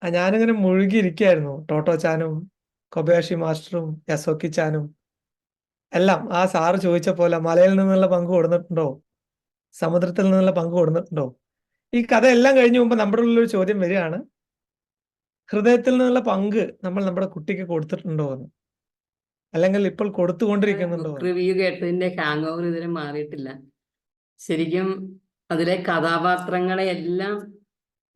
ഞാനിങ്ങനെ മുഴുകിയിരിക്കുകയായിരുന്നു. ടോട്ടോ ചാനും കൊബയാഷി മാസ്റ്ററും യസോക്കി ചാനും എല്ലാം ആ സാറ് ചോദിച്ച പോലെ മലയിൽ നിന്നുള്ള പങ്ക് കൊടുത്തിട്ടുണ്ടോ, സമുദ്രത്തിൽ നിന്നുള്ള പങ്ക് കൊടുത്തിട്ടുണ്ടോ. ഈ കഥ എല്ലാം കഴിഞ്ഞു മുമ്പ് നമ്മുടെ ഉള്ളൊരു ചോദ്യം വരികയാണ്, ഹൃദയത്തിൽ നിന്നുള്ള പങ്ക് നമ്മൾ നമ്മുടെ കുട്ടിക്ക് കൊടുത്തിട്ടുണ്ടോ എന്ന്, അല്ലെങ്കിൽ ഇപ്പോൾ കൊടുത്തുകൊണ്ടിരിക്കുന്നുണ്ടോ ബുക്ക് എന്ന്. റിവ്യൂ കേട്ടതിന്റെ ഹാങ് ഓവർ ഇതുവരെ മാറിയിട്ടില്ല. ശരിക്കും അതിലെ കഥാപാത്രങ്ങളെ എല്ലാം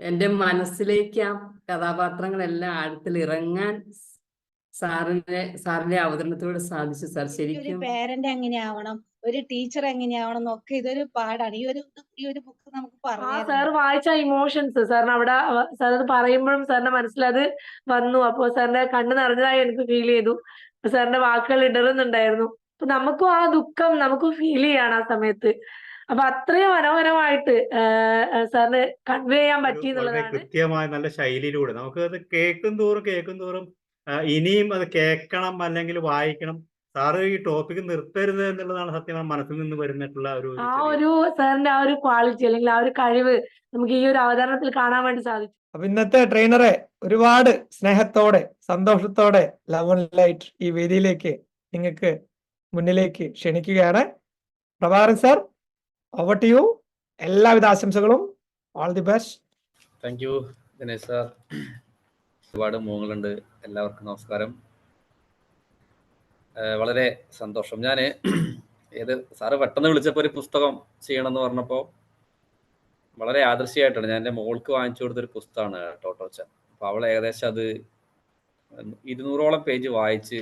എൻ്റെ മനസ്സിലേക്ക് ആ കഥാപാത്രങ്ങളെല്ലാം ആഴത്തിൽ ഇറങ്ങാൻ സാറിന്റെ അവതരണത്തിലൂടെ സാധിച്ചു സാർ. ഒരു ശരിക്കും പേരന്റ് എങ്ങനെയാവണം, ഒരു ടീച്ചർ എങ്ങനെയാവണം എന്നൊക്കെ ഇതൊരു പാടാണ്. ഈ ഒരു ബുക്ക് നമുക്ക് ആ പറഞ്ഞു സാർ വായിച്ച ഇമോഷൻസ് സാറിന് അവിടെ സാർ അത് പറയുമ്പോഴും സാറിന്റെ മനസ്സിലത് വന്നു. അപ്പോൾ സാറിന്റെ കണ്ണ് നിറഞ്ഞതായി എനിക്ക് ഫീൽ ചെയ്തു. സാറിന്റെ വാക്കുകൾ ഇടറുന്നുണ്ടായിരുന്നു. അപ്പൊ നമുക്കും ആ ദുഃഖം നമുക്കും ഫീൽ ചെയ്യാണ് ആ സമയത്ത്. അപ്പൊ അത്രയും മനോഹരമായിട്ട് സാറിന് കൺവേ ചെയ്യാൻ പറ്റി വളരെ എന്നുള്ളതാണ്. കൃത്യമായ നല്ല ശൈലിയിലൂടെ നമുക്ക് അത് കേൾക്കും തോറും ഇനിയും അത് കേൾക്കണം അല്ലെങ്കിൽ വായിക്കണം. സാറ് ഈ ടോപ്പിക് നിർത്തരുത് എന്നുള്ളതാണ് സത്യം മനസ്സിൽ നിന്ന് വരുന്നിട്ടുള്ള ആ ഒരു സാറിന്റെ ആ ഒരു ക്വാളിറ്റി അല്ലെങ്കിൽ ആ ഒരു കഴിവ് നമുക്ക് ഈ ഒരു അവതരണത്തിൽ കാണാൻ വേണ്ടി സാധിച്ചു. അപ്പൊ ഇന്നത്തെ ട്രെയിനറെ ഒരുപാട് സ്നേഹത്തോടെ സന്തോഷത്തോടെ ലവ് ആൻഡ് ലൈറ്റ് ഈ വേദിയിലേക്ക് നിങ്ങൾക്ക് മുന്നിലേക്ക് ക്ഷണിക്കുകയാണ്. Prabhakaran sir, over to you. എല്ലാവിധ ആശംസകളും. All the best. Thank you Dinesh sir. ഒരുപാട് മുഖങ്ങളുണ്ട്. എല്ലാവർക്കും നമസ്കാരം. വളരെ സന്തോഷം. ഞാൻ സാറ് പെട്ടെന്ന് വിളിച്ചപ്പോൾ ഒരു പുസ്തകം ചെയ്യണമെന്ന് പറഞ്ഞപ്പോൾ വളരെ യാദൃശ്യമായിട്ടാണ് ഞാൻ എൻ്റെ മോൾക്ക് വാങ്ങിച്ചു കൊടുത്തൊരു പുസ്തകമാണ് ടോട്ടോച്ച. അപ്പോൾ അവൾ ഏകദേശം അത് 200ഓളം പേജ് വായിച്ച്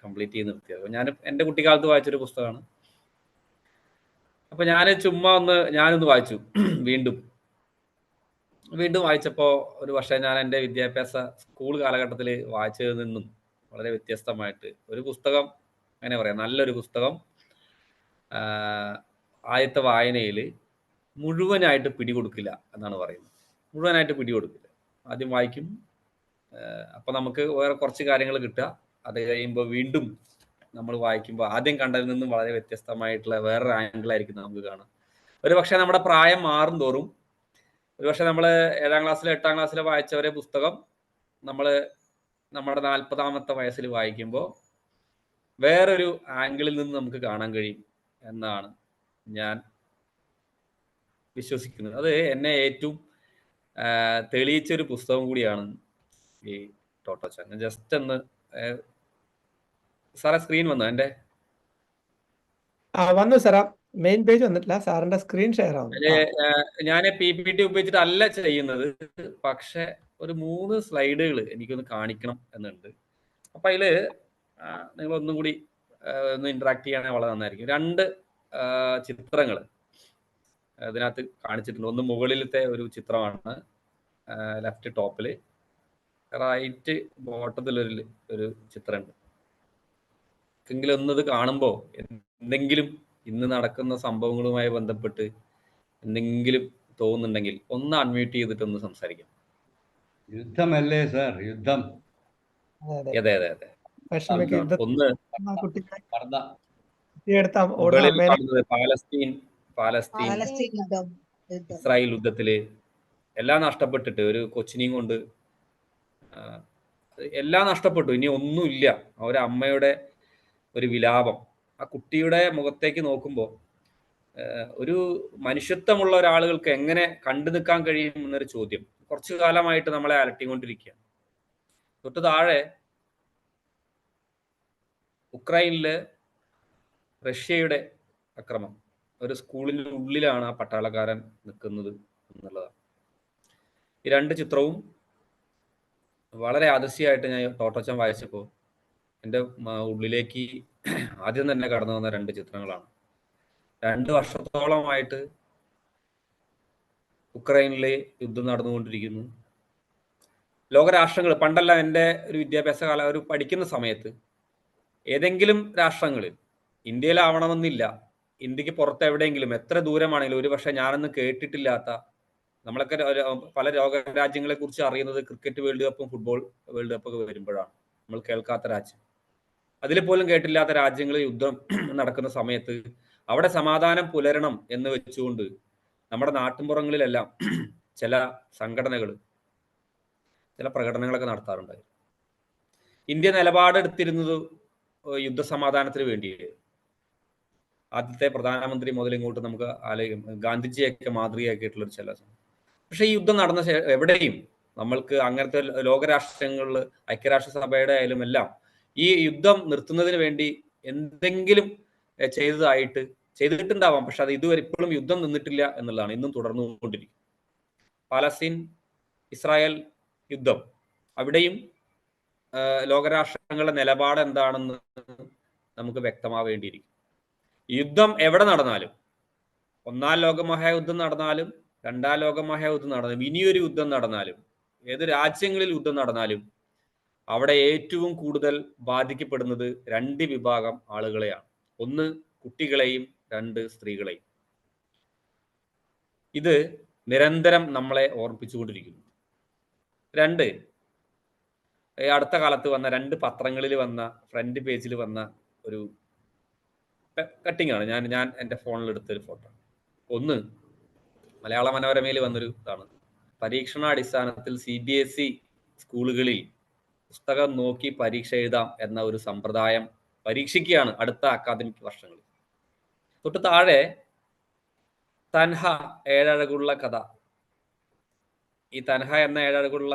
കംപ്ലീറ്റ് ചെയ്ത് നിർത്തിയത്. അപ്പോൾ ഞാൻ എൻ്റെ കുട്ടിക്കാലത്ത് വായിച്ചൊരു പുസ്തകമാണ്. അപ്പോൾ ഞാൻ ചുമ്മാ ഞാനൊന്ന് വായിച്ചു. വീണ്ടും വായിച്ചപ്പോൾ ഒരു പക്ഷേ ഞാൻ എൻ്റെ വിദ്യാഭ്യാസ സ്കൂൾ കാലഘട്ടത്തിൽ വായിച്ചതിൽ നിന്നും വളരെ വ്യത്യസ്തമായിട്ട് ഒരു പുസ്തകം, അങ്ങനെ പറയാം, നല്ലൊരു പുസ്തകം ആദ്യത്തെ വായനയിൽ മുഴുവനായിട്ട് പിടികൊടുക്കില്ല എന്നാണ് പറയുന്നത്. മുഴുവനായിട്ട് പിടികൊടുക്കില്ല. ആദ്യം വായിക്കും, അപ്പം നമുക്ക് വേറെ കുറച്ച് കാര്യങ്ങൾ കിട്ടുക. അത് കഴിയുമ്പോൾ വീണ്ടും നമ്മൾ വായിക്കുമ്പോൾ ആദ്യം കണ്ടതിൽ നിന്നും വളരെ വ്യത്യസ്തമായിട്ടുള്ള വേറൊരു ആംഗിളായിരിക്കും നമുക്ക് കാണാം. ഒരു പക്ഷേ നമ്മുടെ പ്രായം മാറും തോറും, ഒരുപക്ഷെ നമ്മൾ 7ാം ക്ലാസ്സിലോ 8ാം ക്ലാസ്സിലോ വായിച്ചവരെ പുസ്തകം നമ്മൾ നമ്മുടെ 40ാമത്തെ വയസ്സിൽ വായിക്കുമ്പോൾ വേറൊരു ആംഗിളിൽ നിന്ന് നമുക്ക് കാണാൻ കഴിയും എന്നാണ് ഞാൻ വിശ്വസിക്കുന്നത്. അത് എന്നെ ഏറ്റവും തെളിയിച്ചൊരു പുസ്തകം കൂടിയാണ് ഈ ടോട്ടോച്ച. ജസ്റ്റ് ഒന്ന് സാറേ സ്ക്രീൻ വന്നു എൻ്റെ വന്നു സാർ. മെയിൻ പേജ് വന്നിട്ടില്ല, സാറിന്റെ സ്ക്രീൻ ഷെയർ ആവുന്നു. ഞാൻ PPT ഉപയോഗിച്ചിട്ടല്ല ചെയ്യുന്നത്, പക്ഷെ ഒരു 3 സ്ലൈഡുകൾ എനിക്കൊന്ന് കാണിക്കണം എന്നുണ്ട്. അപ്പം അതിൽ നിങ്ങൾ ഒന്നും കൂടി ഒന്ന് ഇന്ററാക്ട് ചെയ്യുകയാണെങ്കിൽ വളരെ നന്നായിരിക്കും. 2 ചിത്രങ്ങൾ അതിനകത്ത് കാണിച്ചിട്ടുണ്ട്. ഒന്ന് മുകളിലത്തെ ഒരു ചിത്രമാണ്, ലെഫ്റ്റ് ടോപ്പിൽ, റൈറ്റ് ബോട്ടത്തിലൊരു ചിത്രമുണ്ട്. എങ്കിലും ഒന്നത് കാണുമ്പോൾ എന്തെങ്കിലും ഇന്ന് നടക്കുന്ന സംഭവങ്ങളുമായി ബന്ധപ്പെട്ട് എന്തെങ്കിലും തോന്നുന്നുണ്ടെങ്കിൽ ഒന്ന് അൺമ്യൂട്ട് ചെയ്തിട്ട് ഒന്ന് സംസാരിക്കാം. യുദ്ധമല്ലേ സാർ? യുദ്ധം. അതെ അതെ അതെ. ഒന്ന് പാലസ്തീൻ ഇസ്രായേൽ യുദ്ധത്തില് എല്ലാം നഷ്ടപ്പെട്ടിട്ട് ഒരു കൊച്ചിനെയും കൊണ്ട് എല്ലാം നഷ്ടപ്പെട്ടു, ഇനി ഒന്നുമില്ല. ഒരു അമ്മയുടെ ഒരു വിലാപം, ആ കുട്ടിയുടെ മുഖത്തേക്ക് നോക്കുമ്പോൾ ഒരു മനുഷ്യത്വമുള്ള ഒരാളുകൾക്ക് എങ്ങനെ കണ്ടു നിൽക്കാൻ കഴിയും എന്നൊരു ചോദ്യം കുറച്ചു കാലമായിട്ട് നമ്മളെ അലട്ടിക്കൊണ്ടിരിക്കുകയാണ്. തൊട്ട് താഴെ ഉക്രൈനില് റഷ്യയുടെ അക്രമം, ഒരു സ്കൂളിൻ്റെ ഉള്ളിലാണ് ആ പട്ടാളക്കാരൻ നിൽക്കുന്നത് എന്നുള്ളതാണ്. ഈ 2 ചിത്രവും വളരെ ആദർശമായിട്ട് ഞാൻ ടോട്ടോച്ചൻ വായിച്ചപ്പോൾ എൻ്റെ ഉള്ളിലേക്ക് ആദ്യം തന്നെ കടന്നു വന്ന 2 ചിത്രങ്ങളാണ്. 2 വർഷത്തോളമായിട്ട് ഉക്രൈനിലെ യുദ്ധം നടന്നുകൊണ്ടിരിക്കുന്നു. ലോകരാഷ്ട്രങ്ങൾ, പണ്ടെല്ലാം എൻ്റെ ഒരു വിദ്യാഭ്യാസ കാലം ഒരു പഠിക്കുന്ന സമയത്ത് ഏതെങ്കിലും രാഷ്ട്രങ്ങളിൽ, ഇന്ത്യയിലാവണമെന്നില്ല, ഇന്ത്യക്ക് പുറത്ത് എവിടെയെങ്കിലും എത്ര ദൂരമാണെങ്കിലും, ഒരു പക്ഷേ ഞാനൊന്നും കേട്ടിട്ടില്ലാത്ത, നമ്മളൊക്കെ പല ലോകരാജ്യങ്ങളെ കുറിച്ച് അറിയുന്നത് ക്രിക്കറ്റ് വേൾഡ് കപ്പും ഫുട്ബോൾ വേൾഡ് കപ്പൊക്കെ വരുമ്പോഴാണ്. നമ്മൾ കേൾക്കാത്ത രാജ്യം, അതിൽ പോലും കേട്ടില്ലാത്ത രാജ്യങ്ങളിൽ യുദ്ധം നടക്കുന്ന സമയത്ത് അവിടെ സമാധാനം പുലരണം എന്ന് വെച്ചുകൊണ്ട് നമ്മുടെ നാട്ടിൻപുറങ്ങളിലെല്ലാം ചില സംഘടനകൾ ചില പ്രകടനങ്ങളൊക്കെ നടത്താറുണ്ടായിരുന്നു. ഇന്ത്യ നിലപാടെടുത്തിരുന്നത് യുദ്ധസമാധാനത്തിന് വേണ്ടിയിട്ട്. ആദ്യത്തെ പ്രധാനമന്ത്രി മുതൽ ഇങ്ങോട്ട് നമുക്ക് ഗാന്ധിജിയൊക്കെ മാതൃകയാക്കിയിട്ടുള്ള ചില. പക്ഷെ ഈ യുദ്ധം നടന്ന എവിടെയും നമ്മൾക്ക് അങ്ങനത്തെ ലോകരാഷ്ട്രങ്ങളിൽ ഐക്യരാഷ്ട്രസഭയുടെ ആയാലും എല്ലാം ഈ യുദ്ധം നിർത്തുന്നതിന് വേണ്ടി എന്തെങ്കിലും ചെയ്തിട്ടുണ്ടാവാം. പക്ഷെ അത് ഇതുവരെ ഇപ്പോഴും യുദ്ധം നിന്നിട്ടില്ല എന്നുള്ളതാണ്. ഇന്നും തുടർന്നുകൊണ്ടിരിക്കും. പാലസ്തീൻ ഇസ്രായേൽ യുദ്ധം, അവിടെയും ലോകരാഷ്ട്രങ്ങളുടെ നിലപാട് എന്താണെന്ന് നമുക്ക് വ്യക്തമാവേണ്ടിയിരിക്കും. യുദ്ധം എവിടെ നടന്നാലും, ഒന്നാം ലോകമഹായുദ്ധം നടന്നാലും, രണ്ടാം ലോകമഹായുദ്ധം നടന്നാലും, ഇനിയൊരു യുദ്ധം നടന്നാലും, ഏത് രാജ്യങ്ങളിൽ യുദ്ധം നടന്നാലും അവിടെ ഏറ്റവും കൂടുതൽ ബാധിക്കപ്പെടുന്നത് 2 വിഭാഗം ആളുകളെയാണ്. ഒന്ന് കുട്ടികളെയും, 2 സ്ത്രീകളെയും. ഇത് നിരന്തരം നമ്മളെ ഓർമ്മിപ്പിച്ചുകൊണ്ടിരിക്കുന്നു. 2 അടുത്ത കാലത്ത് വന്ന 2 പത്രങ്ങളിൽ വന്ന ഫ്രണ്ട് പേജിൽ വന്ന ഒരു കട്ടിംഗ് ആണ്. ഞാൻ എൻ്റെ ഫോണിൽ എടുത്തൊരു ഫോട്ടോ. ഒന്ന് മലയാള മനോരമയിൽ വന്നൊരു ഇതാണ്. പരീക്ഷണാടിസ്ഥാനത്തിൽ CBSE സ്കൂളുകളിൽ പുസ്തകം നോക്കി പരീക്ഷ എഴുതാം എന്ന ഒരു സമ്പ്രദായം പരീക്ഷിക്കുകയാണ് അടുത്ത അക്കാദമിക് വർഷങ്ങളിൽ. തൊട്ട് താഴെ തൻഹ ഏഴഴകുള്ള കഥ. ഈ തൻഹ എന്ന ഏഴഴകുള്ള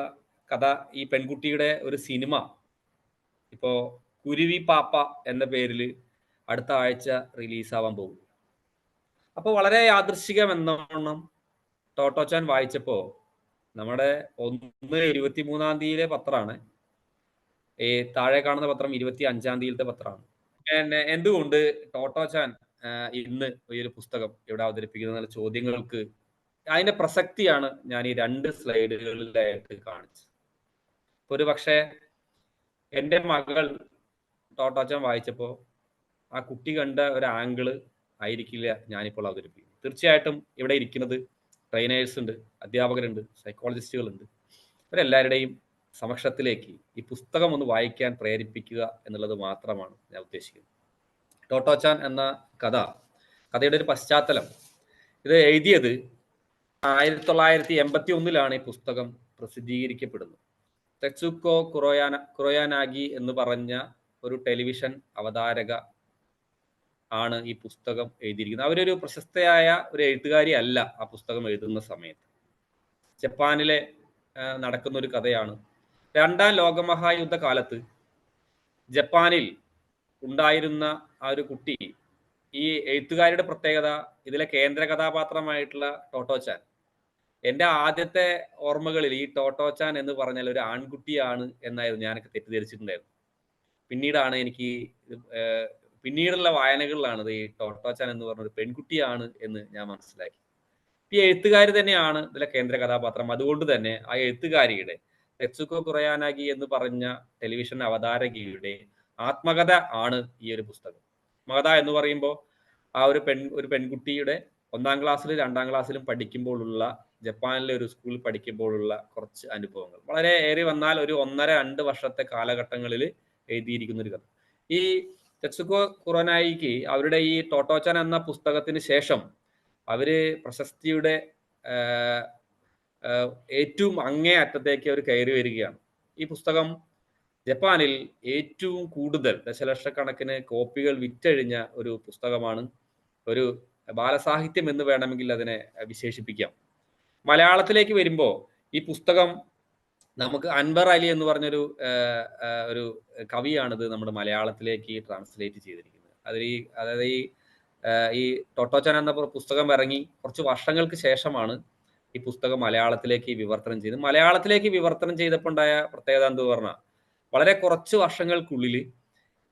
കഥ, ഈ പെൺകുട്ടിയുടെ ഒരു സിനിമ ഇപ്പോ കുരുവി പാപ്പ എന്ന പേരിൽ അടുത്ത ആഴ്ച റിലീസാവാൻ പോകും. അപ്പോൾ വളരെ യാദൃശ്ചികം എന്നോണം ടോട്ടോച്ചാൻ വായിച്ചപ്പോ, നമ്മുടെ 1/23 തീയതിയിലെ പത്രമാണ്, ഈ താഴെ കാണുന്ന പത്രം 25 തീയതിയിലത്തെ പത്രമാണ്. എന്തുകൊണ്ട് ടോട്ടോച്ചാൻ ഇന്ന് ഈ ഒരു പുസ്തകം ഇവിടെ അവതരിപ്പിക്കുന്ന ചോദ്യങ്ങൾക്ക് അതിന്റെ പ്രസക്തിയാണ് ഞാൻ ഈ 2 സ്ലൈഡുകളിലായിട്ട് കാണിച്ചത്. ഒരു പക്ഷേ എൻ്റെ മകൾ ടോട്ടോച്ചാൻ വായിച്ചപ്പോ ആ കുട്ടി കണ്ട ഒരു ആംഗിള് ആയിരിക്കില്ല ഞാനിപ്പോൾ അവതരിപ്പിക്കുന്നത്. തീർച്ചയായിട്ടും ഇവിടെ ഇരിക്കുന്നത് ട്രെയിനേഴ്സ് ഉണ്ട്, അധ്യാപകരുണ്ട്, സൈക്കോളജിസ്റ്റുകളുണ്ട്. ഇവരെല്ലാവരുടെയും സമക്ഷത്തിലേക്ക് ഈ പുസ്തകം ഒന്ന് വായിക്കാൻ പ്രേരിപ്പിക്കുക എന്നുള്ളത് മാത്രമാണ് ഞാൻ ഉദ്ദേശിക്കുന്നത്. ടോട്ടോച്ചാൻ എന്ന കഥയുടെ ഒരു പശ്ചാത്തലം, ഇത് എഴുതിയത് 1981 ഈ പുസ്തകം പ്രസിദ്ധീകരിക്കപ്പെടുന്നു. തെത്സുക്കോ കുറോയാനാഗി എന്ന് പറഞ്ഞ ഒരു ടെലിവിഷൻ അവതാരക ആണ് ഈ പുസ്തകം എഴുതിയിരിക്കുന്നത്. അവരൊരു പ്രശസ്തയായ ഒരു എഴുത്തുകാരി അല്ല ആ പുസ്തകം എഴുതുന്ന സമയത്ത്. ജപ്പാനിലെ നടക്കുന്ന ഒരു കഥയാണ്. 2ാം ലോകമഹായുദ്ധ കാലത്ത് ജപ്പാനിൽ ഉണ്ടായിരുന്ന ആ ഒരു കുട്ടി, ഈ എഴുത്തുകാരിയുടെ പ്രത്യേകത, ഇതിലെ കേന്ദ്ര കഥാപാത്രമായിട്ടുള്ള ടോട്ടോച്ചാൻ, എൻ്റെ ആദ്യത്തെ ഓർമ്മകളിൽ ഈ ടോട്ടോച്ചാൻ എന്ന് പറഞ്ഞാൽ ഒരു ആൺകുട്ടിയാണ് എന്നായിരുന്നു ഞാനൊക്കെ തെറ്റിദ്ധരിച്ചിട്ടുണ്ടായിരുന്നു. പിന്നീടാണ് എനിക്ക് പിന്നീടുള്ള വായനകളിലാണ് ഈ ടോട്ടോച്ചാൻ എന്ന് പറഞ്ഞ ഒരു പെൺകുട്ടിയാണ് എന്ന് ഞാൻ മനസ്സിലാക്കി. ഈ എഴുത്തുകാരി തന്നെയാണ് ഇതിലെ കേന്ദ്ര കഥാപാത്രം. അതുകൊണ്ട് തന്നെ ആ എഴുത്തുകാരിയുടെ, തെത്സുക്കോ കുറയാനാഗി എന്ന് പറഞ്ഞ ടെലിവിഷൻ അവതാരകയുടെ ആത്മകഥ ആണ് ഈ ഒരു പുസ്തകം. ആത്മകഥ എന്ന് പറയുമ്പോൾ ആ ഒരു പെൺകുട്ടിയുടെ 1ാം ക്ലാസ്സിലും 2ാം ക്ലാസ്സിലും പഠിക്കുമ്പോഴുള്ള, ജപ്പാനിലെ ഒരു സ്കൂളിൽ പഠിക്കുമ്പോഴുള്ള കുറച്ച് അനുഭവങ്ങൾ, വളരെ ഏറി വന്നാൽ ഒരു 1.5-2 വർഷത്തെ കാലഘട്ടങ്ങളിൽ എഴുതിയിരിക്കുന്ന ഒരു കഥ. ഈ തെത്സുക്കോ കുറോനായിക്ക് അവരുടെ ഈ ടോട്ടോച്ചാൻ എന്ന പുസ്തകത്തിന് ശേഷം അവര് പ്രശസ്തിയുടെ ഏറ്റവും അങ്ങേ അറ്റത്തേക്ക് അവർ കയറി വരികയാണ്. ഈ പുസ്തകം ജപ്പാനിൽ ഏറ്റവും കൂടുതൽ ദശലക്ഷക്കണക്കിന് കോപ്പികൾ വിറ്റഴിഞ്ഞ ഒരു പുസ്തകമാണ്. ഒരു ബാലസാഹിത്യം എന്ന് വേണമെങ്കിൽ അതിനെ വിശേഷിപ്പിക്കാം. മലയാളത്തിലേക്ക് വരുമ്പോൾ ഈ പുസ്തകം നമുക്ക് അൻവർ അലി എന്ന് പറഞ്ഞൊരു ഒരു കവിയാണിത് നമ്മുടെ മലയാളത്തിലേക്ക് ട്രാൻസ്ലേറ്റ് ചെയ്തിരിക്കുന്നത്. അതായത് ഈ ടോട്ടോച്ചാൻ എന്ന പുസ്തകം ഇറങ്ങി കുറച്ച് വർഷങ്ങൾക്ക് ശേഷമാണ് ഈ പുസ്തകം മലയാളത്തിലേക്ക് വിവർത്തനം ചെയ്തത്. മലയാളത്തിലേക്ക് വിവർത്തനം ചെയ്തപ്പോൾ ഉണ്ടായ പ്രത്യേകത എന്ന് പറഞ്ഞാൽ, വളരെ കുറച്ച് വർഷങ്ങൾക്കുള്ളിൽ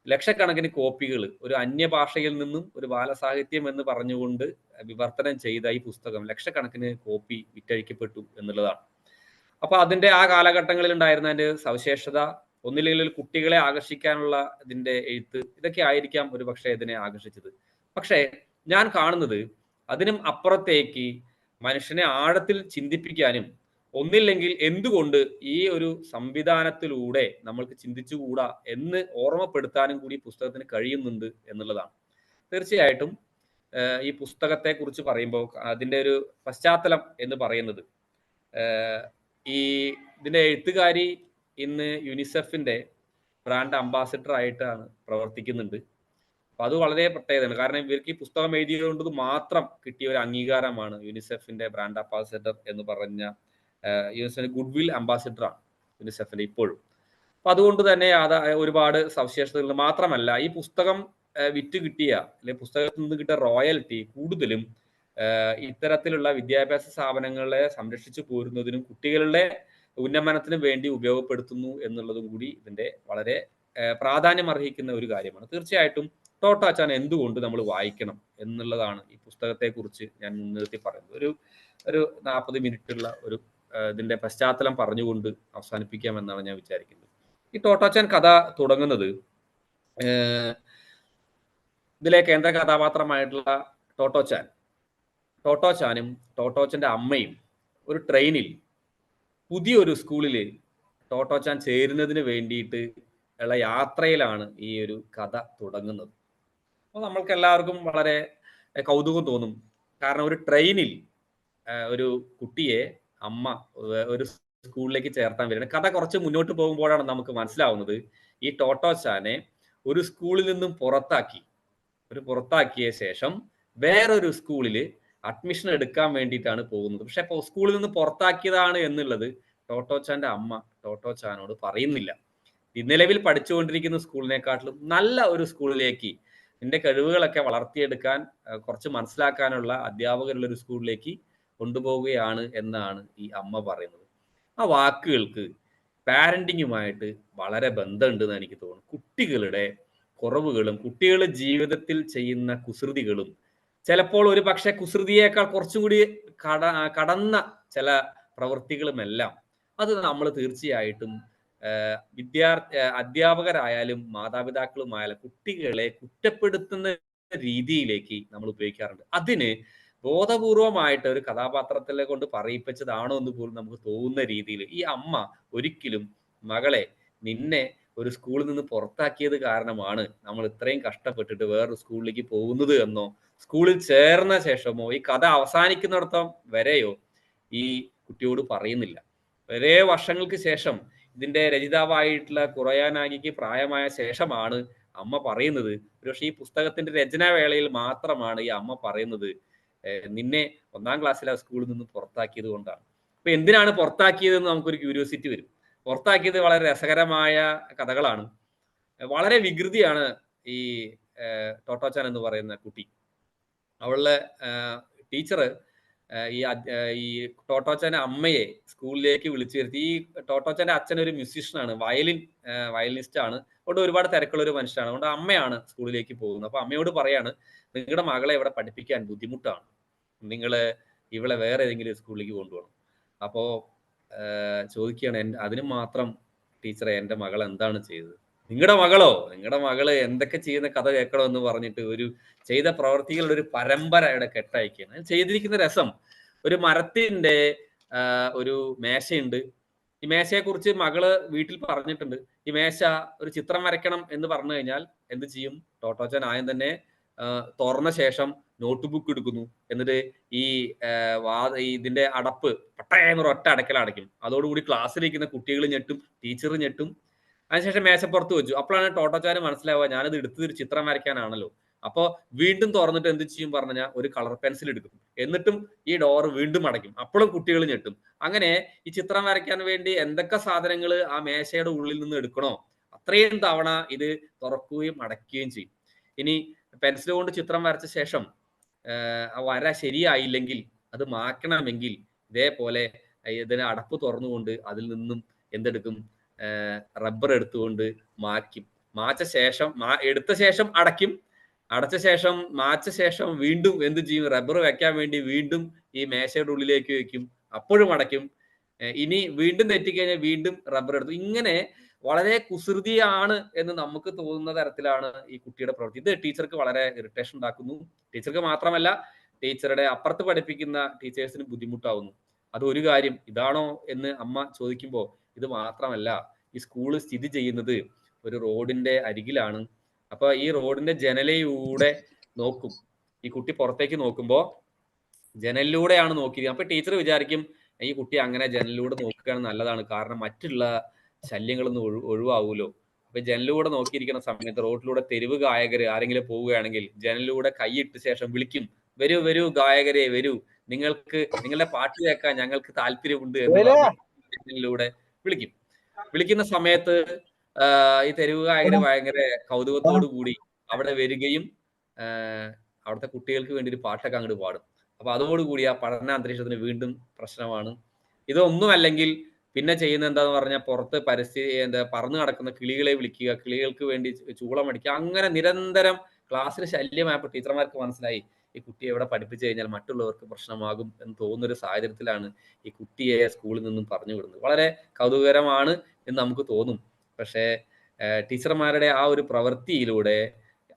ലക്ഷക്കണക്കിന് കോപ്പികൾ ഒരു അന്യഭാഷയിൽ നിന്നും ഒരു ബാലസാഹിത്യം എന്ന് പറഞ്ഞുകൊണ്ട് വിവർത്തനം ചെയ്ത ഈ പുസ്തകം ലക്ഷക്കണക്കിന് കോപ്പി വിറ്റഴിക്കപ്പെട്ടു എന്നുള്ളതാണ്. അപ്പൊ അതിന്റെ ആ കാലഘട്ടങ്ങളിൽ ഉണ്ടായിരുന്ന അതിന്റെ സവിശേഷത, ഒന്നില്ലെങ്കിൽ കുട്ടികളെ ആകർഷിക്കാനുള്ള ഇതിന്റെ എഴുത്ത്, ഇതൊക്കെ ആയിരിക്കാം ഒരു പക്ഷേ ഇതിനെ ആകർഷിച്ചത്. പക്ഷേ ഞാൻ കാണുന്നത് അതിനും അപ്പുറത്തേക്ക് മനുഷ്യനെ ആഴത്തിൽ ചിന്തിപ്പിക്കാനും, ഒന്നില്ലെങ്കിൽ എന്തുകൊണ്ട് ഈ ഒരു സംവിധാനത്തിലൂടെ നമ്മൾക്ക് ചിന്തിച്ചുകൂടാ എന്ന് ഓർമ്മപ്പെടുത്താനും കൂടി പുസ്തകത്തിന് കഴിയുന്നുണ്ട് എന്നുള്ളതാണ്. തീർച്ചയായിട്ടും ഈ പുസ്തകത്തെ കുറിച്ച് പറയുമ്പോൾ അതിൻ്റെ ഒരു പശ്ചാത്തലം എന്ന് പറയുന്നത്, ഈ ഇതിന്റെ എഴുത്തുകാരി ഇന്ന് യുനിസെഫിന്റെ ബ്രാൻഡ് അംബാസിഡർ ആയിട്ടാണ് പ്രവർത്തിക്കുന്നുണ്ട്. അപ്പൊ അത് വളരെ പ്രത്യേകതയാണ്. കാരണം ഇവർക്ക് ഈ പുസ്തകം എഴുതിയതുകൊണ്ട് മാത്രം കിട്ടിയ ഒരു അംഗീകാരമാണ് യുനിസെഫിന്റെ ബ്രാൻഡ് അംബാസിഡർ എന്ന് പറഞ്ഞ യുനിസെഫിന്റെ ഗുഡ് വിൽ അംബാസിഡർ ആണ് യുനിസെഫിന്റെ ഇപ്പോഴും. അപ്പൊ അതുകൊണ്ട് തന്നെ അത് ഒരുപാട് സവിശേഷതകൾ മാത്രമല്ല, ഈ പുസ്തകം വിറ്റ് കിട്ടിയ അല്ലെങ്കിൽ പുസ്തകത്തിൽ നിന്ന് കിട്ടിയ റോയൽറ്റി കൂടുതലും ഇത്തരത്തിലുള്ള വിദ്യാഭ്യാസ സ്ഥാപനങ്ങളെ സംരക്ഷിച്ചു പോരുന്നതിനും കുട്ടികളുടെ ഉന്നമനത്തിനും വേണ്ടി ഉപയോഗപ്പെടുത്തുന്നു എന്നുള്ളതും കൂടി ഇതിന്റെ വളരെ പ്രാധാന്യം അർഹിക്കുന്ന ഒരു കാര്യമാണ്. തീർച്ചയായിട്ടും ടോട്ടാച്ചാൻ എന്തുകൊണ്ട് നമ്മൾ വായിക്കണം എന്നുള്ളതാണ് ഈ പുസ്തകത്തെ കുറിച്ച് ഞാൻ മുൻനിർത്തി പറയുന്നത്. ഒരു 40 മിനിറ്റുള്ള ഒരു ഇതിന്റെ പശ്ചാത്തലം പറഞ്ഞുകൊണ്ട് അവസാനിപ്പിക്കാമെന്നാണ് ഞാൻ വിചാരിക്കുന്നത്. ഈ ടോട്ടാച്ചാൻ കഥ തുടങ്ങുന്നത് ഇതിലെ കേന്ദ്ര കഥാപാത്രമായിട്ടുള്ള ടോട്ടോച്ചാനും ടോട്ടോച്ചന്റെ അമ്മയും ഒരു ട്രെയിനിൽ പുതിയൊരു സ്കൂളിൽ ടോട്ടോച്ചാൻ ചേരുന്നതിന് വേണ്ടിയിട്ട് ഉള്ള യാത്രയിലാണ് ഈ ഒരു കഥ തുടങ്ങുന്നത്. അപ്പോൾ നമ്മൾക്ക് എല്ലാവർക്കും വളരെ കൗതുകം തോന്നും. കാരണം ഒരു ട്രെയിനിൽ ഒരു കുട്ടിയെ അമ്മ ഒരു സ്കൂളിലേക്ക് ചേർത്താൻ വരുന്നത്. കഥ കുറച്ച് മുന്നോട്ട് പോകുമ്പോഴാണ് നമുക്ക് മനസ്സിലാവുന്നത് ഈ ടോട്ടോച്ചാനെ ഒരു സ്കൂളിൽ നിന്നും പുറത്താക്കിയ ശേഷം വേറൊരു സ്കൂളിൽ അഡ്മിഷൻ എടുക്കാൻ വേണ്ടിയിട്ടാണ് പോകുന്നത്. പക്ഷെ സ്കൂളിൽ നിന്ന് പുറത്താക്കിയതാണ് എന്നുള്ളത് ടോട്ടോച്ചാന്റെ അമ്മ ടോട്ടോച്ചാനോട് പറയുന്നില്ല. നിലവിൽ പഠിച്ചുകൊണ്ടിരിക്കുന്ന സ്കൂളിനെക്കാട്ടിലും നല്ല ഒരു സ്കൂളിലേക്ക്, നിന്റെ കഴിവുകളൊക്കെ വളർത്തിയെടുക്കാൻ കുറച്ച് മനസ്സിലാക്കാനുള്ള അധ്യാപകരുള്ള ഒരു സ്കൂളിലേക്ക് കൊണ്ടുപോവുകയാണ് എന്നാണ് ഈ അമ്മ പറയുന്നത്. ആ വാക്കുകൾക്ക് പാരന്റിങ്ങുമായിട്ട് വളരെ ബന്ധമുണ്ടെന്ന് എനിക്ക് തോന്നുന്നു. കുട്ടികളുടെ കുറവുകളും കുട്ടികളുടെ ജീവിതത്തിൽ ചെയ്യുന്ന കുസൃതികളും ചിലപ്പോൾ ഒരു പക്ഷെ കുസൃതിയേക്കാൾ കുറച്ചും കൂടി കടന്ന ചില പ്രവൃത്തികളുമെല്ലാം അത് നമ്മൾ തീർച്ചയായിട്ടും അധ്യാപകരായാലും മാതാപിതാക്കളുമായാലും കുട്ടികളെ കുറ്റപ്പെടുത്തുന്ന രീതിയിലേക്ക് നമ്മൾ ഉപയോഗിക്കാറുണ്ട്. അതിന് ബോധപൂർവമായിട്ട് ഒരു കഥാപാത്രത്തിലെ കൊണ്ട് പറയിപ്പിച്ചതാണോ എന്ന് പോലും നമുക്ക് തോന്നുന്ന രീതിയിൽ ഈ അമ്മ ഒരിക്കലും മകളെ, നിന്നെ ഒരു സ്കൂളിൽ നിന്ന് പുറത്താക്കിയത് കാരണമാണ് നമ്മൾ ഇത്രയും കഷ്ടപ്പെട്ടിട്ട് വേറൊരു സ്കൂളിലേക്ക് പോകുന്നത് എന്നോ സ്കൂളിൽ ചേർന്ന ശേഷമോ ഈ കഥ അവസാനിക്കുന്നിടത്തോളം വരെയോ ഈ കുട്ടിയോട് പറയുന്നില്ല. ഒരേ വർഷങ്ങൾക്ക് ശേഷം ഇതിന്റെ രചയിതാവായിട്ടുള്ള കുറയാനാഗിക്ക് പ്രായമായ ശേഷമാണ് അമ്മ പറയുന്നത്. പക്ഷേ ഈ പുസ്തകത്തിന്റെ രചനാവേളയിൽ മാത്രമാണ് ഈ അമ്മ പറയുന്നത്, നിന്നെ 1ാം ക്ലാസ്സിലെ സ്കൂളിൽ നിന്ന് പുറത്താക്കിയത് കൊണ്ടാണ്. അപ്പൊ എന്തിനാണ് പുറത്താക്കിയതെന്ന് നമുക്കൊരു ക്യൂരിയോസിറ്റി വരും. പുറത്താക്കിയത് വളരെ രസകരമായ കഥകളാണ്. വളരെ വികൃതിയാണ് ഈ ടോട്ടോച്ചാൻ എന്ന് പറയുന്ന കുട്ടി. അവളുടെ ടീച്ചറ് ഈ ടോട്ടോച്ചാന്റെ അമ്മയെ സ്കൂളിലേക്ക് വിളിച്ചു വരുത്തി. ഈ ടോട്ടോച്ചാന്റെ അച്ഛൻ ഒരു മ്യൂസീഷ്യനാണ്, വയലിനിസ്റ്റ് ആണ്. അതുകൊണ്ട് ഒരുപാട് തിരക്കുള്ള ഒരു മനുഷ്യനാണ്. അതുകൊണ്ട് അമ്മയാണ് സ്കൂളിലേക്ക് പോകുന്നത്. അപ്പൊ അമ്മയോട് പറയാണ്, നിങ്ങളുടെ മകളെ ഇവിടെ പഠിപ്പിക്കാൻ ബുദ്ധിമുട്ടാണ്, നിങ്ങള് ഇവളെ വേറെ ഏതെങ്കിലും സ്കൂളിലേക്ക് കൊണ്ടുപോകണം. അപ്പോ ചോദിക്കുകയാണ്, അതിന് മാത്രം ടീച്ചറെ എൻ്റെ മകൾ എന്താണ് ചെയ്തത്? നിങ്ങളുടെ മകള് എന്തൊക്കെ ചെയ്യുന്ന കഥ കേൾക്കണമെന്ന് പറഞ്ഞിട്ട് ഒരു ചെയ്ത പ്രവർത്തികളുടെ ഒരു പരമ്പരയുടെ കെട്ടയക്കുകയാണ്. ചെയ്തിരിക്കുന്ന രസം, ഒരു മരത്തിന്റെ ഒരു മേശയുണ്ട്. ഈ മേശയെ കുറിച്ച് മകള് വീട്ടിൽ പറഞ്ഞിട്ടുണ്ട്. ഈ മേശ ഒരു ചിത്രം വരയ്ക്കണം എന്ന് പറഞ്ഞു കഴിഞ്ഞാൽ എന്ത് ചെയ്യും? ടോട്ടോച്ചാൻ ആദ്യം തന്നെ തുറന്ന ശേഷം നോട്ട് ബുക്ക് എടുക്കുന്നു. എന്നിട്ട് ഈ ഇതിന്റെ അടപ്പ് പട്ടയെന്നൊരു ഒറ്റ അടയ്ക്കും. അതോടുകൂടി ക്ലാസ്സിലിരിക്കുന്ന കുട്ടികൾ ഞെട്ടും, ടീച്ചർ ഞെട്ടും. അതിനുശേഷം മേശപ്പുറത്ത് വെച്ചു. അപ്പോഴാണ് ടോട്ടോച്ചാന് മനസ്സിലാവുക, ഞാനത് എടുത്തൊരു ചിത്രം വരയ്ക്കാനാണല്ലോ. അപ്പോൾ വീണ്ടും തുറന്നിട്ട് എന്ത് ചെയ്യും പറഞ്ഞാൽ ഒരു കളർ പെൻസിൽ എടുക്കും. എന്നിട്ടും ഈ ഡോർ വീണ്ടും അടയ്ക്കും. അപ്പോഴും കുട്ടികൾ ഞെട്ടും. അങ്ങനെ ഈ ചിത്രം വരയ്ക്കാൻ വേണ്ടി എന്തൊക്കെ സാധനങ്ങൾ ആ മേശയുടെ ഉള്ളിൽ നിന്ന് എടുക്കണോ അത്രയും തവണ ഇത് തുറക്കുകയും അടയ്ക്കുകയും ചെയ്യും. ഇനി പെൻസിൽ കൊണ്ട് ചിത്രം വരച്ച ശേഷം ആ വര ശരിയായില്ലെങ്കിൽ അത് മാറ്റണമെങ്കിൽ ഇതേപോലെ ഇതിനെ അടപ്പ് തുറന്നുകൊണ്ട് അതിൽ നിന്നും എന്തെടുക്കും? റബ്ബർ എടുത്തുകൊണ്ട് മായ്ക്കും. എടുത്ത ശേഷം അടയ്ക്കും. അടച്ച ശേഷം മായ്ച്ച ശേഷം വീണ്ടും എന്ത് ചെയ്യും? റബ്ബർ വെക്കാൻ വേണ്ടി വീണ്ടും ഈ മേശയുടെ ഉള്ളിലേക്ക് വെക്കും. അപ്പോഴും അടയ്ക്കും. ഇനി വീണ്ടും തെറ്റിക്കഴിഞ്ഞാൽ വീണ്ടും റബ്ബർ എടുത്തു. ഇങ്ങനെ വളരെ കുസൃതിയാണ് എന്ന് നമുക്ക് തോന്നുന്ന തരത്തിലാണ് ഈ കുട്ടിയുടെ പ്രവൃത്തി. ഇത് ടീച്ചർക്ക് വളരെ ഇറിറ്റേഷൻ ഉണ്ടാക്കുന്നു. ടീച്ചർക്ക് മാത്രമല്ല, ടീച്ചറുടെ അപ്പുറത്ത് പഠിപ്പിക്കുന്ന ടീച്ചേഴ്സിന് ബുദ്ധിമുട്ടാവുന്നു. അതൊരു കാര്യം. ഇതാണോ എന്ന് അമ്മ ചോദിക്കുമ്പോൾ ഇത് മാത്രമല്ല, ഈ സ്കൂള് സ്ഥിതി ചെയ്യുന്നത് ഒരു റോഡിന്റെ അരികിലാണ്. അപ്പൊ ഈ റോഡിന്റെ ജനലയിലൂടെ നോക്കും. ഈ കുട്ടി പുറത്തേക്ക് നോക്കുമ്പോൾ ജനലിലൂടെയാണ് നോക്കിയത്. അപ്പൊ ടീച്ചർ വിചാരിക്കും ഈ കുട്ടി അങ്ങനെ ജനലിലൂടെ നോക്കുകയാണ് നല്ലതാണ്, കാരണം മറ്റുള്ള ശല്യങ്ങളൊന്നും ഒഴിവാകുമല്ലോ. അപ്പൊ ജനലിലൂടെ നോക്കിയിരിക്കുന്ന സമയത്ത് റോഡിലൂടെ തെരുവ് ഗായകർ ആരെങ്കിലും പോവുകയാണെങ്കിൽ ജനലിലൂടെ കൈയിട്ട് ശേഷം വിളിക്കും, വരൂ വരൂ ഗായകരെ വരൂ, നിങ്ങളുടെ പാട്ട് കേൾക്കാൻ ഞങ്ങൾക്ക് താല്പര്യമുണ്ട് എന്ന് പറഞ്ഞ് ജനലിലൂടെ വിളിക്കും. വിളിക്കുന്ന സമയത്ത് ഈ തെരുവ് ഗായകര് ഭയങ്കര കൗതുകത്തോടു കൂടി അവിടെ വരികയും അവിടുത്തെ കുട്ടികൾക്ക് വേണ്ടി ഒരു പാട്ടൊക്കെ അങ്ങോട്ട് പാടും. അപ്പൊ അതോടുകൂടി ആ പഠനാന്തരീക്ഷത്തിന് വീണ്ടും പ്രശ്നമാണ്. ഇതൊന്നുമല്ലെങ്കിൽ പിന്നെ ചെയ്യുന്ന എന്താന്ന് പറഞ്ഞാൽ പുറത്ത് പറന്നു നടക്കുന്ന കിളികളെ വിളിക്കുക, കിളികൾക്ക് വേണ്ടി ചൂളമടിക്കുക, അങ്ങനെ നിരന്തരം ക്ലാസ്സിൽ ശല്യമായപ്പോൾ ടീച്ചർമാർക്ക് മനസ്സിലായി ഈ കുട്ടിയെ എവിടെ പഠിപ്പിച്ചു കഴിഞ്ഞാൽ മറ്റുള്ളവർക്ക് പ്രശ്നമാകും എന്ന് തോന്നുന്നൊരു സാഹചര്യത്തിലാണ് ഈ കുട്ടിയെ സ്കൂളിൽ നിന്നും പറഞ്ഞു വിടുന്നത്. വളരെ കൗതുകകരമാണ് എന്ന് നമുക്ക് തോന്നും. പക്ഷേ ടീച്ചർമാരുടെ ആ ഒരു പ്രവൃത്തിയിലൂടെ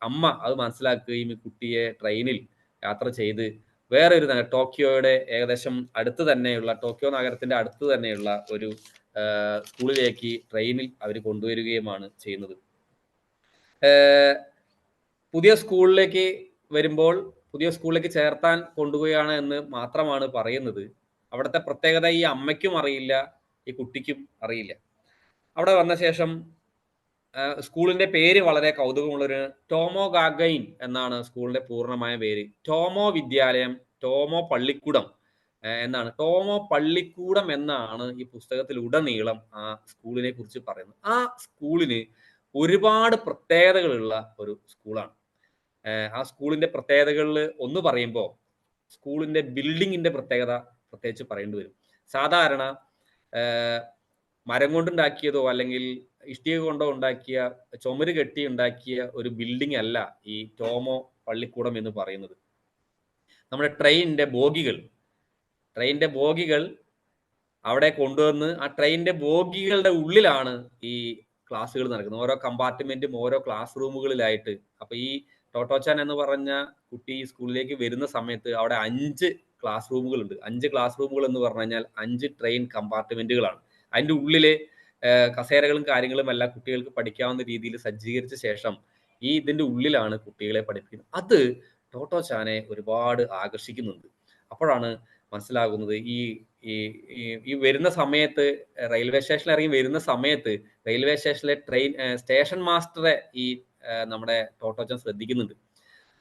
അമ്മ അത് മനസ്സിലാക്കുകയും ഈ കുട്ടിയെ ട്രെയിനിൽ യാത്ര ചെയ്ത് വേറെ ഒരു ടോക്കിയോയുടെ ഏകദേശം അടുത്ത് തന്നെയുള്ള, ടോക്കിയോ നഗരത്തിന്റെ അടുത്ത് തന്നെയുള്ള ഒരു സ്കൂളിലേക്ക് ട്രെയിനിൽ അവർ കൊണ്ടുവരികയുമാണ് ചെയ്യുന്നത്. പുതിയ സ്കൂളിലേക്ക് വരുമ്പോൾ പുതിയ സ്കൂളിലേക്ക് ചേർത്താൻ കൊണ്ടുപോവുകയാണ് എന്ന് മാത്രമാണ് പറയുന്നത്. അവിടുത്തെ പ്രത്യേകത ഈ അമ്മയ്ക്കും അറിയില്ല, ഈ കുട്ടിക്കും അറിയില്ല. അവിടെ വന്ന ശേഷം സ്കൂളിന്റെ പേര് വളരെ കൗതുകമുള്ളൊരു ടോമോ ഗാഗൈൻ എന്നാണ് സ്കൂളിന്റെ പൂർണ്ണമായ പേര്. ടോമോ വിദ്യാലയം, ടോമോ പള്ളിക്കൂടം എന്നാണ്. ടോമോ പള്ളിക്കൂടം എന്നാണ് ഈ പുസ്തകത്തിലുടനീളം ആ സ്കൂളിനെ കുറിച്ച് പറയുന്നത്. ആ സ്കൂളിന് ഒരുപാട് പ്രത്യേകതകളുള്ള ഒരു സ്കൂളാണ്. ആ സ്കൂളിന്റെ പ്രത്യേകതകളിൽ ഒന്ന് പറയുമ്പോൾ സ്കൂളിന്റെ ബിൽഡിങ്ങിന്റെ പ്രത്യേകത പ്രത്യേകിച്ച് പറയേണ്ടി വരും. സാധാരണ മരം കൊണ്ടുണ്ടാക്കിയതോ അല്ലെങ്കിൽ ഇഷ്ടിക കൊണ്ടോ ഉണ്ടാക്കിയ, ചുമര് കെട്ടി ഉണ്ടാക്കിയ ഒരു ബിൽഡിംഗ് അല്ല ഈ ടോമോ പള്ളിക്കൂടം എന്ന് പറയുന്നത്. നമ്മുടെ ട്രെയിനിന്റെ ബോഗികൾ അവിടെ കൊണ്ടുവന്ന് ആ ട്രെയിനിന്റെ ബോഗികളുടെ ഉള്ളിലാണ് ഈ ക്ലാസ്സുകൾ നടക്കുന്നത്. ഓരോ കമ്പാർട്ട്മെന്റും ഓരോ ക്ലാസ് റൂമുകളിലായിട്ട്. അപ്പൊ ഈ ടോട്ടോച്ചാൻ എന്ന് പറഞ്ഞ കുട്ടി സ്കൂളിലേക്ക് വരുന്ന സമയത്ത് അവിടെ 5 ക്ലാസ് റൂമുകളുണ്ട്. 5 ക്ലാസ് റൂമുകൾ എന്ന് പറഞ്ഞു കഴിഞ്ഞാൽ 5 ട്രെയിൻ കമ്പാർട്ട്മെന്റുകളാണ്. അതിന്റെ ഉള്ളിലെ കസേരകളും കാര്യങ്ങളും എല്ലാം കുട്ടികൾക്ക് പഠിക്കാവുന്ന രീതിയിൽ സജ്ജീകരിച്ച ശേഷം ഇതിന്റെ ഉള്ളിലാണ് കുട്ടികളെ പഠിപ്പിക്കുന്നത്. അത് ടോട്ടോച്ചാനെ ഒരുപാട് ആകർഷിക്കുന്നുണ്ട്. അപ്പോഴാണ് മനസ്സിലാകുന്നത് ഈ വരുന്ന സമയത്ത്, റെയിൽവേ സ്റ്റേഷനിൽ ഇറങ്ങി വരുന്ന സമയത്ത് റെയിൽവേ സ്റ്റേഷനിലെ സ്റ്റേഷൻ മാസ്റ്ററെ ഈ നമ്മുടെ ടോട്ടോച്ചാൻ ശ്രദ്ധിക്കുന്നുണ്ട്.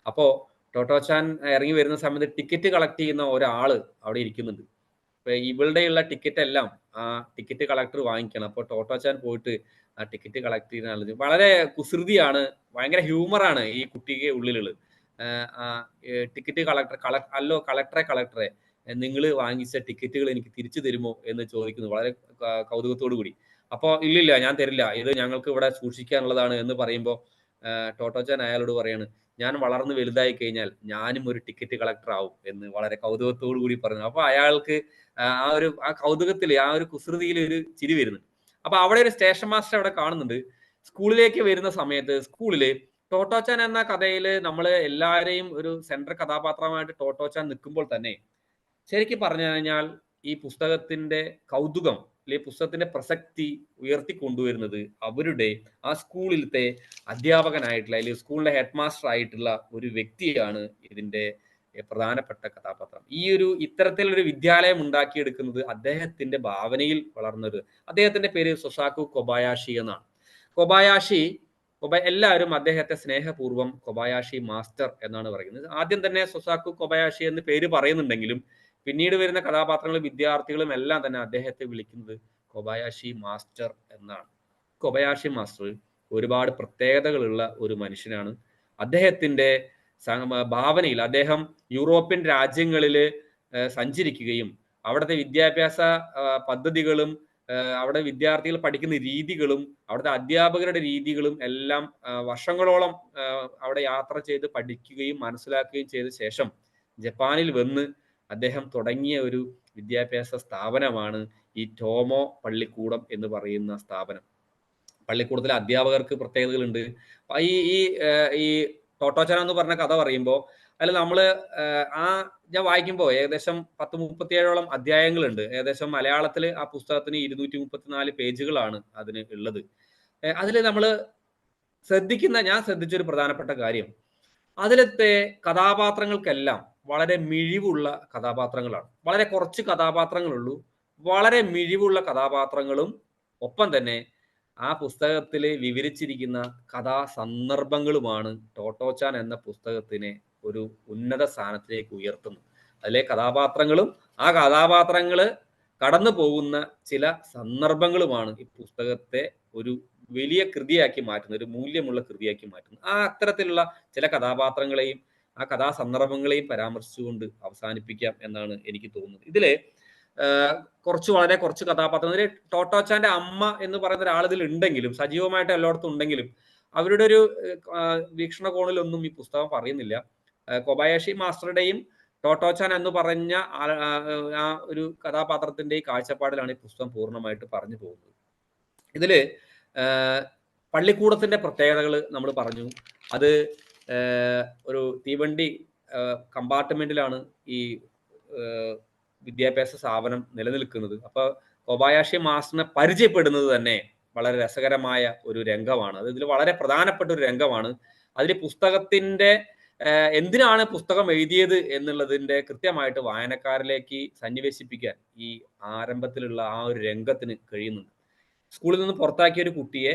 അപ്പോ ടോട്ടോച്ചാൻ ഇറങ്ങി വരുന്ന സമയത്ത് ടിക്കറ്റ് കളക്ട് ചെയ്യുന്ന ഒരാള് അവിടെ ഇരിക്കുന്നുണ്ട്. ഇപ്പൊ ഇവളുടെയുള്ള ടിക്കറ്റ് എല്ലാം ആ ടിക്കറ്റ് കളക്ടർ വാങ്ങിക്കണം. അപ്പോൾ ടോട്ടോച്ചാൻ പോയിട്ട് ആ ടിക്കറ്റ് കളക്ട് ചെയ്യുന്ന ആള് വളരെ കുസൃതിയാണ്, ഭയങ്കര ഹ്യൂമറാണ് ഈ കുട്ടിക്ക് ഉള്ളിലുള്ളത്. ടിക്കറ്റ് കളക്ടറെ നിങ്ങൾ വാങ്ങിച്ച ടിക്കറ്റുകൾ എനിക്ക് തിരിച്ചു തരുമോ എന്ന് ചോദിക്കുന്നു വളരെ കൗതുകത്തോടു കൂടി. അപ്പോൾ ഇല്ലില്ല, ഞാൻ തരില്ല, ഇത് ഞങ്ങൾക്ക് ഇവിടെ സൂക്ഷിക്കാനുള്ളതാണ് എന്ന് പറയുമ്പോൾ ടോട്ടോച്ചാൻ അയാളോട് പറയാണ്, ഞാൻ വളർന്ന് വലുതായി കഴിഞ്ഞാൽ ഞാനും ഒരു ടിക്കറ്റ് കളക്ടർ ആവും എന്ന് വളരെ കൗതുകത്തോടു കൂടി പറഞ്ഞു. അപ്പൊ അയാൾക്ക് ആ കൗതുകത്തിൽ, ആ ഒരു കുസൃതിയിൽ ഒരു ചിരി വരുന്നുണ്ട്. അപ്പൊ അവിടെ ഒരു സ്റ്റേഷൻ മാസ്റ്റർ അവിടെ കാണുന്നുണ്ട്. സ്കൂളിലേക്ക് വരുന്ന സമയത്ത് സ്കൂളില് ടോട്ടോച്ചാൻ എന്ന കഥയിൽ നമ്മൾ എല്ലാവരെയും ഒരു സെൻട്രൽ കഥാപാത്രമായിട്ട് ടോട്ടോച്ചാൻ നിൽക്കുമ്പോൾ തന്നെ ശരിക്കും പറഞ്ഞു കഴിഞ്ഞാൽ ഈ പുസ്തകത്തിന്റെ കൗതുകം അല്ലെങ്കിൽ പുസ്തകത്തിന്റെ പ്രസക്തി ഉയർത്തിക്കൊണ്ടുവരുന്നത് അവരുടെ ആ സ്കൂളിലത്തെ അധ്യാപകനായിട്ടുള്ള അല്ലെങ്കിൽ സ്കൂളിലെ ഹെഡ് മാസ്റ്റർ ആയിട്ടുള്ള ഒരു വ്യക്തിയാണ് ഇതിന്റെ പ്രധാനപ്പെട്ട കഥാപാത്രം. ഇത്തരത്തിലൊരു വിദ്യാലയം ഉണ്ടാക്കിയെടുക്കുന്നത് അദ്ദേഹത്തിന്റെ ഭാവനയിൽ വളർന്നത്. അദ്ദേഹത്തിന്റെ പേര് സൊസാക്കു കൊബായാഷി എന്നാണ്. എല്ലാവരും അദ്ദേഹത്തെ സ്നേഹപൂർവ്വം കൊബായാഷി മാസ്റ്റർ എന്നാണ് പറയുന്നത്. ആദ്യം തന്നെ സൊസാക്കു കൊബായാഷി എന്ന് പേര് പറയുന്നുണ്ടെങ്കിലും പിന്നീട് വരുന്ന കഥാപാത്രങ്ങളും വിദ്യാർത്ഥികളും എല്ലാം തന്നെ അദ്ദേഹത്തെ വിളിക്കുന്നത് കൊബായാഷി മാസ്റ്റർ എന്നാണ്. കൊബായാഷി മാസ്റ്റർ ഒരുപാട് പ്രത്യേകതകളുള്ള ഒരു മനുഷ്യനാണ്. അദ്ദേഹത്തിന്റെ ഭാവനയിൽ അദ്ദേഹം യൂറോപ്യൻ രാജ്യങ്ങളിൽ സഞ്ചരിക്കുകയും അവിടുത്തെ വിദ്യാഭ്യാസ പദ്ധതികളും അവിടെ വിദ്യാർത്ഥികൾ പഠിക്കുന്ന രീതികളും അവിടുത്തെ അധ്യാപകരുടെ രീതികളും എല്ലാം വർഷങ്ങളോളം അവിടെ യാത്ര ചെയ്ത് പഠിക്കുകയും മനസ്സിലാക്കുകയും ചെയ്ത ശേഷം ജപ്പാനിൽ വന്ന് അദ്ദേഹം തുടങ്ങിയ ഒരു വിദ്യാഭ്യാസ സ്ഥാപനമാണ് ഈ ടോമോ പള്ളിക്കൂടം എന്ന് പറയുന്ന സ്ഥാപനം. പള്ളിക്കൂടത്തിലെ അധ്യാപകർക്ക് പ്രത്യേകതകളുണ്ട്. ഈ ടോട്ടോച്ചാൻ എന്ന് പറഞ്ഞ കഥ പറയുമ്പോൾ അതിൽ നമ്മള് ഞാൻ വായിക്കുമ്പോൾ ഏകദേശം 10-37ഓളം അധ്യായങ്ങളുണ്ട്. ഏകദേശം മലയാളത്തിൽ ആ പുസ്തകത്തിന് 234 പേജുകളാണ് അതിന് ഉള്ളത്. അതിൽ നമ്മൾ ഞാൻ ശ്രദ്ധിച്ചൊരു പ്രധാനപ്പെട്ട കാര്യം, അതിലത്തെ കഥാപാത്രങ്ങൾക്കെല്ലാം വളരെ മിഴിവുള്ള കഥാപാത്രങ്ങളാണ്. വളരെ കുറച്ച് കഥാപാത്രങ്ങളുള്ളൂ, വളരെ മിഴിവുള്ള കഥാപാത്രങ്ങളും ഒപ്പം തന്നെ ആ പുസ്തകത്തിൽ വിവരിച്ചിരിക്കുന്ന കഥാസന്ദർഭങ്ങളുമാണ് ടോട്ടോച്ചാൻ എന്ന പുസ്തകത്തിനെ ഒരു ഉന്നത സ്ഥാനത്തേക്ക് ഉയർത്തുന്നത്. അതിലെ കഥാപാത്രങ്ങളും ആ കഥാപാത്രങ്ങള് കടന്നു പോകുന്ന ചില സന്ദർഭങ്ങളുമാണ് ഈ പുസ്തകത്തെ ഒരു വലിയ കൃതിയാക്കി മാറ്റുന്നത്, ഒരു മൂല്യമുള്ള കൃതിയാക്കി മാറ്റുന്നത്. ആ അത്തരത്തിലുള്ള ചില കഥാപാത്രങ്ങളെയും ആ കഥാസന്ദർഭങ്ങളെയും പരാമർശിച്ചുകൊണ്ട് അവസാനിപ്പിക്കാം എന്നാണ് എനിക്ക് തോന്നുന്നത്. ഇതില് വളരെ കുറച്ച് കഥാപാത്രങ്ങൾ, ടോട്ടോച്ചാന്റെ അമ്മ എന്ന് പറയുന്ന ഒരാൾ ഇതിൽ ഉണ്ടെങ്കിലും, സജീവമായിട്ട് എല്ലായിടത്തും ഉണ്ടെങ്കിലും, അവരുടെ ഒരു വീക്ഷണകോണിലൊന്നും ഈ പുസ്തകം പറയുന്നില്ല. കൊബായാഷി മാസ്റ്ററുടെയും ടോട്ടോച്ചാൻ എന്ന് പറഞ്ഞ ആ ഒരു കഥാപാത്രത്തിന്റെ കാഴ്ചപ്പാടിലാണ് ഈ പുസ്തകം പൂർണ്ണമായിട്ട് പറഞ്ഞു പോകുന്നത്. ഇതില് പള്ളിക്കൂടത്തിന്റെ പ്രത്യേകതകൾ നമ്മൾ പറഞ്ഞു. അത് ഒരു തീവണ്ടി കമ്പാർട്ട്മെന്റിലാണ് ഈ വിദ്യാഭ്യാസ സ്ഥാപനം നിലനിൽക്കുന്നത്. അപ്പൊ കൊബായാഷി മാസ്റ്ററിനെ പരിചയപ്പെടുന്നത് തന്നെ വളരെ രസകരമായ ഒരു രംഗമാണ്. അത് ഇതിൽ വളരെ പ്രധാനപ്പെട്ട ഒരു രംഗമാണ്. അതിൽ പുസ്തകത്തിന്റെ എന്തിനാണ് പുസ്തകം എഴുതിയത് എന്നുള്ളതിന്റെ കൃത്യമായിട്ട് വായനക്കാരിലേക്ക് സന്നിവേശിപ്പിക്കാൻ ഈ ആരംഭത്തിലുള്ള ആ ഒരു രംഗത്തിന് കഴിയുന്നുണ്ട്. സ്കൂളിൽ നിന്ന് പുറത്താക്കിയ ഒരു കുട്ടിയെ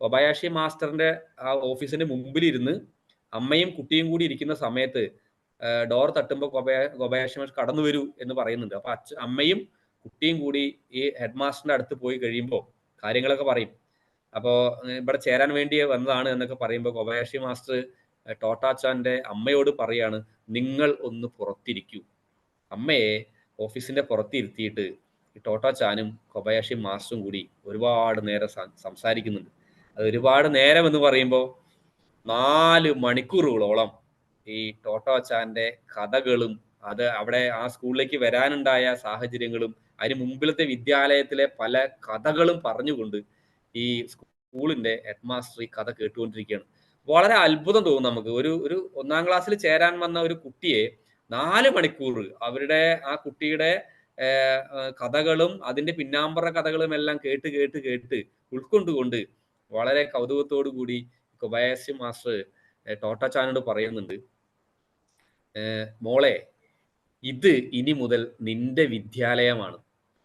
കൊബായാഷി മാസ്റ്ററിന്റെ ആ ഓഫീസിന്റെ മുമ്പിലിരുന്ന് അമ്മയും കുട്ടിയും കൂടി ഇരിക്കുന്ന സമയത്ത് ഡോർ തട്ടുമ്പോൾ കൊബായാഷി മാസ്റ്റർ കടന്നു വരൂ എന്ന് പറയുന്നുണ്ട്. അപ്പൊ അമ്മയും കുട്ടിയും കൂടി ഈ ഹെഡ് മാസ്റ്ററിന്റെ അടുത്ത് പോയി കഴിയുമ്പോൾ കാര്യങ്ങളൊക്കെ പറയും. അപ്പോൾ ഇവിടെ ചേരാൻ വേണ്ടി വന്നതാണ് എന്നൊക്കെ പറയുമ്പോൾ കൊബായാഷി മാസ്റ്റർ ടോട്ടാച്ചാന്റെ അമ്മയോട് പറയാണ്, നിങ്ങൾ ഒന്ന് പുറത്തിരിക്കൂ. അമ്മയെ ഓഫീസിന്റെ പുറത്തിരുത്തിയിട്ട് ഈ ടോട്ടാച്ചാനും കൊബായാഷി മാസ്റ്ററും കൂടി ഒരുപാട് നേരം സംസാരിക്കുന്നുണ്ട്. അത് ഒരുപാട് നേരം എന്ന് പറയുമ്പോൾ 4 മണിക്കൂറുകളോളം ഈ ടോട്ടാച്ചാന്റെ കഥകളും അത് അവിടെ ആ സ്കൂളിലേക്ക് വരാനുണ്ടായ സാഹചര്യങ്ങളും അതിന് മുമ്പിലത്തെ വിദ്യാലയത്തിലെ പല കഥകളും പറഞ്ഞുകൊണ്ട് ഈ സ്കൂളിന്റെ ഹെഡ് മാസ്റ്റർ ഈ കഥ കേട്ടുകൊണ്ടിരിക്കുകയാണ്. വളരെ അത്ഭുതം തോന്നും നമുക്ക്. ഒരു 1-ാം ക്ലാസ്സിൽ ചേരാൻ വന്ന ഒരു കുട്ടിയെ 4 മണിക്കൂർ അവരുടെ ആ കുട്ടിയുടെ കഥകളും അതിന്റെ പിന്നാമ്പറ കഥകളും എല്ലാം കേട്ട് ഉൾക്കൊണ്ടുകൊണ്ട് വളരെ കൗതുകത്തോടു കൂടി കൊബായാഷി മാസ്റ്റർ ടോട്ടാച്ചാനോട് പറയുന്നുണ്ട്, മോളെ, ഇത് ഇനി മുതൽ നിന്റെ വിദ്യാലയമാണ്.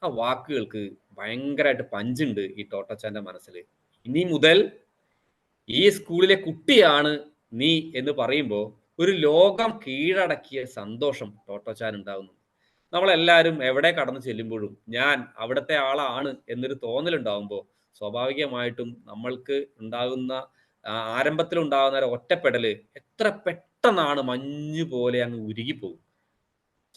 ആ വാക്കുകൾക്ക് ഭയങ്കരമായിട്ട് പഞ്ചുണ്ട് ഈ ടോട്ടാച്ചാന്റെ മനസ്സിൽ. ഇനി മുതൽ ഈ സ്കൂളിലെ കുട്ടിയാണ് നീ എന്ന് പറയുമ്പോൾ ഒരു ലോകം കീഴടക്കിയ സന്തോഷം ടോട്ടോച്ചാൻ ഉണ്ടാകുന്നു. നമ്മളെല്ലാവരും എവിടെ കടന്നു ചെല്ലുമ്പോഴും ഞാൻ അവിടുത്തെ ആളാണ് എന്നൊരു തോന്നലുണ്ടാകുമ്പോൾ സ്വാഭാവികമായിട്ടും നമ്മൾക്ക് ഉണ്ടാകുന്ന ആരംഭത്തിലുണ്ടാകുന്ന ഒരു ഒറ്റപ്പെടല് എത്ര പെട്ടെന്നാണ് മഞ്ഞു പോലെ അങ്ങ് ഉരുകിപ്പോകും.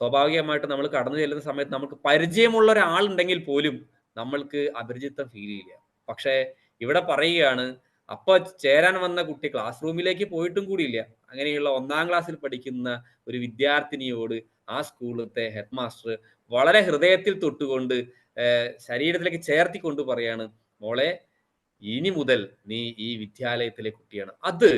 സ്വാഭാവികമായിട്ട് നമ്മൾ കടന്നു ചെല്ലുന്ന സമയത്ത് നമുക്ക് പരിചയമുള്ള ഒരാളുണ്ടെങ്കിൽ പോലും നമ്മൾക്ക് അപരിചിതം ഫീൽ ചെയ്യില്ല. പക്ഷേ ഇവിടെ പറയുകയാണ്, അപ്പൊ ചേരാൻ വന്ന കുട്ടി ക്ലാസ് റൂമിലേക്ക് പോയിട്ടും കൂടിയില്ല. അങ്ങനെയുള്ള 1-ാം ക്ലാസ്സിൽ പഠിക്കുന്ന ഒരു വിദ്യാർത്ഥിനിയോട് ആ സ്കൂളിലത്തെ ഹെഡ് മാസ്റ്റർ വളരെ ഹൃദയത്തിൽ തൊട്ടുകൊണ്ട് ശരീരത്തിലേക്ക് ചേർത്തിക്കൊണ്ട് പറയാണ്, മോളെ, ഇനി മുതൽ നീ ഈ വിദ്യാലയത്തിലെ കുട്ടിയാണ്. അത്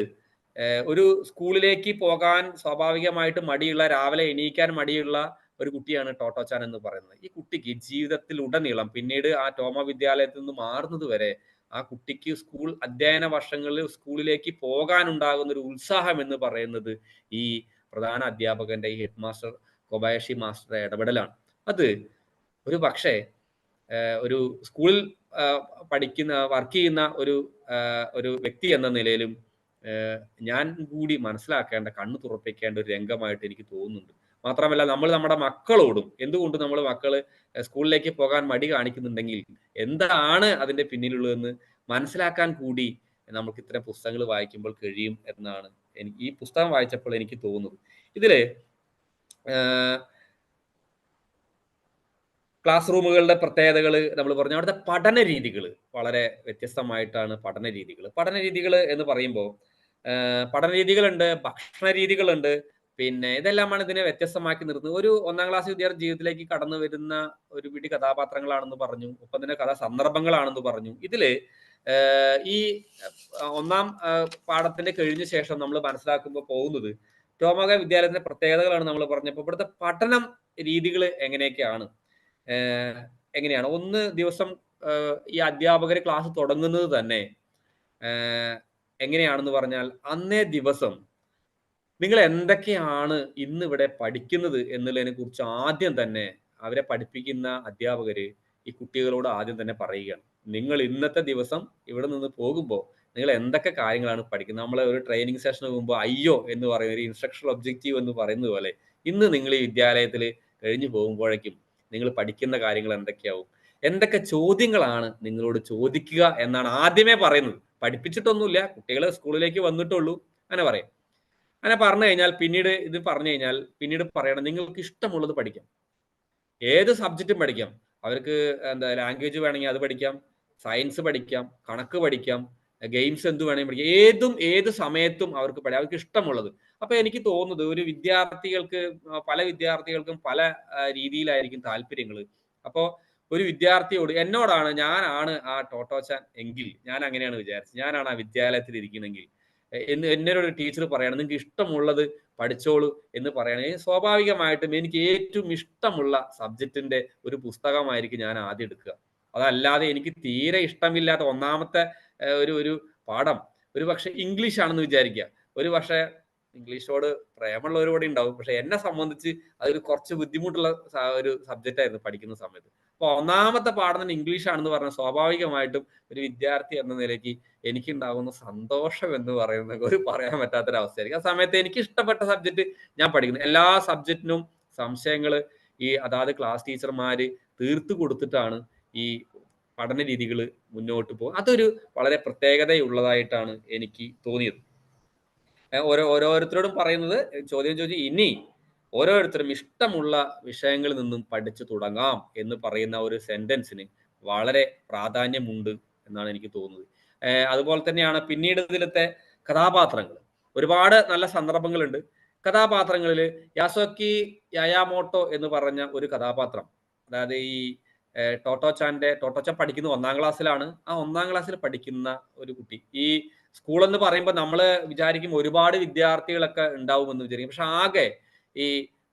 ഒരു സ്കൂളിലേക്ക് പോകാൻ സ്വാഭാവികമായിട്ട് മടിയുള്ള, രാവിലെ എണീക്കാൻ മടിയുള്ള ഒരു കുട്ടിയാണ് ടോട്ടോച്ചാൻ എന്ന് പറയുന്നത്. ഈ കുട്ടിക്ക് ജീവിതത്തിൽ ഉടനീളം പിന്നീട് ആ ടോമ വിദ്യാലയത്തിൽ നിന്ന് മാറുന്നത് വരെ ആ കുട്ടിക്ക് സ്കൂൾ അധ്യയന വർഷങ്ങളിൽ സ്കൂളിലേക്ക് പോകാനുണ്ടാകുന്ന ഒരു ഉത്സാഹം എന്ന് പറയുന്നത് ഈ പ്രധാന അധ്യാപകന്റെ ഈ ഹെഡ് മാസ്റ്റർ കൊബായാഷി മാസ്റ്ററുടെ ഇടപെടലാണ്. അത് ഒരു പക്ഷേ ഒരു സ്കൂളിൽ വർക്ക് ചെയ്യുന്ന ഒരു വ്യക്തി എന്ന നിലയിലും ഞാൻ കൂടി മനസ്സിലാക്കേണ്ട, കണ്ണു തുറപ്പിക്കേണ്ട ഒരു രംഗമായിട്ട് എനിക്ക് തോന്നുന്നുണ്ട്. മാത്രമല്ല, നമ്മൾ നമ്മുടെ മക്കളോടും, എന്തുകൊണ്ട് നമ്മൾ മക്കള് സ്കൂളിലേക്ക് പോകാൻ മടി കാണിക്കുന്നുണ്ടെങ്കിൽ എന്താണ് അതിന്റെ പിന്നിലുള്ളതെന്ന് മനസ്സിലാക്കാൻ കൂടി നമുക്ക് ഇത്തരം പുസ്തകങ്ങൾ വായിക്കുമ്പോൾ കഴിയും എന്നാണ് എനിക്ക് ഈ പുസ്തകം വായിച്ചപ്പോൾ എനിക്ക് തോന്നുന്നത്. ഇതില് ക്ലാസ് റൂമുകളുടെ പ്രത്യേകതകൾ നമ്മൾ പറഞ്ഞു. അവിടുത്തെ പഠന രീതികൾ വളരെ വ്യത്യസ്തമായിട്ടാണ്. പഠന രീതികൾ എന്ന് പറയുമ്പോൾ പഠന രീതികളുണ്ട്, ഭക്ഷണ രീതികളുണ്ട്, പിന്നെ ഇതെല്ലാമാണ് ഇതിനെ വ്യത്യസ്തമാക്കി നിർത്തുന്നത്. ഒരു 1-ാം ക്ലാസ് വിദ്യാർത്ഥി ജീവിതത്തിലേക്ക് കടന്നു വരുന്ന ഒരു പിടി കഥാപാത്രങ്ങളാണെന്ന് പറഞ്ഞു, ഒപ്പം തന്നെ കഥാസന്ദർഭങ്ങളാണെന്ന് പറഞ്ഞു. ഇതില് ഈ 1-ാം പാഠത്തിന്റെ കഴിഞ്ഞ ശേഷം നമ്മൾ മനസ്സിലാക്കുമ്പോൾ പോകുന്നത് ടോമക വിദ്യാലയത്തിന്റെ പ്രത്യേകതകളാണ് നമ്മൾ പറഞ്ഞപ്പോൾ. ഇവിടുത്തെ പഠനം രീതികൾ എങ്ങനെയാണ്? ഒന്ന് ദിവസം ഈ അധ്യാപകർ ക്ലാസ് തുടങ്ങുന്നത് തന്നെ എങ്ങനെയാണെന്ന് പറഞ്ഞാൽ, അന്നേ ദിവസം നിങ്ങൾ എന്തൊക്കെയാണ് ഇന്ന് ഇവിടെ പഠിക്കുന്നത് എന്നുള്ളതിനെ കുറിച്ച് ആദ്യം തന്നെ അവരെ പഠിപ്പിക്കുന്ന അധ്യാപകര് ഈ കുട്ടികളോട് ആദ്യം തന്നെ പറയുകയാണ്, നിങ്ങൾ ഇന്നത്തെ ദിവസം ഇവിടെ നിന്ന് പോകുമ്പോൾ നിങ്ങൾ എന്തൊക്കെ കാര്യങ്ങളാണ് പഠിക്കുന്നത്. നമ്മളെ ഒരു ട്രെയിനിങ് സെഷന് പോകുമ്പോൾ അയ്യോ എന്ന് പറയുന്ന ഒരു ഇൻസ്ട്രക്ഷണൽ ഒബ്ജക്റ്റീവ് എന്ന് പറയുന്നത് പോലെ ഇന്ന് നിങ്ങൾ ഈ വിദ്യാലയത്തിൽ കഴിഞ്ഞു പോകുമ്പോഴേക്കും നിങ്ങൾ പഠിക്കുന്ന കാര്യങ്ങൾ എന്തൊക്കെയാവും, എന്തൊക്കെ ചോദ്യങ്ങളാണ് നിങ്ങളോട് ചോദിക്കുക എന്നാണ് ആദ്യമേ പറയുന്നത്. പഠിപ്പിച്ചിട്ടൊന്നുമില്ല, കുട്ടികൾ സ്കൂളിലേക്ക് വന്നിട്ടുള്ളൂ, അങ്ങനെ പറയും. അങ്ങനെ പറഞ്ഞു കഴിഞ്ഞാൽ പിന്നീട് ഇത് പറഞ്ഞു കഴിഞ്ഞാൽ പിന്നീട് പറയണം നിങ്ങൾക്ക് ഇഷ്ടമുള്ളത് പഠിക്കാം, ഏത് സബ്ജക്റ്റും പഠിക്കാം. അവർക്ക് എന്താ ലാംഗ്വേജ് വേണമെങ്കിൽ അത് പഠിക്കാം, സയൻസ് പഠിക്കാം, കണക്ക് പഠിക്കാം, ഗെയിംസ് എന്ത് വേണമെങ്കിൽ പഠിക്കാം, ഏത് സമയത്തും അവർക്ക് പഠിക്കാം, അവർക്ക് ഇഷ്ടമുള്ളത്. അപ്പൊ എനിക്ക് തോന്നുന്നത് ഒരു വിദ്യാർത്ഥികൾക്ക് പല വിദ്യാർത്ഥികൾക്കും പല രീതിയിലായിരിക്കും താല്പര്യങ്ങൾ. അപ്പോൾ ഒരു വിദ്യാർത്ഥിയോട് എന്നോടാണ് ഞാനാണ് ആ ടോട്ടോച്ചാൻ എങ്കിൽ ഞാൻ അങ്ങനെയാണ് വിചാരിച്ചത്, ഞാനാണ് ആ വിദ്യാലയത്തിൽ ഇരിക്കണമെങ്കിൽ എന്നോട് ടീച്ചർ പറയണം നിങ്ങൾക്ക് ഇഷ്ടമുള്ളത് പഠിച്ചോളൂ എന്ന് പറയുകയാണെങ്കിൽ സ്വാഭാവികമായിട്ടും എനിക്ക് ഏറ്റവും ഇഷ്ടമുള്ള സബ്ജക്റ്റിന്റെ ഒരു പുസ്തകമായിരിക്കും ഞാൻ ആദ്യം എടുക്കുക. അതല്ലാതെ എനിക്ക് തീരെ ഇഷ്ടമില്ലാത്ത ഒന്നാമത്തെ ഒരു പാഠം ഒരു പക്ഷെ ഇംഗ്ലീഷ് ആണെന്ന് വിചാരിക്കുക. ഒരു പക്ഷെ ഇംഗ്ലീഷോട് പ്രേമുള്ളവരോടെ ഉണ്ടാവും, പക്ഷെ എന്നെ സംബന്ധിച്ച് അതൊരു കുറച്ച് ബുദ്ധിമുട്ടുള്ള ഒരു സബ്ജക്റ്റ് ആയിരുന്നു പഠിക്കുന്ന സമയത്ത്. അപ്പൊ ഒന്നാമത്തെ പാഠം തന്നെ ഇംഗ്ലീഷ് ആണെന്ന് പറഞ്ഞാൽ സ്വാഭാവികമായിട്ടും ഒരു വിദ്യാർത്ഥി എന്ന നിലയ്ക്ക് എനിക്കുണ്ടാകുന്ന സന്തോഷം എന്ന് പറയുന്നത് ഒരു പറയാൻ പറ്റാത്തൊരവസ്ഥയായിരിക്കും. ആ സമയത്ത് എനിക്ക് ഇഷ്ടപ്പെട്ട സബ്ജക്റ്റ് ഞാൻ പഠിക്കുന്നു. എല്ലാ സബ്ജക്റ്റിനും സംശയങ്ങൾ ഈ അതാത് ക്ലാസ് ടീച്ചർമാര് തീർത്തു കൊടുത്തിട്ടാണ് ഈ പഠന രീതികൾ മുന്നോട്ട് പോകും. അതൊരു വളരെ പ്രത്യേകതയുള്ളതായിട്ടാണ് എനിക്ക് തോന്നിയത്. ഓരോരുത്തരോടും പറയുന്നത് ചോദ്യം ചോദിച്ച് ഇനി ഓരോരുത്തരും ഇഷ്ടമുള്ള വിഷയങ്ങളിൽ നിന്നും പഠിച്ചു തുടങ്ങാം എന്ന് പറയുന്ന ഒരു സെന്റൻസിന് വളരെ പ്രാധാന്യമുണ്ട് എന്നാണ് എനിക്ക് തോന്നുന്നത്. അതുപോലെ തന്നെയാണ് പിന്നീട് ഇതിലത്തെ കഥാപാത്രങ്ങൾ. ഒരുപാട് നല്ല സന്ദർഭങ്ങളുണ്ട് കഥാപാത്രങ്ങളിൽ. യാസുക്കി എന്ന് പറഞ്ഞ ഒരു കഥാപാത്രം, അതായത് ഈ ടോട്ടോച്ചാൻ പഠിക്കുന്ന 1-ാം ക്ലാസ്സിലാണ്. ആ 1-ാം ക്ലാസ്സിൽ പഠിക്കുന്ന ഒരു കുട്ടി. ഈ സ്കൂൾ എന്ന് പറയുമ്പോൾ നമ്മൾ വിചാരിക്കും ഒരുപാട് വിദ്യാർത്ഥികളൊക്കെ ഉണ്ടാവുമെന്ന് വിചാരിക്കും. പക്ഷെ ആകെ ഈ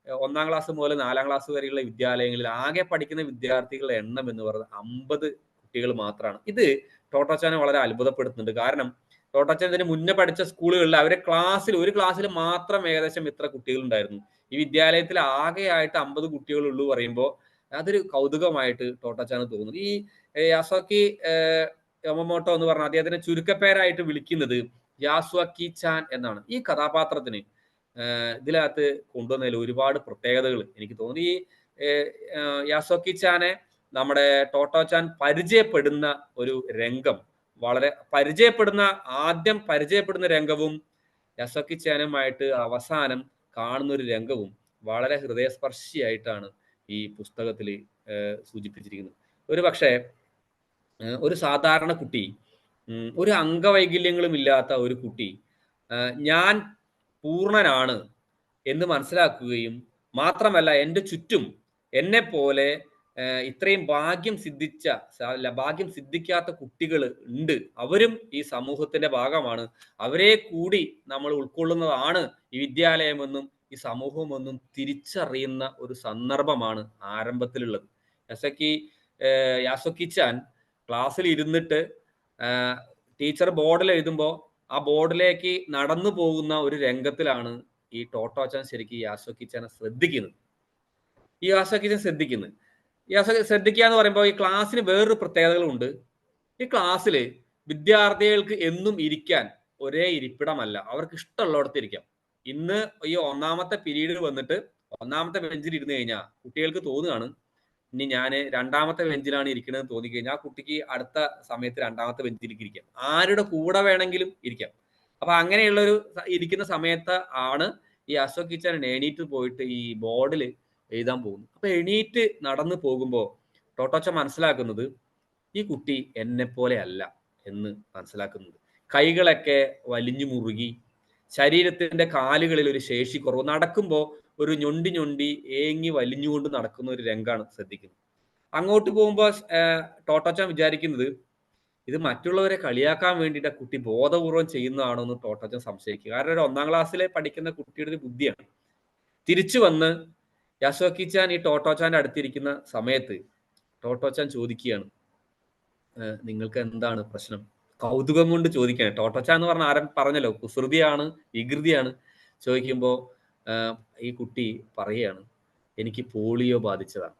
1-ാം ക്ലാസ് മുതൽ 4-ാം ക്ലാസ് വരെയുള്ള വിദ്യാലയങ്ങളിൽ ആകെ പഠിക്കുന്ന വിദ്യാർത്ഥികളുടെ എണ്ണം എന്ന് പറയുന്നത് 50 കുട്ടികൾ മാത്രമാണ്. ഇത് ടോട്ടോച്ചാനെ വളരെ അത്ഭുതപ്പെടുത്തുന്നുണ്ട്. കാരണം ടോട്ടോച്ചാൻ ഇതിന് മുന്നേ പഠിച്ച സ്കൂളുകളിൽ അവരെ ഒരു ക്ലാസ്സിൽ മാത്രം ഏകദേശം ഇത്ര കുട്ടികൾ ഉണ്ടായിരുന്നു. ഈ വിദ്യാലയത്തിൽ ആകെയായിട്ട് 50 കുട്ടികളുള്ളൂ പറയുമ്പോൾ അതൊരു കൗതുകമായിട്ട് ടോട്ടോച്ചാന് തോന്നുന്നു. ഈ യാസുക്കി യമമോട്ടോ എന്ന് പറഞ്ഞ അദ്ദേഹത്തിനെ ചുരുക്കപ്പേരായിട്ട് വിളിക്കുന്നത് യാസുക്കി ചാൻ എന്നാണ്. ഈ കഥാപാത്രത്തിന് ഇതിനകത്ത് കൊണ്ടുവന്നതിൽ ഒരുപാട് പ്രത്യേകതകൾ എനിക്ക് തോന്നുന്നു. ഈ യാസുക്കി ചാനെ നമ്മുടെ ടോട്ടോച്ചാൻ പരിചയപ്പെടുന്ന ഒരു രംഗം, ആദ്യം പരിചയപ്പെടുന്ന രംഗവും യാസുക്കി ചാനുമായിട്ട് അവസാനം കാണുന്ന ഒരു രംഗവും വളരെ ഹൃദയസ്പർശിയായിട്ടാണ് ഈ പുസ്തകത്തിൽ സൂചിപ്പിച്ചിരിക്കുന്നത്. ഒരു പക്ഷേ ഒരു സാധാരണ കുട്ടി, ഒരു അംഗവൈകല്യങ്ങളും ഇല്ലാത്ത ഒരു കുട്ടി ഞാൻ പൂർണ്ണനാണ് എന്ന് മനസ്സിലാക്കുകയും മാത്രമല്ല എൻ്റെ ചുറ്റും എന്നെ പോലെ ഇത്രയും ഭാഗ്യം സിദ്ധിക്കാത്ത കുട്ടികൾ ഉണ്ട്, അവരും ഈ സമൂഹത്തിന്റെ ഭാഗമാണ്, അവരെ കൂടി നമ്മൾ ഉൾക്കൊള്ളുന്നതാണ് ഈ വിദ്യാലയമെന്നും ഈ സമൂഹമെന്നും തിരിച്ചറിയുന്ന ഒരു സന്ദർഭമാണ് ആരംഭത്തിലുള്ളത്. യാസുക്കി ചാൻ ക്ലാസ്സിൽ ഇരുന്നിട്ട് ടീച്ചർ ബോർഡിൽ എഴുതുമ്പോൾ ആ ബോർഡിലേക്ക് നടന്നു പോകുന്ന ഒരു രംഗത്തിലാണ് ഈ ടോട്ടോച്ചാൻ ശരിക്കും യാസുക്കി ചാനെ ശ്രദ്ധിക്കുന്നത്. ശ്രദ്ധിക്കുക എന്ന് പറയുമ്പോൾ ഈ ക്ലാസ്സിന് വേറൊരു പ്രത്യേകതകളുണ്ട്. ഈ ക്ലാസ്സിൽ വിദ്യാർത്ഥികൾക്ക് എന്നും ഇരിക്കാൻ ഒരേ ഇരിപ്പിടമല്ല, അവർക്ക് ഇഷ്ടമുള്ളിടത്ത് ഇരിക്കാം. ഇന്ന് ഈ 1-ാമത്തെ പീരീഡിൽ വന്നിട്ട് 1-ാമത്തെ ബെഞ്ചിൽ ഇരുന്ന് കഴിഞ്ഞാൽ കുട്ടികൾക്ക് തോന്നുകയാണ് ഇനി ഞാൻ 2-ാമത്തെ ബെഞ്ചിലാണ് ഇരിക്കണമെന്ന് തോന്നിക്കഴിഞ്ഞാൽ ആ കുട്ടിക്ക് അടുത്ത സമയത്ത് 2-ാമത്തെ ബെഞ്ചിലേക്ക് ഇരിക്കാം, ആരുടെ കൂടെ വേണമെങ്കിലും ഇരിക്കാം. അപ്പൊ അങ്ങനെയുള്ളൊരു ഇരിക്കുന്ന സമയത്ത് ആണ് ഈ യാസുക്കി ചാൻ എണീറ്റ് പോയിട്ട് ഈ ബോർഡിൽ എഴുതാൻ പോകുന്നു. അപ്പൊ എണീറ്റ് നടന്നു പോകുമ്പോൾ ടോട്ടോച്ചാൻ മനസ്സിലാക്കുന്നത് ഈ കുട്ടി എന്നെ പോലെ അല്ല എന്ന് മനസ്സിലാക്കുന്നുണ്ട്. കൈകളൊക്കെ വലിഞ്ഞു മുറുകി, ശരീരത്തിന്റെ കാലുകളിൽ ഒരു ശേഷി കുറവ്, നടക്കുമ്പോൾ ഒരു ഞൊണ്ടി ഏങ്ങി വലിഞ്ഞുകൊണ്ട് നടക്കുന്ന ഒരു രംഗമാണ് ശ്രദ്ധിക്കുന്നത്. അങ്ങോട്ട് പോകുമ്പോൾ ടോട്ടോച്ചാൻ വിചാരിക്കുന്നത് ഇത് മറ്റുള്ളവരെ കളിയാക്കാൻ വേണ്ടിയിട്ട് ആ കുട്ടി ബോധപൂർവം ചെയ്യുന്നതാണോ എന്ന് ടോട്ടോച്ചാൻ സംശയിക്കുക. കാരണം ഒരു 1-ാം ക്ലാസ്സിലെ പഠിക്കുന്ന കുട്ടിയുടെ ഒരു ബുദ്ധിയാണ്. തിരിച്ചു വന്ന് യാസുക്കി ചാൻ ഈ ടോട്ടോച്ചാന്റെ അടുത്തിരിക്കുന്ന സമയത്ത് ടോട്ടോച്ചാൻ ചോദിക്കുകയാണ്, നിങ്ങൾക്ക് എന്താണ് പ്രശ്നം? കൗതുകം കൊണ്ട് ചോദിക്കുകയാണ്. ടോട്ടോച്ചാൻ എന്ന് പറഞ്ഞ പറഞ്ഞല്ലോ കുസൃതിയാണ്, വികൃതിയാണ്. ചോദിക്കുമ്പോൾ ഈ കുട്ടി പറയുകയാണ് എനിക്ക് പോളിയോ ബാധിച്ചതാണ്.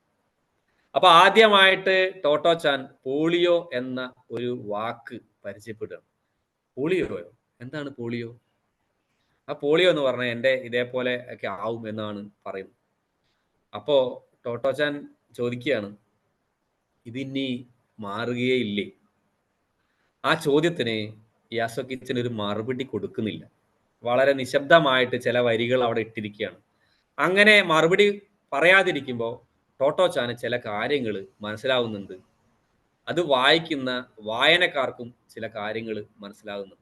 അപ്പൊ ആദ്യമായിട്ട് ടോട്ടോ ചാൻ പോളിയോ എന്ന ഒരു വാക്ക് പരിചയപ്പെടുകയാണ്. പോളിയോയോ? എന്താണ് പോളിയോ? ആ പോളിയോ എന്ന് പറഞ്ഞാൽ എൻ്റെ ഇതേപോലെ ഒക്കെ ആവും എന്നാണ് പറയുന്നത്. അപ്പോ ടോട്ടോ ചാൻ ചോദിക്കുകയാണ്, ഇതിനി മാറുകയേ ഇല്ലേ? ആ ചോദ്യത്തിന് യാസോക്കിച്ചൻ ഒരു മറുപടി കൊടുക്കുന്നില്ല. വളരെ നിശബ്ദമായിട്ട് ചില വരികൾ അവിടെ ഇട്ടിരിക്കുകയാണ്. അങ്ങനെ മറുപടി പറയാതിരിക്കുമ്പോൾ ടോട്ടോ ചാന് ചില കാര്യങ്ങൾ മനസ്സിലാവുന്നുണ്ട്. അത് വായിക്കുന്ന വായനക്കാർക്കും ചില കാര്യങ്ങൾ മനസ്സിലാകുന്നുണ്ട്.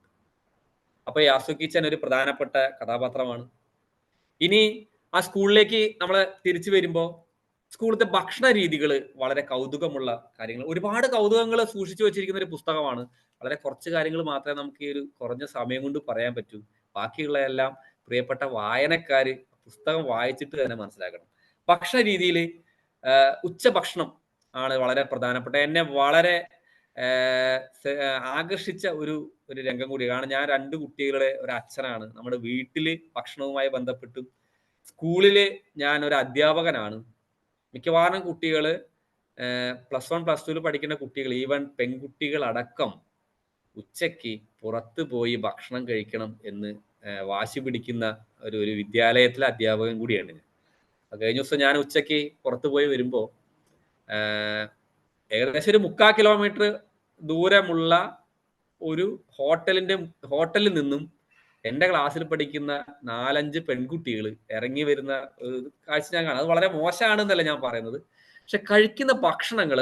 അപ്പൊ യാസുക്കിച്ചൻ ഒരു പ്രധാനപ്പെട്ട കഥാപാത്രമാണ്. ഇനി ആ സ്കൂളിലേക്ക് നമ്മൾ തിരിച്ചു വരുമ്പോൾ സ്കൂളിലത്തെ ഭക്ഷണ രീതികൾ വളരെ കൗതുകമുള്ള കാര്യങ്ങൾ, ഒരുപാട് കൗതുകങ്ങൾ സൂക്ഷിച്ചു വെച്ചിരിക്കുന്ന ഒരു പുസ്തകമാണ്. വളരെ കുറച്ച് കാര്യങ്ങൾ മാത്രമേ നമുക്ക് ഈ ഒരു കുറഞ്ഞ സമയം കൊണ്ട് പറയാൻ പറ്റൂ. ബാക്കിയുള്ള എല്ലാം പ്രിയപ്പെട്ട വായനക്കാര് പുസ്തകം വായിച്ചിട്ട് തന്നെ മനസ്സിലാക്കണം. ഭക്ഷണ രീതിയിൽ ഉച്ചഭക്ഷണം ആണ് വളരെ പ്രധാനപ്പെട്ട, എന്നെ വളരെ ആകർഷിച്ച ഒരു രംഗം കൂടിയാണ്. ഞാൻ 2 കുട്ടികളുടെ ഒരു അച്ഛനാണ്. നമ്മുടെ വീട്ടില് ഭക്ഷണവുമായി ബന്ധപ്പെട്ടും സ്കൂളില് ഞാൻ ഒരു അധ്യാപകനാണ്. മിക്കവാറും കുട്ടികള് +1 +2 പഠിക്കുന്ന കുട്ടികൾ, ഈവൻ പെൺകുട്ടികൾ അടക്കം ഉച്ചയ്ക്ക് പുറത്തു പോയി ഭക്ഷണം കഴിക്കണം എന്ന് വാശി പിടിക്കുന്ന ഒരു വിദ്യാലയത്തിലെ അധ്യാപകൻ കൂടിയാണ് ഞാൻ. കഴിഞ്ഞ ദിവസം ഞാൻ ഉച്ചയ്ക്ക് പുറത്തു പോയി വരുമ്പോൾ ഏകദേശം ഒരു 3/4 കിലോമീറ്റർ ദൂരമുള്ള ഒരു ഹോട്ടലിൽ നിന്നും എൻ്റെ ക്ലാസ്സിൽ പഠിക്കുന്ന 4-5 പെൺകുട്ടികൾ ഇറങ്ങി വരുന്ന ഒരു കാഴ്ച ഞാൻ കാണാം. അത് വളരെ മോശമാണെന്നല്ല ഞാൻ പറയുന്നത്. പക്ഷെ കഴിക്കുന്ന ഭക്ഷണങ്ങൾ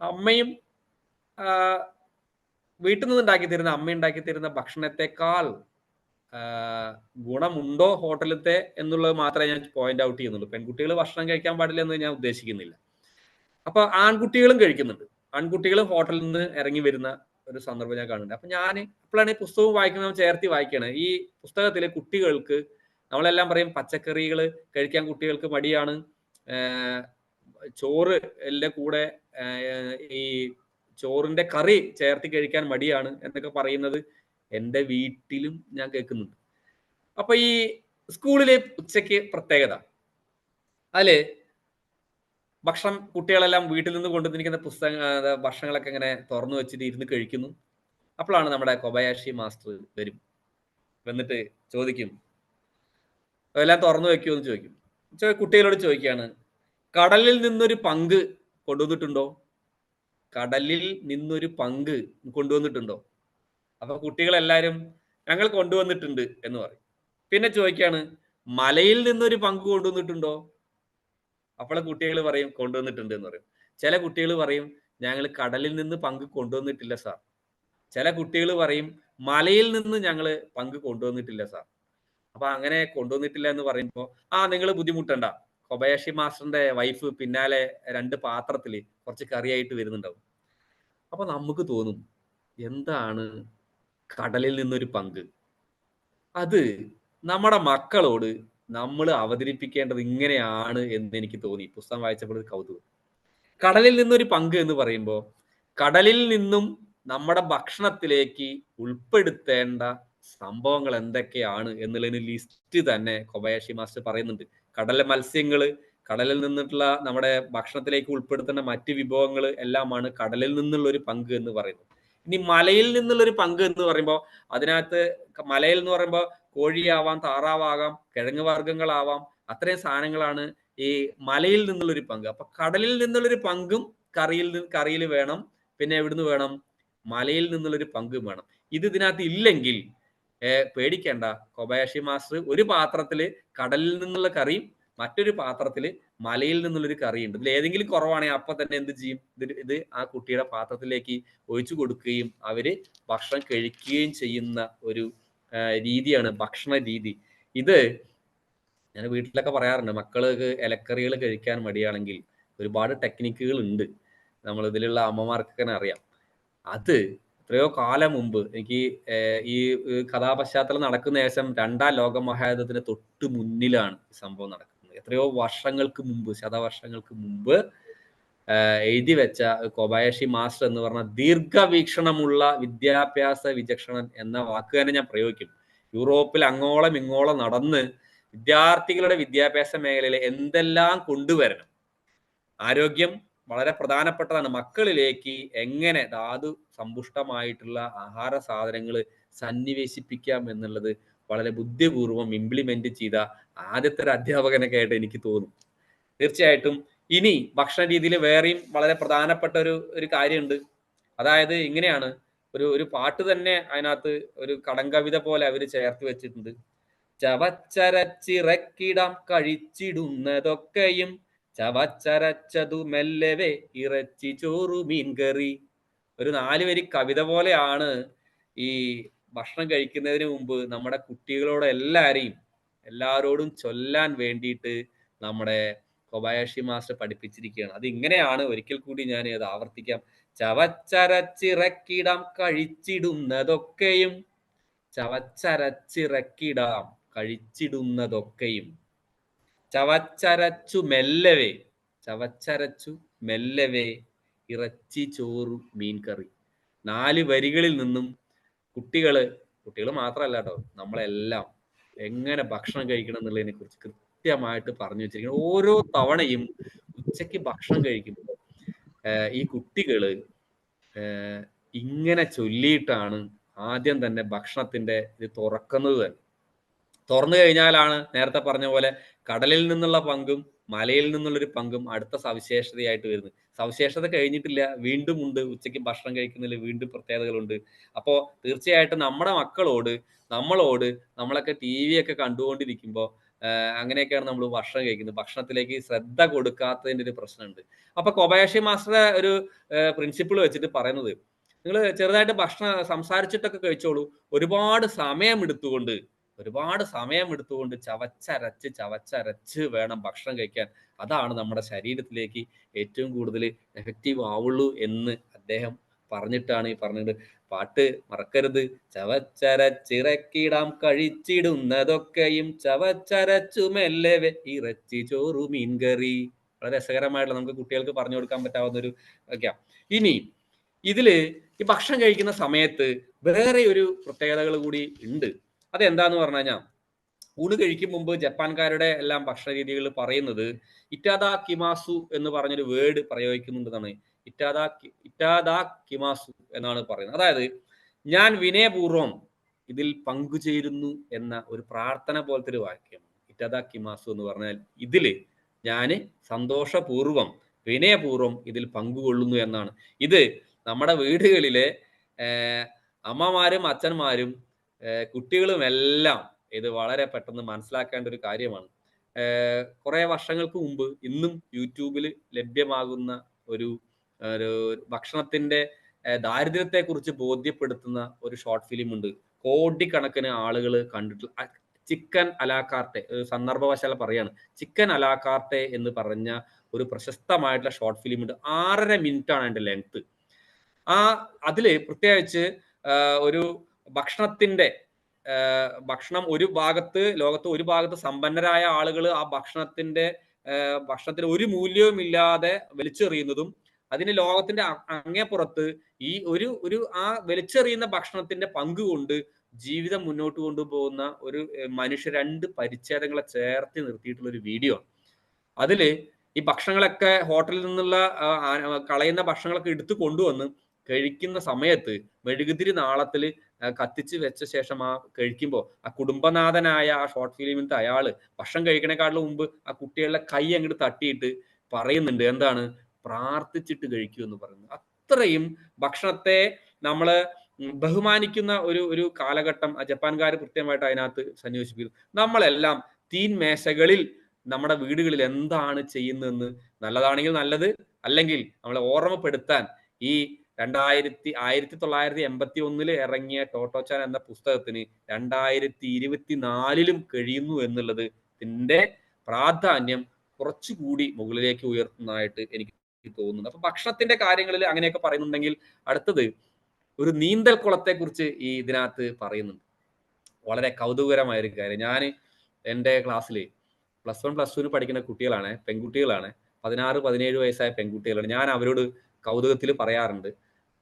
അമ്മയും വീട്ടിൽ നിന്ന് ഉണ്ടാക്കി തരുന്ന അമ്മ ഉണ്ടാക്കി തരുന്ന ഭക്ഷണത്തെക്കാൾ ഗുണമുണ്ടോ ഹോട്ടലത്തെ എന്നുള്ളത് മാത്രമേ ഞാൻ പോയിന്റ് ഔട്ട് ചെയ്യുന്നുള്ളൂ. പെൺകുട്ടികൾ ഭക്ഷണം കഴിക്കാൻ പാടില്ല എന്ന് ഞാൻ ഉദ്ദേശിക്കുന്നില്ല. അപ്പൊ ആൺകുട്ടികളും കഴിക്കുന്നുണ്ട്. ആൺകുട്ടികളും ഹോട്ടലിൽ നിന്ന് ഇറങ്ങി വരുന്ന ഒരു സന്ദർഭം ഞാൻ കാണുന്നുണ്ട്. അപ്പൊ ഞാൻ ഇപ്പോഴാണ് ഈ പുസ്തകം വായിക്കുന്നത്, ചേർത്തി വായിക്കുകയാണ്. ഈ പുസ്തകത്തിലെ കുട്ടികൾക്ക് നമ്മളെല്ലാം പറയും പച്ചക്കറികൾ കഴിക്കാൻ കുട്ടികൾക്ക് മടിയാണ്, ചോറ് എല്ലാം കൂടെ ഈ ചോറിന്റെ കറി ചേർത്തി കഴിക്കാൻ മടിയാണ് എന്നൊക്കെ പറയുന്നത് എൻ്റെ വീട്ടിലും ഞാൻ കേൾക്കുന്നുണ്ട്. അപ്പൊ ഈ സ്കൂളിലെ ഉച്ചയ്ക്ക് പ്രത്യേകത, അതില് ഭക്ഷണം കുട്ടികളെല്ലാം വീട്ടിൽ നിന്ന് കൊണ്ടുവന്നിരിക്കുന്ന ഭക്ഷണങ്ങളൊക്കെ ഇങ്ങനെ തുറന്നു വെച്ചിട്ട് ഇരുന്ന് കഴിക്കുന്നു. അപ്പോഴാണ് നമ്മുടെ കൊബയാഷി മാസ്റ്റർ വന്നിട്ട് ചോദിക്കും, എല്ലാം തുറന്നു വെക്കുമെന്ന് ചോദിക്കും. കുട്ടികളോട് ചോദിക്കുകയാണ്, കടലിൽ നിന്നൊരു പങ്ക് കൊണ്ടുവന്നിട്ടുണ്ടോ? കടലിൽ നിന്നൊരു പങ്ക് കൊണ്ടുവന്നിട്ടുണ്ടോ? അപ്പൊ കുട്ടികളെല്ലാരും ഞങ്ങൾ കൊണ്ടുവന്നിട്ടുണ്ട് എന്ന് പറയും. പിന്നെ ചോദിക്കുകയാണ്, മലയിൽ നിന്നൊരു പങ്ക് കൊണ്ടുവന്നിട്ടുണ്ടോ? അപ്പോൾ കുട്ടികൾ പറയും കൊണ്ടുവന്നിട്ടുണ്ട് എന്ന് പറയും. ചില കുട്ടികൾ പറയും ഞങ്ങൾ കടലിൽ നിന്ന് പങ്ക് കൊണ്ടുവന്നിട്ടില്ല സാർ. ചില കുട്ടികൾ പറയും മലയിൽ നിന്ന് ഞങ്ങൾ പങ്ക് കൊണ്ടുവന്നിട്ടില്ല സാർ. അപ്പൊ അങ്ങനെ കൊണ്ടുവന്നിട്ടില്ല എന്ന് പറയുമ്പോൾ നിങ്ങൾ ബുദ്ധിമുട്ടണ്ട, കൊബയാഷി മാസ്റ്ററിന്റെ വൈഫ് പിന്നാലെ 2 പാത്രത്തിൽ കുറച്ച് കറിയായിട്ട് വരുന്നുണ്ടാവും. അപ്പൊ നമുക്ക് തോന്നും, എന്താണ് കടലിൽ നിന്നൊരു പങ്ക്? അത് നമ്മുടെ മക്കളോട് നമ്മൾ അവതരിപ്പിക്കേണ്ടത് ഇങ്ങനെയാണ് എന്ന് എനിക്ക് തോന്നി പുസ്തകം വായിച്ചപ്പോൾ ഒരു കൗതുകം. കടലിൽ നിന്നൊരു പങ്ക് എന്ന് പറയുമ്പോൾ കടലിൽ നിന്നും നമ്മുടെ ഭക്ഷണത്തിലേക്ക് ഉൾപ്പെടുത്തേണ്ട സംഭവങ്ങൾ എന്തൊക്കെയാണ് എന്നുള്ളതിന് ലിസ്റ്റ് തന്നെ കൊബയാഷി മാസ്റ്റർ പറയുന്നുണ്ട്. കടലിലെ മത്സ്യങ്ങൾ, കടലിൽ നിന്നിട്ടുള്ള നമ്മുടെ ഭക്ഷണത്തിലേക്ക് ഉൾപ്പെടുത്തേണ്ട മറ്റ് വിഭവങ്ങൾ എല്ലാമാണ് കടലിൽ നിന്നുള്ള ഒരു പങ്ക് എന്ന് പറയുന്നത്. ഇനി മലയിൽ നിന്നുള്ളൊരു പങ്ക് എന്ന് പറയുമ്പോൾ അതിനകത്ത് മലയിൽ എന്ന് പറയുമ്പോൾ കോഴിയാവാം, താറാവാകാം, കിഴങ്ങ് വർഗ്ഗങ്ങളാവാം, അത്രയും സാധനങ്ങളാണ് ഈ മലയിൽ നിന്നുള്ളൊരു പങ്ക്. അപ്പൊ കടലിൽ നിന്നുള്ളൊരു പങ്കും കറിയിൽ വേണം. പിന്നെ എവിടുന്ന് വേണം? മലയിൽ നിന്നുള്ളൊരു പങ്കും വേണം. ഇതിനകത്ത് ഇല്ലെങ്കിൽ പേടിക്കേണ്ട, കൊബയാഷി മാസ്റ്റർ ഒരു പാത്രത്തില് കടലിൽ നിന്നുള്ള കറിയും മറ്റൊരു പാത്രത്തില് മലയിൽ നിന്നുള്ളൊരു കറിയുണ്ട്. ഇതിൽ ഏതെങ്കിലും കുറവാണെങ്കിൽ അപ്പൊ തന്നെ എന്ത് ചെയ്യും? ഇത് ആ കുട്ടിയുടെ പാത്രത്തിലേക്ക് ഒഴിച്ചു കൊടുക്കുകയും അവര് ഭക്ഷണം കഴിക്കുകയും ചെയ്യുന്ന ഒരു രീതിയാണ് ഭക്ഷണ രീതി. ഇത് ഞാൻ വീട്ടിലൊക്കെ പറയാറുണ്ട്, മക്കൾക്ക് ഇലക്കറികൾ കഴിക്കാൻ മടിയാണെങ്കിൽ ഒരുപാട് ടെക്നിക്കുകൾ ഉണ്ട്, നമ്മൾ ഇതിലുള്ള അമ്മമാർക്കൊക്കെ അറിയാം. അത് എത്രയോ കാലം മുമ്പ്, എനിക്ക് ഈ കഥാപശ്ചാത്തലം നടക്കുന്ന ശേഷം 2ാം ലോക മഹായുദ്ധത്തിന് തൊട്ട് മുന്നിലാണ് ഈ സംഭവം നടക്കുന്നത്. എത്രയോ വർഷങ്ങൾക്ക് മുമ്പ്, ശതവർഷങ്ങൾക്ക് മുമ്പ് എഴുതി വെച്ച കൊബയാഷി മാസ്റ്റർ എന്ന് പറഞ്ഞ ദീർഘവീക്ഷണമുള്ള വിദ്യാഭ്യാസ വിചക്ഷണൻ എന്ന വാക്ക് തന്നെ ഞാൻ പ്രയോഗിക്കും. യൂറോപ്പിൽ അങ്ങോളം ഇങ്ങോളം നടന്ന് വിദ്യാർത്ഥികളുടെ വിദ്യാഭ്യാസ മേഖലയിൽ എന്തെല്ലാം കൊണ്ടുവരണം, ആരോഗ്യം വളരെ പ്രധാനപ്പെട്ടതാണ്. മക്കളിലേക്ക് എങ്ങനെ ധാതു സമ്പുഷ്ടമായിട്ടുള്ള ആഹാര സാധനങ്ങൾ സന്നിവേശിപ്പിക്കാം എന്നുള്ളത് വളരെ ബുദ്ധിപൂർവം ഇംപ്ലിമെന്റ് ചെയ്ത ആദ്യത്തെ ഒരു അധ്യാപകനൊക്കെ ആയിട്ട് എനിക്ക് തോന്നും. തീർച്ചയായിട്ടും ഇനി ഭക്ഷണ രീതിയിൽ വേറെയും വളരെ പ്രധാനപ്പെട്ട ഒരു കാര്യമുണ്ട്. അതായത് ഇങ്ങനെയാണ്, ഒരു പാട്ട് തന്നെ അതിനകത്ത് ഒരു കടങ്കവിത പോലെ അവർ ചേർത്ത് വെച്ചിട്ടുണ്ട്. ചവച്ചരച്ചിറക്കിടാം കഴിച്ചിടുന്നതൊക്കെയും ചവച്ചരച്ചതു മെല്ലവേ ഇറച്ചി ചോറു മീൻകറി. ഒരു 4 വരി കവിത പോലെയാണ് ഈ ഭക്ഷണം കഴിക്കുന്നതിന് മുമ്പ് നമ്മുടെ കുട്ടികളോട് എല്ലാവരോടും ചൊല്ലാൻ വേണ്ടിയിട്ട് നമ്മുടെ കൊബായാഷി മാസ്റ്റർ പഠിപ്പിച്ചിരിക്കുകയാണ്. അത് ഇങ്ങനെയാണ്, ഒരിക്കൽ കൂടി ഞാൻ അത് ആവർത്തിക്കാം. ചവച്ചരച്ചിറക്കിടാം കഴിച്ചിടുന്നതൊക്കെയും ചവച്ചരച്ചിറക്കിടാം കഴിച്ചിടുന്നതൊക്കെയും ചവച്ചരച്ചു മെല്ലവേ ഇറച്ചി ചോറു മീൻകറി. 4 വരികളിൽ നിന്നും കുട്ടികൾ മാത്രമല്ല കേട്ടോ, നമ്മളെല്ലാം എങ്ങനെ ഭക്ഷണം കഴിക്കണം എന്നുള്ളതിനെ കുറിച്ച് കൃത്യമായിട്ട് പറഞ്ഞു വെച്ചിരിക്കണം. ഓരോ തവണയും ഉച്ചയ്ക്ക് ഭക്ഷണം കഴിക്കുമ്പോൾ ഈ കുട്ടികള് ഇങ്ങനെ ചൊല്ലിയിട്ടാണ് ആദ്യം തന്നെ ഭക്ഷണത്തിന്റെ ഇത് തുറക്കുന്നത് തന്നെ. തുറന്നു കഴിഞ്ഞാലാണ് നേരത്തെ പറഞ്ഞ പോലെ കടലിൽ നിന്നുള്ള പങ്കും മലയിൽ നിന്നുള്ളൊരു പങ്കും അടുത്ത സവിശേഷതയായിട്ട് വരുന്നത്. സവിശേഷത കഴിഞ്ഞിട്ടില്ല, വീണ്ടും ഉണ്ട്. ഉച്ചയ്ക്ക് ഭക്ഷണം കഴിക്കുന്നതിൽ വീണ്ടും പ്രത്യേകതകളുണ്ട്. അപ്പോൾ തീർച്ചയായിട്ടും നമ്മുടെ മക്കളോട് നമ്മളൊക്കെ TV ഒക്കെ കണ്ടുകൊണ്ടിരിക്കുമ്പോൾ അങ്ങനെയൊക്കെയാണ് നമ്മൾ ഭക്ഷണം കഴിക്കുന്നത്. ഭക്ഷണത്തിലേക്ക് ശ്രദ്ധ കൊടുക്കാത്തതിൻ്റെ ഒരു പ്രശ്നമുണ്ട്. അപ്പൊ കൊബായാഷി മാസ്റ്ററുടെ ഒരു പ്രിൻസിപ്പിൾ വെച്ചിട്ട് പറയുന്നത്, നിങ്ങൾ ചെറുതായിട്ട് ഭക്ഷണം സംസാരിച്ചിട്ടൊക്കെ കഴിച്ചോളൂ, ഒരുപാട് സമയം എടുത്തുകൊണ്ട് ചവച്ചരച്ച് വേണം ഭക്ഷണം കഴിക്കാൻ. അതാണ് നമ്മുടെ ശരീരത്തിലേക്ക് ഏറ്റവും കൂടുതൽ എഫക്റ്റീവ് ആവുള്ളൂ എന്ന് അദ്ദേഹം പറഞ്ഞിട്ടാണ് ഈ പറഞ്ഞത്. പാട്ട് മറക്കരുത്. ചവച്ചരച്ചിറക്കിടാം കഴിച്ചിടുന്നതൊക്കെയും ചവച്ചരച്ചു മെല്ലവേ ഇറച്ചി ചോറു മീൻകറി. വളരെ രസകരമായിട്ടുള്ള, നമുക്ക് കുട്ടികൾക്ക് പറഞ്ഞു കൊടുക്കാൻ പറ്റാവുന്ന ഒരു ഒക്കെയാ. ഇനി ഇതില് ഈ ഭക്ഷണം കഴിക്കുന്ന സമയത്ത് വേറെ ഒരു പ്രത്യേകതകൾ കൂടി ഉണ്ട്. അതെന്താന്ന് പറഞ്ഞു കഴിഞ്ഞാൽ, ഊണ് കഴിക്കും മുമ്പ് ജപ്പാൻകാരുടെ എല്ലാം ഭക്ഷണ രീതികൾ പറയുന്നത് ഇറ്റാദാകിമാസു എന്ന് പറഞ്ഞൊരു വേർഡ് പ്രയോഗിക്കുന്നുണ്ടെന്നാണ്. ഇറ്റാദാകിമാസു എന്നാണ് പറയുന്നത്. അതായത് ഞാൻ വിനയപൂർവ്വം ഇതിൽ പങ്കുചേരുന്നു എന്ന ഒരു പ്രാർത്ഥന പോലത്തെ ഒരു വാക്യം. ഇറ്റാദാകിമാസു എന്ന് പറഞ്ഞാൽ ഇതില് ഞാൻ സന്തോഷപൂർവ്വം വിനയപൂർവ്വം ഇതിൽ പങ്കുകൊള്ളുന്നു എന്നാണ്. ഇത് നമ്മുടെ വീടുകളിലെ അമ്മമാരും അച്ഛന്മാരും കുട്ടികളും എല്ലാം ഇത് വളരെ പെട്ടെന്ന് മനസ്സിലാക്കേണ്ട ഒരു കാര്യമാണ്. കുറെ വർഷങ്ങൾക്ക് മുമ്പ് ഇന്നും യൂട്യൂബിൽ ലഭ്യമാകുന്ന ഒരു ഭക്ഷണത്തിന്റെ ദാരിദ്ര്യത്തെ കുറിച്ച് ബോധ്യപ്പെടുത്തുന്ന ഒരു ഷോർട്ട് ഫിലിം ഉണ്ട്. കോടിക്കണക്കിന് ആളുകൾ കണ്ടിട്ടുള്ള ചിക്കൻ അലാകാർട്ടെ, സന്ദർഭവശാൽ പറയാണ്, ചിക്കൻ അലാകാർട്ടെ എന്ന് പറഞ്ഞ ഒരു പ്രശസ്തമായിട്ടുള്ള ഷോർട്ട് ഫിലിം ഉണ്ട്. 6.5 മിനിറ്റാണ് അതിന്റെ ലെങ്ത്. അതില് പ്രത്യേകിച്ച് ഒരു ഭക്ഷണം ലോകത്ത് ഒരു ഭാഗത്ത് സമ്പന്നരായ ആളുകൾ ആ ഭക്ഷണത്തിന് ഒരു മൂല്യവും ഇല്ലാതെ വലിച്ചെറിയുന്നതും, അതിന് ലോകത്തിന്റെ അങ്ങേപ്പുറത്ത് ഈ ആ വലിച്ചെറിയുന്ന ഭക്ഷണത്തിന്റെ പങ്ക് കൊണ്ട് ജീവിതം മുന്നോട്ട് കൊണ്ടുപോകുന്ന ഒരു മനുഷ്യ 2 പരിച്ഛേദങ്ങളെ ചേർത്ത് നിർത്തിയിട്ടുള്ള ഒരു വീഡിയോ ആണ്. അതില് ഈ ഭക്ഷണങ്ങളൊക്കെ ഹോട്ടലിൽ നിന്നുള്ള കളയുന്ന ഭക്ഷണങ്ങളൊക്കെ എടുത്തു കൊണ്ടുവന്ന് കഴിക്കുന്ന സമയത്ത് മെഴുകുതിരി നാളത്തിൽ കത്തിച്ച് വെച്ച ശേഷം കഴിക്കുമ്പോൾ ആ കുടുംബനാഥനായ ആ ഷോർട്ട് ഫിലിമിലത്തെ അയാള് ഭക്ഷണം കഴിക്കണേക്കാളും മുമ്പ് ആ കുട്ടികളുടെ കൈ അങ്ങോട്ട് തട്ടിയിട്ട് പറയുന്നുണ്ട്, എന്താണ്, പ്രാർത്ഥിച്ചിട്ട് കഴിക്കൂ എന്ന് പറയുന്നത്. അത്രയും ഭക്ഷണത്തെ നമ്മള് ബഹുമാനിക്കുന്ന ഒരു കാലഘട്ടം ജപ്പാൻകാർ കൃത്യമായിട്ട് അതിനകത്ത് സന്നിവേശിപ്പിക്കുന്നു. നമ്മളെല്ലാം തീൻമേശകളിൽ നമ്മുടെ വീടുകളിൽ എന്താണ് ചെയ്യുന്നതെന്ന്, നല്ലതാണെങ്കിൽ നല്ലത്, അല്ലെങ്കിൽ നമ്മളെ ഓർമ്മപ്പെടുത്താൻ ഈ 1981 ഇറങ്ങിയ ടോട്ടോച്ചാൻ എന്ന പുസ്തകത്തിന് 2024 കഴിയുന്നു എന്നുള്ളത് ഇതിന്റെ പ്രാധാന്യം കുറച്ചുകൂടി മുകളിലേക്ക് ഉയർത്തുന്നതായിട്ട് എനിക്ക് തോന്നുന്നു. അപ്പൊ ഭക്ഷണത്തിന്റെ കാര്യങ്ങളിൽ അങ്ങനെയൊക്കെ പറയുന്നുണ്ടെങ്കിൽ, അടുത്തത് ഒരു നീന്തൽ കുളത്തെ കുറിച്ച് ഈ ഇതിനകത്ത് പറയുന്നുണ്ട്. വളരെ കൗതുകകരമായ ഒരു കാര്യം. ഞാൻ എൻ്റെ ക്ലാസ്സിൽ +1 +2 പഠിക്കുന്ന കുട്ടികളാണ്, പെൺകുട്ടികളാണ്, 16-17 വയസ്സായ പെൺകുട്ടികളാണ്. ഞാൻ അവരോട് കൗതുകത്തിൽ പറയാറുണ്ട്,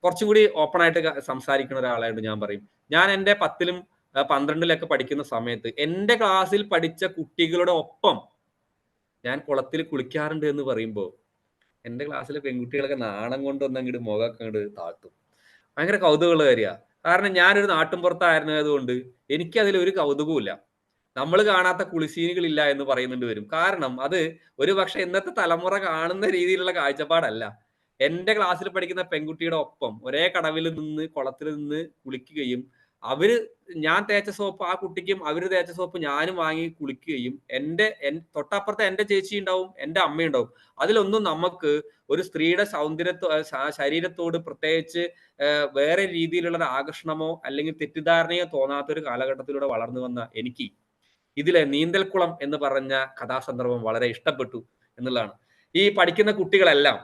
കുറച്ചും കൂടി ഓപ്പൺ ആയിട്ട് സംസാരിക്കുന്ന ഒരാളായിട്ട് ഞാൻ പറയും, ഞാൻ എൻ്റെ 10ലും 12ലൊക്കെ പഠിക്കുന്ന സമയത്ത് എൻ്റെ ക്ലാസ്സിൽ പഠിച്ച കുട്ടികളുടെ ഒപ്പം ഞാൻ കുളത്തിൽ കുളിക്കാറുണ്ട് എന്ന് പറയുമ്പോൾ എൻ്റെ ക്ലാസ്സിലെ പെൺകുട്ടികളൊക്കെ നാണം കൊണ്ടൊന്നും അങ്ങോട്ട് മുഖമൊക്കെ അങ്ങോട്ട് താഴ്ത്തും. ഭയങ്കര കൗതുകമുള്ള കാര്യമാണ്. കാരണം ഞാനൊരു നാട്ടിൻപുറത്തായിരുന്നതുകൊണ്ട് എനിക്കതിൽ ഒരു കൗതുകവുമില്ല. നമ്മൾ കാണാത്ത കുളിസീനുകളില്ല എന്ന് പറയുന്നുണ്ട് വരും. കാരണം അത് ഒരു പക്ഷെ ഇന്നത്തെ തലമുറ കാണുന്ന രീതിയിലുള്ള കാഴ്ചപ്പാടല്ല. എൻ്റെ ക്ലാസ്സിൽ പഠിക്കുന്ന പെൺകുട്ടിയുടെ ഒപ്പം ഒരേ കടവിൽ നിന്ന് കുളത്തിൽ നിന്ന് കുളിക്കുകയും ഞാൻ തേച്ച സോപ്പ് ആ കുട്ടിക്കും അവര് തേച്ച സോപ്പ് ഞാനും വാങ്ങി കുളിക്കുകയും തൊട്ടപ്പുറത്തെ എൻ്റെ ചേച്ചി ഉണ്ടാവും, എൻ്റെ അമ്മയുണ്ടാവും. അതിലൊന്നും നമുക്ക് ഒരു സ്ത്രീയുടെ ശരീരത്തോട് പ്രത്യേകിച്ച് വേറെ രീതിയിലുള്ള ഒരു ആകർഷണമോ അല്ലെങ്കിൽ തെറ്റിദ്ധാരണയോ തോന്നാത്തൊരു കാലഘട്ടത്തിലൂടെ വളർന്നു വന്ന എനിക്ക് ഇതിലെ നീന്തൽക്കുളം എന്ന് പറഞ്ഞ കഥാസന്ദർഭം വളരെ ഇഷ്ടപ്പെട്ടു എന്നുള്ളതാണ്. ഈ പഠിക്കുന്ന കുട്ടികളെല്ലാം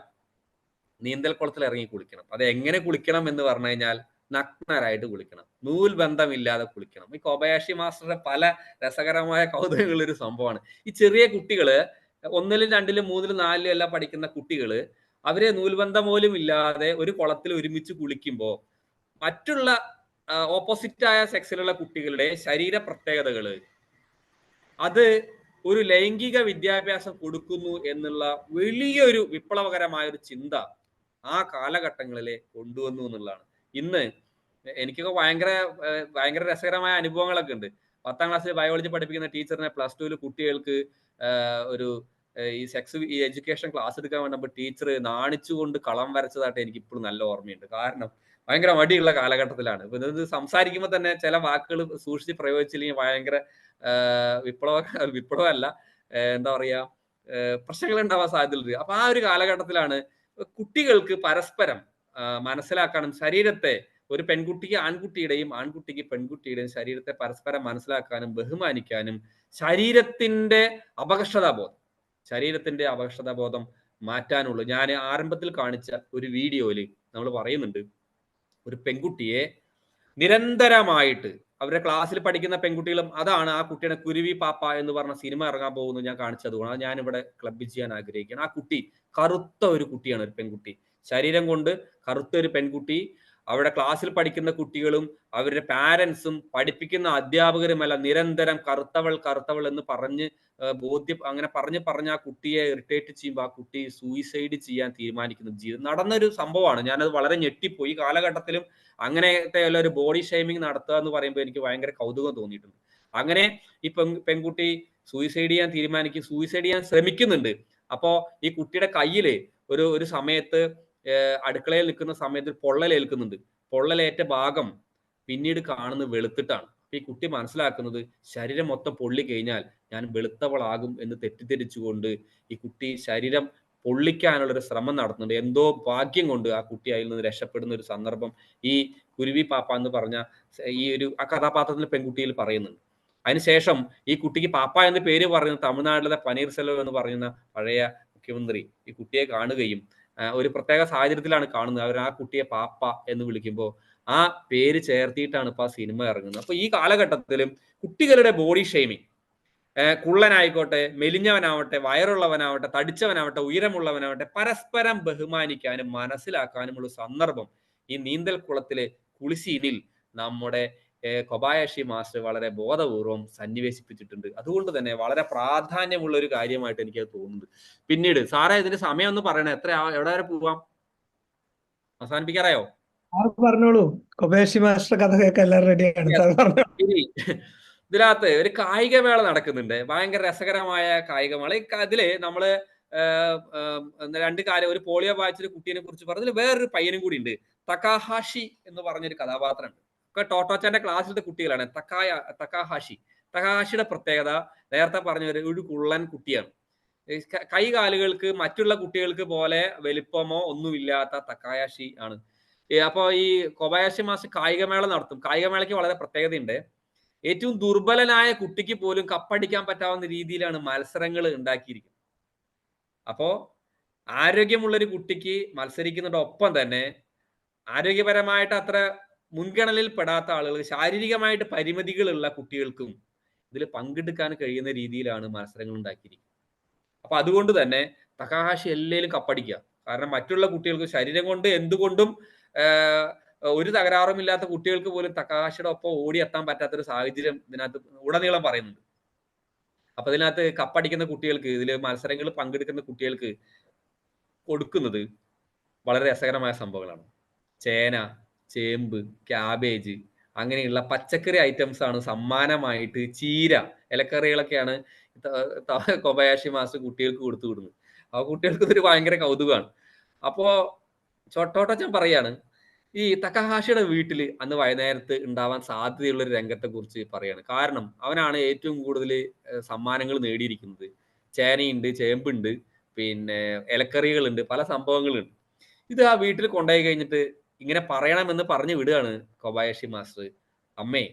നീന്തൽക്കുളത്തിൽ ഇറങ്ങി കുളിക്കണം. അത് എങ്ങനെ കുളിക്കണം എന്ന് പറഞ്ഞു കഴിഞ്ഞാൽ നഗ്നരായിട്ട് കുളിക്കണം, നൂൽ ബന്ധമില്ലാതെ കുളിക്കണം. ഈ കൊബയാഷി മാസ്റ്ററുടെ പല രസകരമായ കൗതുകങ്ങളുള്ള ഒരു സംഭവമാണ്. ഈ ചെറിയ കുട്ടികള് 1ലും 2ലും 3ലും 4ലും എല്ലാം പഠിക്കുന്ന കുട്ടികള് അവരെ നൂൽബന്ധം പോലും ഇല്ലാതെ ഒരു കുളത്തിൽ ഒരുമിച്ച് കുളിക്കുമ്പോൾ മറ്റുള്ള ഓപ്പോസിറ്റായ സെക്സിലുള്ള കുട്ടികളുടെ ശരീര പ്രത്യേകതകള് അത് ഒരു ലൈംഗിക വിദ്യാഭ്യാസം കൊടുക്കുന്നു എന്നുള്ള വലിയൊരു വിപ്ലവകരമായ ഒരു ചിന്ത ആ കാലഘട്ടങ്ങളിലെ കൊണ്ടുവന്നു എന്നുള്ളതാണ്. ഇന്ന് എനിക്കൊക്കെ ഭയങ്കര രസകരമായ അനുഭവങ്ങളൊക്കെ ഉണ്ട്. 10ാം ക്ലാസ്സിൽ ബയോളജി പഠിപ്പിക്കുന്ന ടീച്ചറിനെ +2 കുട്ടികൾക്ക് ഈ എഡ്യൂക്കേഷൻ ക്ലാസ് എടുക്കാൻ വേണ്ടപ്പോൾ ടീച്ചർ നാണിച്ചുകൊണ്ട് കളം വരച്ചതായിട്ട് എനിക്ക് ഇപ്പോഴും നല്ല ഓർമ്മയുണ്ട്. കാരണം ഭയങ്കര മടിയുള്ള കാലഘട്ടത്തിലാണ്. ഇപ്പൊ ഇത് സംസാരിക്കുമ്പോൾ തന്നെ ചില വാക്കുകൾ സൂക്ഷിച്ച് പ്രയോഗിച്ചില്ലെങ്കിൽ ഭയങ്കര വിപ്ലവമല്ല, എന്താ പറയാ, പ്രശ്നങ്ങൾ ഉണ്ടാവാൻ സാധ്യതയുണ്ട്. അപ്പൊ ആ ഒരു കാലഘട്ടത്തിലാണ് കുട്ടികൾക്ക് പരസ്പരം മനസ്സിലാക്കാനും ശരീരത്തെ ഒരു പെൺകുട്ടിക്ക് ആൺകുട്ടിയുടെയും ആൺകുട്ടിക്ക് പെൺകുട്ടിയുടെയും ശരീരത്തെ പരസ്പരം മനസ്സിലാക്കാനും ബഹുമാനിക്കാനും ശരീരത്തിന്റെ അപകർഷതാബോധം മാറ്റാനുള്ളൂ. ഞാൻ ആരംഭത്തിൽ കാണിച്ച ഒരു വീഡിയോയിൽ നമ്മൾ പറയുന്നുണ്ട്, ഒരു പെൺകുട്ടിയെ നിരന്തരമായിട്ട് അവരുടെ ക്ലാസ്സിൽ പഠിക്കുന്ന പെൺകുട്ടികളും അതാണ് ആ കുട്ടിയുടെ കുരുവി പാപ്പ എന്ന് പറഞ്ഞ സിനിമ ഇറങ്ങാൻ പോകുന്നു ഞാൻ കാണിച്ചതുകൊണ്ട് അത് ഞാനിവിടെ ക്ലബ് ചെയ്യാൻ ആഗ്രഹിക്കുകയാണ്. ആ കുട്ടി കറുത്ത ഒരു കുട്ടിയാണ്, ഒരു പെൺകുട്ടി, ശരീരം കൊണ്ട് കറുത്ത ഒരു പെൺകുട്ടി. അവിടെ ക്ലാസ്സിൽ പഠിക്കുന്ന കുട്ടികളും അവരുടെ പാരൻസും പഠിപ്പിക്കുന്ന അധ്യാപകരുമെല്ലാം നിരന്തരം കറുത്തവൾ എന്ന് പറഞ്ഞ് അങ്ങനെ പറഞ്ഞ് ആ കുട്ടിയെ ഇറിറ്റേറ്റ് ചെയ്യുമ്പോൾ ആ കുട്ടി സൂയിസൈഡ് ചെയ്യാൻ തീരുമാനിക്കുന്നു. നടന്നൊരു സംഭവമാണ്. ഞാനത് വളരെ ഞെട്ടിപ്പോയി. ഈ കാലഘട്ടത്തിലും അങ്ങനത്തെ ഒരു ബോഡി ഷെയ്മിങ് നടത്തുക എന്ന് പറയുമ്പോൾ എനിക്ക് ഭയങ്കര കൗതുകം തോന്നിയിട്ടുണ്ട്. അങ്ങനെ ഈ പെൺകുട്ടി സൂയിസൈഡ് ചെയ്യാൻ ശ്രമിക്കുന്നുണ്ട്. അപ്പോ ഈ കുട്ടിയുടെ കയ്യില് ഒരു സമയത്ത് അടുക്കളയിൽ നിൽക്കുന്ന സമയത്ത് പൊള്ളലേൽക്കുന്നുണ്ട്. പൊള്ളലേറ്റ ഭാഗം പിന്നീട് കാണുന്നത് വെളുത്തിട്ടാണ്. അപ്പൊ ഈ കുട്ടി മനസ്സിലാക്കുന്നത് ശരീരം മൊത്തം പൊള്ളി കഴിഞ്ഞാൽ ഞാൻ വെളുത്തവളാകും എന്ന് തെറ്റിദ്ധരിച്ചുകൊണ്ട് ഈ കുട്ടി ശരീരം പൊള്ളിക്കാനുള്ള ഒരു ശ്രമം നടത്തുന്നുണ്ട്. എന്തോ ഭാഗ്യം കൊണ്ട് ആ കുട്ടി അതിൽ നിന്ന് രക്ഷപ്പെടുന്ന ഒരു സന്ദർഭം ഈ കുരുവി പാപ്പ എന്ന് പറഞ്ഞ ആ കഥാപാത്രത്തിൽ പെൺകുട്ടിയിൽ പറയുന്നുണ്ട്. അതിനുശേഷം ഈ കുട്ടിക്ക് പാപ്പ എന്ന് പേര് പറയുന്ന തമിഴ്നാട്ടിലെ പനീർസെൽവം എന്ന് പറയുന്ന പഴയ മുഖ്യമന്ത്രി ഈ കുട്ടിയെ കാണുകയും ഒരു പ്രത്യേക സാഹചര്യത്തിലാണ് കാണുന്നത്. അവർ ആ കുട്ടിയെ പാപ്പ എന്ന് വിളിക്കുമ്പോൾ ആ പേര് ചേർത്തിയിട്ടാണ് ഇപ്പൊ ആ സിനിമ ഇറങ്ങുന്നത്. അപ്പൊ ഈ കാലഘട്ടത്തിലും കുട്ടികളുടെ ബോഡി ഷെയ്മിങ്, കുള്ളനായിക്കോട്ടെ, മെലിഞ്ഞവനാവട്ടെ, വയറുള്ളവനാവട്ടെ, തടിച്ചവനാവട്ടെ, ഉയരമുള്ളവനാവട്ടെ, പരസ്പരം ബഹുമാനിക്കാനും മനസ്സിലാക്കാനുമുള്ള സന്ദർഭം ഈ നീന്തൽക്കുളത്തിലെ കുളിസീനിൽ നമ്മുടെ കൊബയാഷി മാസ്റ്റർ വളരെ ബോധപൂർവം സന്നിവേശിപ്പിച്ചിട്ടുണ്ട്. അതുകൊണ്ട് തന്നെ വളരെ പ്രാധാന്യമുള്ള ഒരു കാര്യമായിട്ട് എനിക്ക് തോന്നുന്നത്. പിന്നീട് സാറേ ഇതിന്റെ സമയം ഒന്ന് പറയണേ, എവിടെ വരെ പോവാം? അവസാനിപ്പിക്കാറായോ? പറഞ്ഞോളൂ. കൊബയാഷി മാസ്റ്റർ കഥ കേൾക്കാൻ എല്ലാവരും റെഡിയാണ്. ഇനി ഇതിനകത്ത് ഒരു കായികമേള നടക്കുന്നുണ്ട്, ഭയങ്കര രസകരമായ കായികമേള. അതില് നമ്മള് 2 കാര്യം, ഒരു പോളിയോ ബാധിച്ചൊരു കുട്ടീനെ കുറിച്ച് പറഞ്ഞതിൽ വേറൊരു പയ്യനും കൂടി ഉണ്ട്, തകാഹാഷി എന്ന് പറഞ്ഞൊരു കഥാപാത്രം ഉണ്ട്. ഒക്കെ ടോട്ടോച്ചാന്റെ ക്ലാസ്സിലത്തെ കുട്ടികളാണ്. തകാഹാഷിയുടെ പ്രത്യേകത നേരത്തെ പറഞ്ഞ ഒരു കുള്ളൻ കുട്ടിയാണ്. കൈകാലുകൾക്ക് മറ്റുള്ള കുട്ടികൾക്ക് പോലെ വലിപ്പമോ ഒന്നുമില്ലാത്ത തകാഹാഷി ആണ്. അപ്പൊ ഈ കൊബയാഷി മാസ്റ്റർ കായികമേള നടത്തും. കായികമേളയ്ക്ക് വളരെ പ്രത്യേകതയുണ്ട്. ഏറ്റവും ദുർബലനായ കുട്ടിക്ക് പോലും കപ്പടിക്കാൻ പറ്റാവുന്ന രീതിയിലാണ് മത്സരങ്ങൾ ഉണ്ടാക്കിയിരിക്കുന്നത്. അപ്പോ ആരോഗ്യമുള്ളൊരു കുട്ടിക്ക് മത്സരിക്കുന്നതോടൊപ്പം തന്നെ ആരോഗ്യപരമായിട്ട് അത്ര മുൻഗണനയിൽ പെടാത്ത ആളുകൾ, ശാരീരികമായിട്ട് പരിമിതികളുള്ള കുട്ടികൾക്കും ഇതിൽ പങ്കെടുക്കാൻ കഴിയുന്ന രീതിയിലാണ് മത്സരങ്ങൾ ഉണ്ടാക്കിയിരിക്കുന്നത്. അപ്പൊ അതുകൊണ്ട് തന്നെ തകാഹാഷി എല്ലാവരും കപ്പടിക്കുക. കാരണം മറ്റുള്ള കുട്ടികൾക്ക് ശരീരം കൊണ്ട് എന്തുകൊണ്ടും ഒരു തകരാറുമില്ലാത്ത കുട്ടികൾക്ക് പോലും തകാഹാഷിയുടെ ഒപ്പം ഓടിയെത്താൻ പറ്റാത്തൊരു സാഹചര്യം ഇതിനകത്ത് ഉടനീളം പറയുന്നുണ്ട്. അപ്പൊ ഇതിനകത്ത് കപ്പടിക്കുന്ന കുട്ടികൾക്ക്, ഇതിൽ മത്സരങ്ങളിൽ പങ്കെടുക്കുന്ന കുട്ടികൾക്ക് കൊടുക്കുന്നത് വളരെ രസകരമായ സംഭവങ്ങളാണ്. ചേന, ചേമ്പ്, ക്യാബേജ് അങ്ങനെയുള്ള പച്ചക്കറി ഐറ്റംസ് ആണ് സമ്മാനമായിട്ട്. ചീര, ഇലക്കറികളൊക്കെയാണ് കൊബയാഷി മാസ്റ്റർ കുട്ടികൾക്ക് കൊടുത്തു വിടുന്നത്. ആ കുട്ടികൾക്ക് ഇതൊരു ഭയങ്കര കൗതുകമാണ്. അപ്പോ ടോട്ടോച്ചാൻ പറയാണ്, ഈ തക്കഹാഷിയുടെ വീട്ടിൽ അന്ന് വൈകുന്നേരത്ത് ഉണ്ടാവാൻ സാധ്യതയുള്ള ഒരു രംഗത്തെ കുറിച്ച് പറയാണ്. കാരണം അവനാണ് ഏറ്റവും കൂടുതൽ സമ്മാനങ്ങൾ നേടിയിരിക്കുന്നത്. ചേനയുണ്ട്, ചേമ്പുണ്ട്, പിന്നെ ഇലക്കറികളുണ്ട്, പല സംഭവങ്ങളുണ്ട്. ഇത് ആ വീട്ടിൽ കൊണ്ടുപോയി കഴിഞ്ഞിട്ട് ഇങ്ങനെ പറയണമെന്ന് പറഞ്ഞു വിടുകയാണ് കൊബായാഷി മാസ്റ്റർ. അമ്മേ,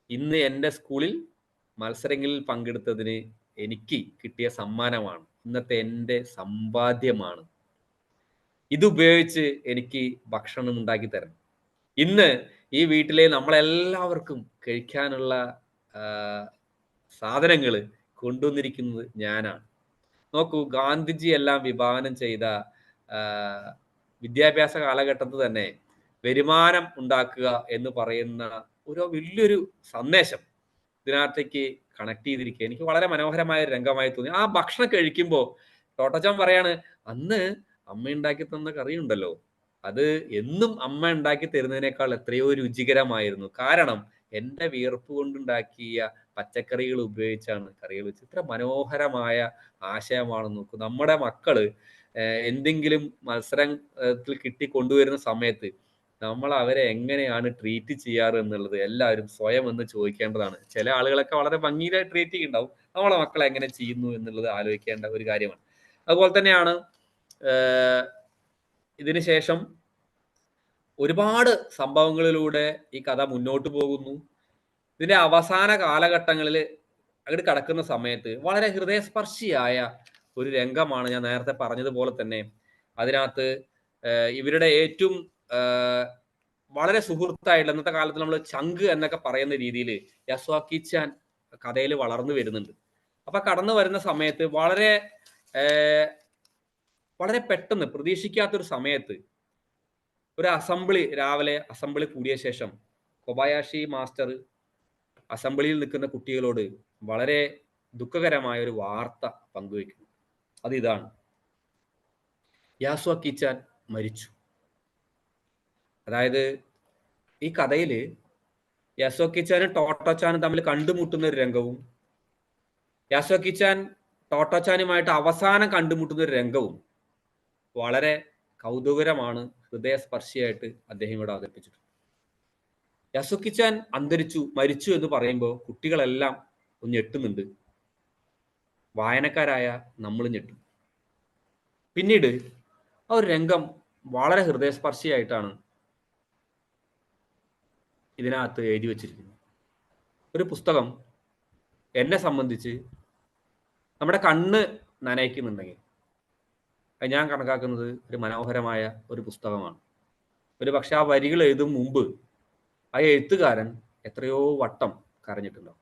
ഇന്ന് എൻ്റെ സ്കൂളിൽ മത്സരങ്ങളിൽ പങ്കെടുത്തതിന് എനിക്ക് കിട്ടിയ സമ്മാനമാണ്, ഇന്നത്തെ എൻ്റെ സമ്പാദ്യമാണ്. ഇതുപയോഗിച്ച് എനിക്ക് ഭക്ഷണം ഉണ്ടാക്കി തരണം. ഇന്ന് ഈ വീട്ടിലെ നമ്മളെല്ലാവർക്കും കഴിക്കാനുള്ള സാധനങ്ങൾ കൊണ്ടുവന്നിരിക്കുന്നത് ഞാനാണ്. നോക്കൂ, ഗാന്ധിജി എല്ലാം വിഭാവനം ചെയ്ത വിദ്യാഭ്യാസ കാലഘട്ടത്തിൽ തന്നെ വരുമാനം ഉണ്ടാക്കുക എന്ന് പറയുന്ന ഒരു വലിയൊരു സന്ദേശം ഇതിനകത്തേക്ക് കണക്ട് ചെയ്തിരിക്കുക എനിക്ക് വളരെ മനോഹരമായ ഒരു രംഗമായി തോന്നി. ആ ഭക്ഷണം കഴിക്കുമ്പോൾ ടോട്ടോച്ചാൻ പറയാണ്, അന്ന് അമ്മ ഉണ്ടാക്കി തന്ന കറി ഉണ്ടല്ലോ, അത് എന്നും അമ്മ ഉണ്ടാക്കി തരുന്നതിനേക്കാൾ എത്രയോ രുചികരമായിരുന്നു. കാരണം എൻ്റെ വിയർപ്പ് കൊണ്ടുണ്ടാക്കിയ പച്ചക്കറികൾ ഉപയോഗിച്ചാണ് കറികൾ വെച്ച്. ഇത്ര മനോഹരമായ ആശയമാണെന്ന് നോക്കൂ. നമ്മുടെ മക്കള് എന്തെങ്കിലും മത്സരത്തിൽ കിട്ടി കൊണ്ടുവരുന്ന സമയത്ത് നമ്മൾ അവരെ എങ്ങനെയാണ് ട്രീറ്റ് ചെയ്യാറ് എന്നുള്ളത് എല്ലാവരും സ്വയം ഒന്ന് ചോദിക്കേണ്ടതാണ്. ചില ആളുകളൊക്കെ വളരെ ഭംഗിയായി ട്രീറ്റ് ചെയ്യുന്നുണ്ടാവും, നമ്മളെ മക്കളെ എങ്ങനെ ചെയ്യുന്നു എന്നുള്ളത് ആലോചിക്കേണ്ട ഒരു കാര്യമാണ്. അതുപോലെ തന്നെയാണ് ഇതിന് ശേഷം ഒരുപാട് സംഭവങ്ങളിലൂടെ ഈ കഥ മുന്നോട്ട് പോകുന്നു. ഇതിന്റെ അവസാന കാലഘട്ടങ്ങളിൽ അങ്ങോട്ട് കടക്കുന്ന സമയത്ത് വളരെ ഹൃദയസ്പർശിയായ ഒരു രംഗമാണ് ഞാൻ നേരത്തെ പറഞ്ഞതുപോലെ തന്നെ. അതിനകത്ത് ഇവരുടെ ഏറ്റവും വളരെ സുഹൃത്തായിട്ടുള്ള, ഇന്നത്തെ കാലത്ത് നമ്മൾ ചങ്ക് എന്നൊക്കെ പറയുന്ന രീതിയിൽ യസ്വാക്കി-ചാൻ കഥയിൽ വളർന്നു വരുന്നുണ്ട്. അപ്പൊ കടന്നു വരുന്ന സമയത്ത് വളരെ വളരെ പെട്ടെന്ന് പ്രതീക്ഷിക്കാത്തൊരു സമയത്ത് ഒരു അസംബ്ലി, രാവിലെ അസംബ്ലി കൂടിയ ശേഷം കൊബയാഷി മാസ്റ്റർ അസംബ്ലിയിൽ നിൽക്കുന്ന കുട്ടികളോട് വളരെ ദുഃഖകരമായ ഒരു വാർത്ത പങ്കുവയ്ക്കുന്നു. അത് ഇതാണ്: യാസ്വാക്കി-ചാൻ മരിച്ചു. അതായത് ഈ കഥയിൽ യാസ്വാക്കി-ചാനും ടോട്ടോച്ചാനും തമ്മിൽ കണ്ടുമുട്ടുന്ന ഒരു രംഗവും യാസ്വാക്കി-ചാൻ ടോട്ടോച്ചാനുമായിട്ട് അവസാനം കണ്ടുമുട്ടുന്ന ഒരു രംഗവും വളരെ കൗതുകരമാണ്, ഹൃദയസ്പർശിയായിട്ട് അദ്ദേഹം ഇവിടെ അവതരിപ്പിച്ചിട്ടുണ്ട്. യാസ്വാക്കി-ചാൻ അന്തരിച്ചു, മരിച്ചു എന്ന് പറയുമ്പോൾ കുട്ടികളെല്ലാം ഒന്ന് ഞെട്ടുന്നുണ്ട്, വായനക്കാരായ നമ്മൾ ഞെട്ടും. പിന്നീട് ആ ഒരു രംഗം വളരെ ഹൃദയസ്പർശിയായിട്ടാണ് ഇതിനകത്ത് എഴുതി വച്ചിരിക്കുന്നത്. ഒരു പുസ്തകം എന്നെ സംബന്ധിച്ച് നമ്മുടെ കണ്ണ് നനയിക്കുന്നുണ്ടെങ്കിൽ അത് ഞാൻ കണക്കാക്കുന്നത് ഒരു മനോഹരമായ ഒരു പുസ്തകമാണ്. ഒരു പക്ഷെ ആ വരികൾ എഴുതും മുമ്പ് ആ എഴുത്തുകാരൻ എത്രയോ വട്ടം കരഞ്ഞിട്ടുണ്ടാവും.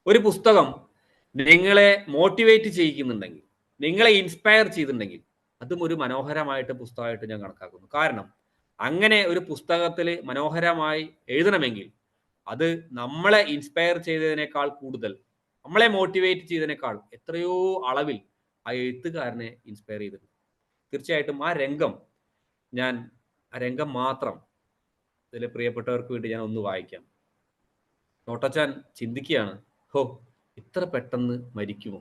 ഒരു പുസ്തകം നിങ്ങളെ മോട്ടിവേറ്റ് ചെയ്യിക്കുന്നുണ്ടെങ്കിൽ, നിങ്ങളെ ഇൻസ്പയർ ചെയ്തിട്ടുണ്ടെങ്കിൽ, അതും ഒരു മനോഹരമായിട്ട് പുസ്തകമായിട്ട് ഞാൻ കണക്കാക്കുന്നു. കാരണം അങ്ങനെ ഒരു പുസ്തകത്തിൽ മനോഹരമായി എഴുതണമെങ്കിൽ അത് നമ്മളെ ഇൻസ്പയർ ചെയ്തതിനേക്കാൾ കൂടുതൽ, നമ്മളെ മോട്ടിവേറ്റ് ചെയ്തതിനേക്കാൾ എത്രയോ അളവിൽ ആ എഴുത്തുകാരനെ ഇൻസ്പയർ ചെയ്തിട്ടുണ്ട്. തീർച്ചയായിട്ടും ആ രംഗം മാത്രം ഇതിലെ പ്രിയപ്പെട്ടവർക്ക് വേണ്ടി ഞാൻ ഒന്ന് വായിക്കാം. ടോട്ടോച്ചാൻ ചിന്തിക്കുകയാണ്, ഹോ, ഇത്ര പെട്ടെന്ന് മരിക്കുമോ?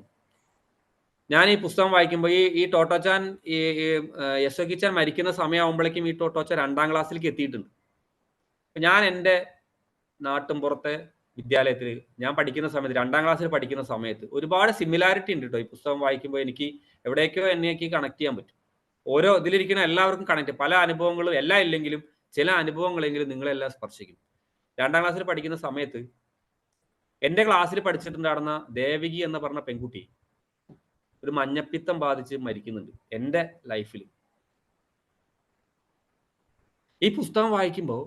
ഞാൻ ഈ പുസ്തകം വായിക്കുമ്പോൾ ഈ ടോട്ടോച്ചാൻ യാസ്വാക്കി-ചാൻ മരിക്കുന്ന സമയമാകുമ്പോഴേക്കും ഈ ടോട്ടോച്ചാൻ 2ാം ക്ലാസ്സിലേക്ക് എത്തിയിട്ടുണ്ട്. ഞാൻ എൻ്റെ നാട്ടിൻപുറത്തെ വിദ്യാലയത്തിൽ ഞാൻ പഠിക്കുന്ന സമയത്ത്, 2ാം ക്ലാസ്സിൽ പഠിക്കുന്ന സമയത്ത് ഒരുപാട് സിമിലാരിറ്റി ഉണ്ട് കേട്ടോ. ഈ പുസ്തകം വായിക്കുമ്പോൾ എനിക്ക് എവിടേക്കോ എന്നെയൊക്കെ കണക്ട് ചെയ്യാൻ പറ്റും. ഓരോ ഇതിലിരിക്കുന്ന എല്ലാവർക്കും കണക്ട്, പല അനുഭവങ്ങളും, എല്ലാം ഇല്ലെങ്കിലും ചില അനുഭവങ്ങളെങ്കിലും നിങ്ങളെല്ലാം സ്പർശിക്കും. 2ാം ക്ലാസ്സിൽ പഠിക്കുന്ന സമയത്ത് എൻ്റെ ക്ലാസ്സിൽ പഠിച്ചിട്ടുണ്ടായിരുന്ന ദേവകി എന്ന് പറഞ്ഞ പെൺകുട്ടി ഒരു മഞ്ഞപ്പിത്തം ബാധിച്ച് മരിക്കുന്നുണ്ട് എൻ്റെ ലൈഫിൽ. ഈ പുസ്തകം വായിക്കുമ്പോൾ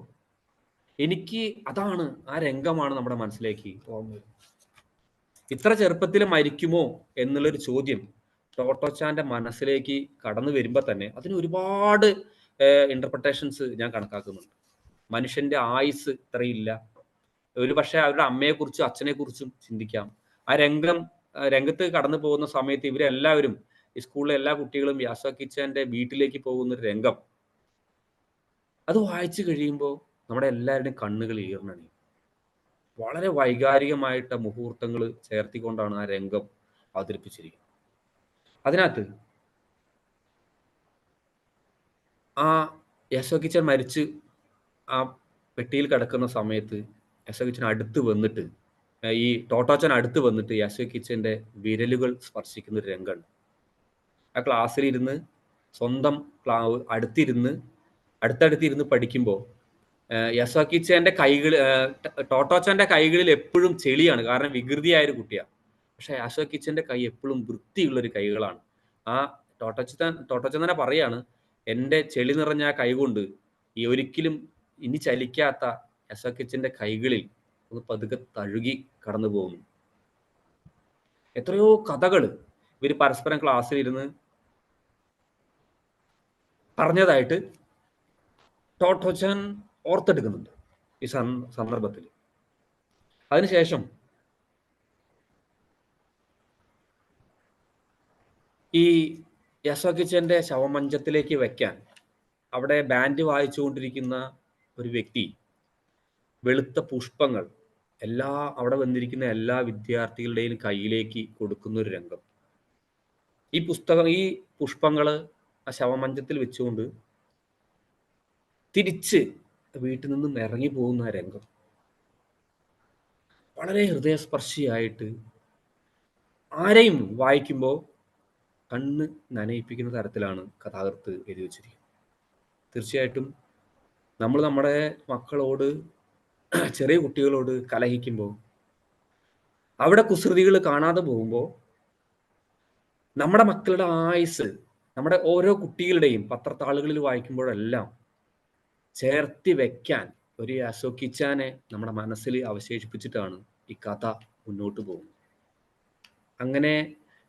എനിക്ക് അതാണ്, ആ രംഗമാണ് നമ്മുടെ മനസ്സിലേക്ക് ഓർമ്മ വരുന്നത്. ഇത്ര ചെറുപ്പത്തിൽ മരിക്കുമോ എന്നുള്ളൊരു ചോദ്യം ടോട്ടോച്ചാന്റെ മനസ്സിലേക്ക് കടന്നു വരുമ്പോൾ തന്നെ അതിന് ഒരുപാട് ഇന്റർപ്രിട്ടേഷൻസ് ഞാൻ കണക്കാക്കുന്നുണ്ട്. മനുഷ്യന്റെ ആയുസ് ഇത്രയില്ല. ഒരു പക്ഷേ അവരുടെ അമ്മയെക്കുറിച്ചും അച്ഛനെ കുറിച്ചും ചിന്തിക്കാം. ആ രംഗത്ത് കടന്നു പോകുന്ന സമയത്ത് ഇവരെല്ലാവരും ഈ സ്കൂളിലെ എല്ലാ കുട്ടികളും യാസോക്കിച്ചാന്റെ വീട്ടിലേക്ക് പോകുന്ന ഒരു രംഗം, അത് വായിച്ചു കഴിയുമ്പോൾ നമ്മുടെ എല്ലാവരുടെയും കണ്ണുകൾ ഈർന്നണിയും. വളരെ വൈകാരികമായിട്ട് മുഹൂർത്തങ്ങൾ ചേർത്തിക്കൊണ്ടാണ് ആ രംഗം അവതരിപ്പിച്ചിരിക്കുന്നത്. അതിനകത്ത് ആ യാസോക്കിച്ചാൻ മരിച്ച് ആ പെട്ടിയിൽ കിടക്കുന്ന സമയത്ത് യാസോക്കിച്ചാൻ അടുത്ത് വന്നിട്ട്, ഈ ടോട്ടോച്ചാൻ അടുത്ത് വന്നിട്ട് യാസോക്കിച്ചന്റെ വിരലുകൾ സ്പർശിക്കുന്ന ഒരു രംഗമുണ്ട്. ആ ക്ലാസ്സിലിരുന്ന് സ്വന്തം അടുത്തടുത്തിരുന്ന് പഠിക്കുമ്പോൾ യാസോക്കിച്ചന്റെ ടോട്ടോച്ചാന്റെ കൈകളിൽ എപ്പോഴും ചെളിയാണ്, കാരണം വികൃതിയായ ഒരു കുട്ടിയാണ്. പക്ഷെ യാസോക്കിച്ചന്റെ കൈ എപ്പോഴും വൃത്തിയുള്ളൊരു കൈകളാണ്. ആ ടോട്ടോച്ചൻ തന്നെ പറയാണ്, എൻ്റെ ചെളി നിറഞ്ഞ ആ കൈ കൊണ്ട് ഈ ഒരിക്കലും ഇനി ചലിക്കാത്ത യാസോക്കിച്ചന്റെ കൈകളിൽ ഒന്ന് പതുക്കെ തഴുകി കടന്നു പോകുന്നു. എത്രയോ കഥകൾ ഇവർ പരസ്പരം ക്ലാസ്സിലിരുന്ന് പറഞ്ഞതായിട്ട് ടോട്ടോച്ചാൻ ഓർത്തെടുക്കുന്നുണ്ട് ഈ സന്ദർഭത്തിൽ. അതിനുശേഷം ഈ യാസോക്കിച്ചന്റെ ശവമഞ്ചത്തിലേക്ക് വെക്കാൻ അവിടെ ബാൻഡ് വായിച്ചുകൊണ്ടിരിക്കുന്ന ഒരു വ്യക്തി വെളുത്ത പുഷ്പങ്ങൾ അവിടെ വന്നിരിക്കുന്ന എല്ലാ വിദ്യാർത്ഥികളുടെയും കയ്യിലേക്ക് കൊടുക്കുന്ന ഒരു രംഗം. ഈ പുഷ്പങ്ങള് ആ ശവമഞ്ചത്തിൽ വെച്ചുകൊണ്ട് തിരിച്ച് വീട്ടിൽ നിന്നും ഇറങ്ങി പോകുന്ന രംഗം വളരെ ഹൃദയസ്പർശിയായിട്ട് ആരെയും വായിക്കുമ്പോൾ കണ്ണ് നനയിപ്പിക്കുന്ന തരത്തിലാണ് കഥാകൃത്ത് എഴുതി വച്ചിരിക്കുന്നത്. തീർച്ചയായിട്ടും നമ്മൾ നമ്മുടെ മക്കളോട്, ചെറിയ കുട്ടികളോട് കലഹിക്കുമ്പോൾ, അവിടെ കുസൃതികൾ കാണാതെ പോകുമ്പോൾ, നമ്മുടെ മക്കളുടെ ആയുസ് നമ്മുടെ ഓരോ കുട്ടികളുടെയും പത്രത്താളുകളിൽ വായിക്കുമ്പോഴെല്ലാം ചേർത്തി വെക്കാൻ ഒരു യാസോക്കിച്ചാനെ നമ്മുടെ മനസ്സിൽ അവശേഷിപ്പിച്ചിട്ടാണ് ഈ കഥ മുന്നോട്ട് പോകുന്നത്. അങ്ങനെ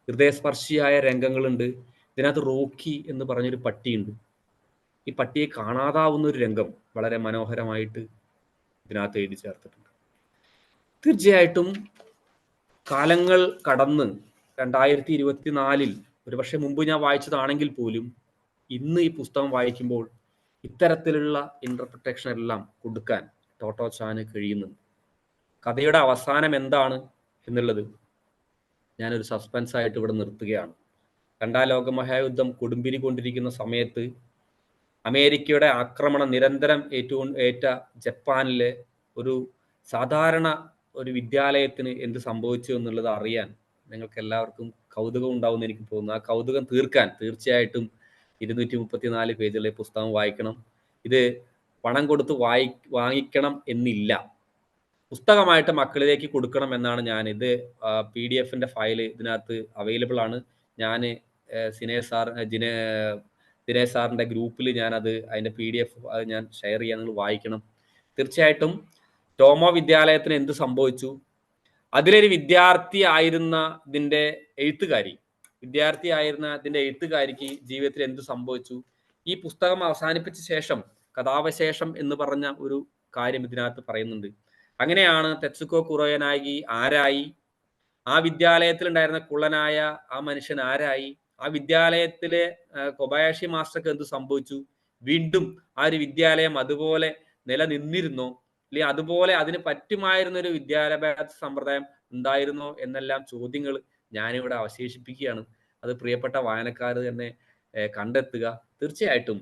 ഹൃദയസ്പർശിയായ രംഗങ്ങളുണ്ട്. ഇതിനകത്ത് റോക്കി എന്ന് പറഞ്ഞൊരു പട്ടിയുണ്ട്. ഈ പട്ടിയെ കാണാതാവുന്ന ഒരു രംഗം വളരെ മനോഹരമായിട്ട് ഇതിനകത്ത് എഴുതി ചേർത്തിട്ടുണ്ട്. തീർച്ചയായിട്ടും കാലങ്ങൾ കടന്ന് 2024 ഒരുപക്ഷെ മുമ്പ് ഞാൻ വായിച്ചതാണെങ്കിൽ പോലും ഇന്ന് ഈ പുസ്തകം വായിക്കുമ്പോൾ ഇത്തരത്തിലുള്ള ഇന്റർപ്രിട്ടേഷൻ എല്ലാം കൊടുക്കാൻ ടോട്ടോച്ചാന് കഴിയുന്നുണ്ട്. കഥയുടെ അവസാനം എന്താണ് എന്നുള്ളത് ഞാനൊരു സസ്പെൻസ് ആയിട്ട് ഇവിടെ നിർത്തുകയാണ്. 2ാം ലോക മഹായുദ്ധം കൊടുമ്പിരി കൊണ്ടിരിക്കുന്ന സമയത്ത് അമേരിക്കയുടെ ആക്രമണം നിരന്തരം ഏറ്റ ജപ്പാനിലെ ഒരു സാധാരണ ഒരു വിദ്യാലയത്തിന് എന്ത് സംഭവിച്ചു എന്നുള്ളത് അറിയാൻ നിങ്ങൾക്ക് എല്ലാവർക്കും കൗതുകം ഉണ്ടാവുമെന്ന് എനിക്ക് തോന്നുന്നു. ആ കൗതുകം തീർക്കാൻ തീർച്ചയായിട്ടും 234 പേജുള്ള പുസ്തകം വായിക്കണം. ഇത് പണം കൊടുത്ത് വാങ്ങിക്കണം എന്നില്ല, പുസ്തകമായിട്ട് മക്കളിലേക്ക് കൊടുക്കണം എന്നാണ് ഇത് PDF-ന്റെ ഫയൽ ഇതിനകത്ത് അവൈലബിൾ ആണ്. ഞാൻ ദിനേശ് സാറിന്റെ ഗ്രൂപ്പിൽ അതിന്റെ PDF ഞാൻ ഷെയർ ചെയ്യാൻ, നിങ്ങൾ വായിക്കണം. തീർച്ചയായിട്ടും ടോമോ വിദ്യാലയത്തിന് എന്ത് സംഭവിച്ചു, അതിലൊരു വിദ്യാർത്ഥി ആയിരുന്ന ഇതിന്റെ എഴുത്തുകാരിക്ക് ജീവിതത്തിൽ എന്ത് സംഭവിച്ചു, ഈ പുസ്തകം അവസാനിപ്പിച്ച ശേഷം കഥാവശേഷം എന്ന് പറഞ്ഞ ഒരു കാര്യം ഇതിനകത്ത് പറയുന്നുണ്ട്. അങ്ങനെയാണ് തെത്സുക്കോ കുറോയനാഗി ആരായി, ആ വിദ്യാലയത്തിൽ ഉണ്ടായിരുന്ന കുള്ളനായ ആ മനുഷ്യൻ ആരായി, ആ വിദ്യാലയത്തിലെ കൊബയാഷി മാസ്റ്റർക്ക് എന്ത് സംഭവിച്ചു, വീണ്ടും ആ ഒരു വിദ്യാലയം അതുപോലെ നിലനിന്നിരുന്നോ, അല്ലെങ്കിൽ അതുപോലെ അതിന് പറ്റുമായിരുന്ന ഒരു വിദ്യാഭ്യാസ സമ്പ്രദായം ഉണ്ടായിരുന്നോ എന്നെല്ലാം ചോദ്യങ്ങൾ ഞാനിവിടെ അവശേഷിപ്പിക്കുകയാണ്. അത് പ്രിയപ്പെട്ട വായനക്കാർ തന്നെ കണ്ടെത്തുക. തീർച്ചയായിട്ടും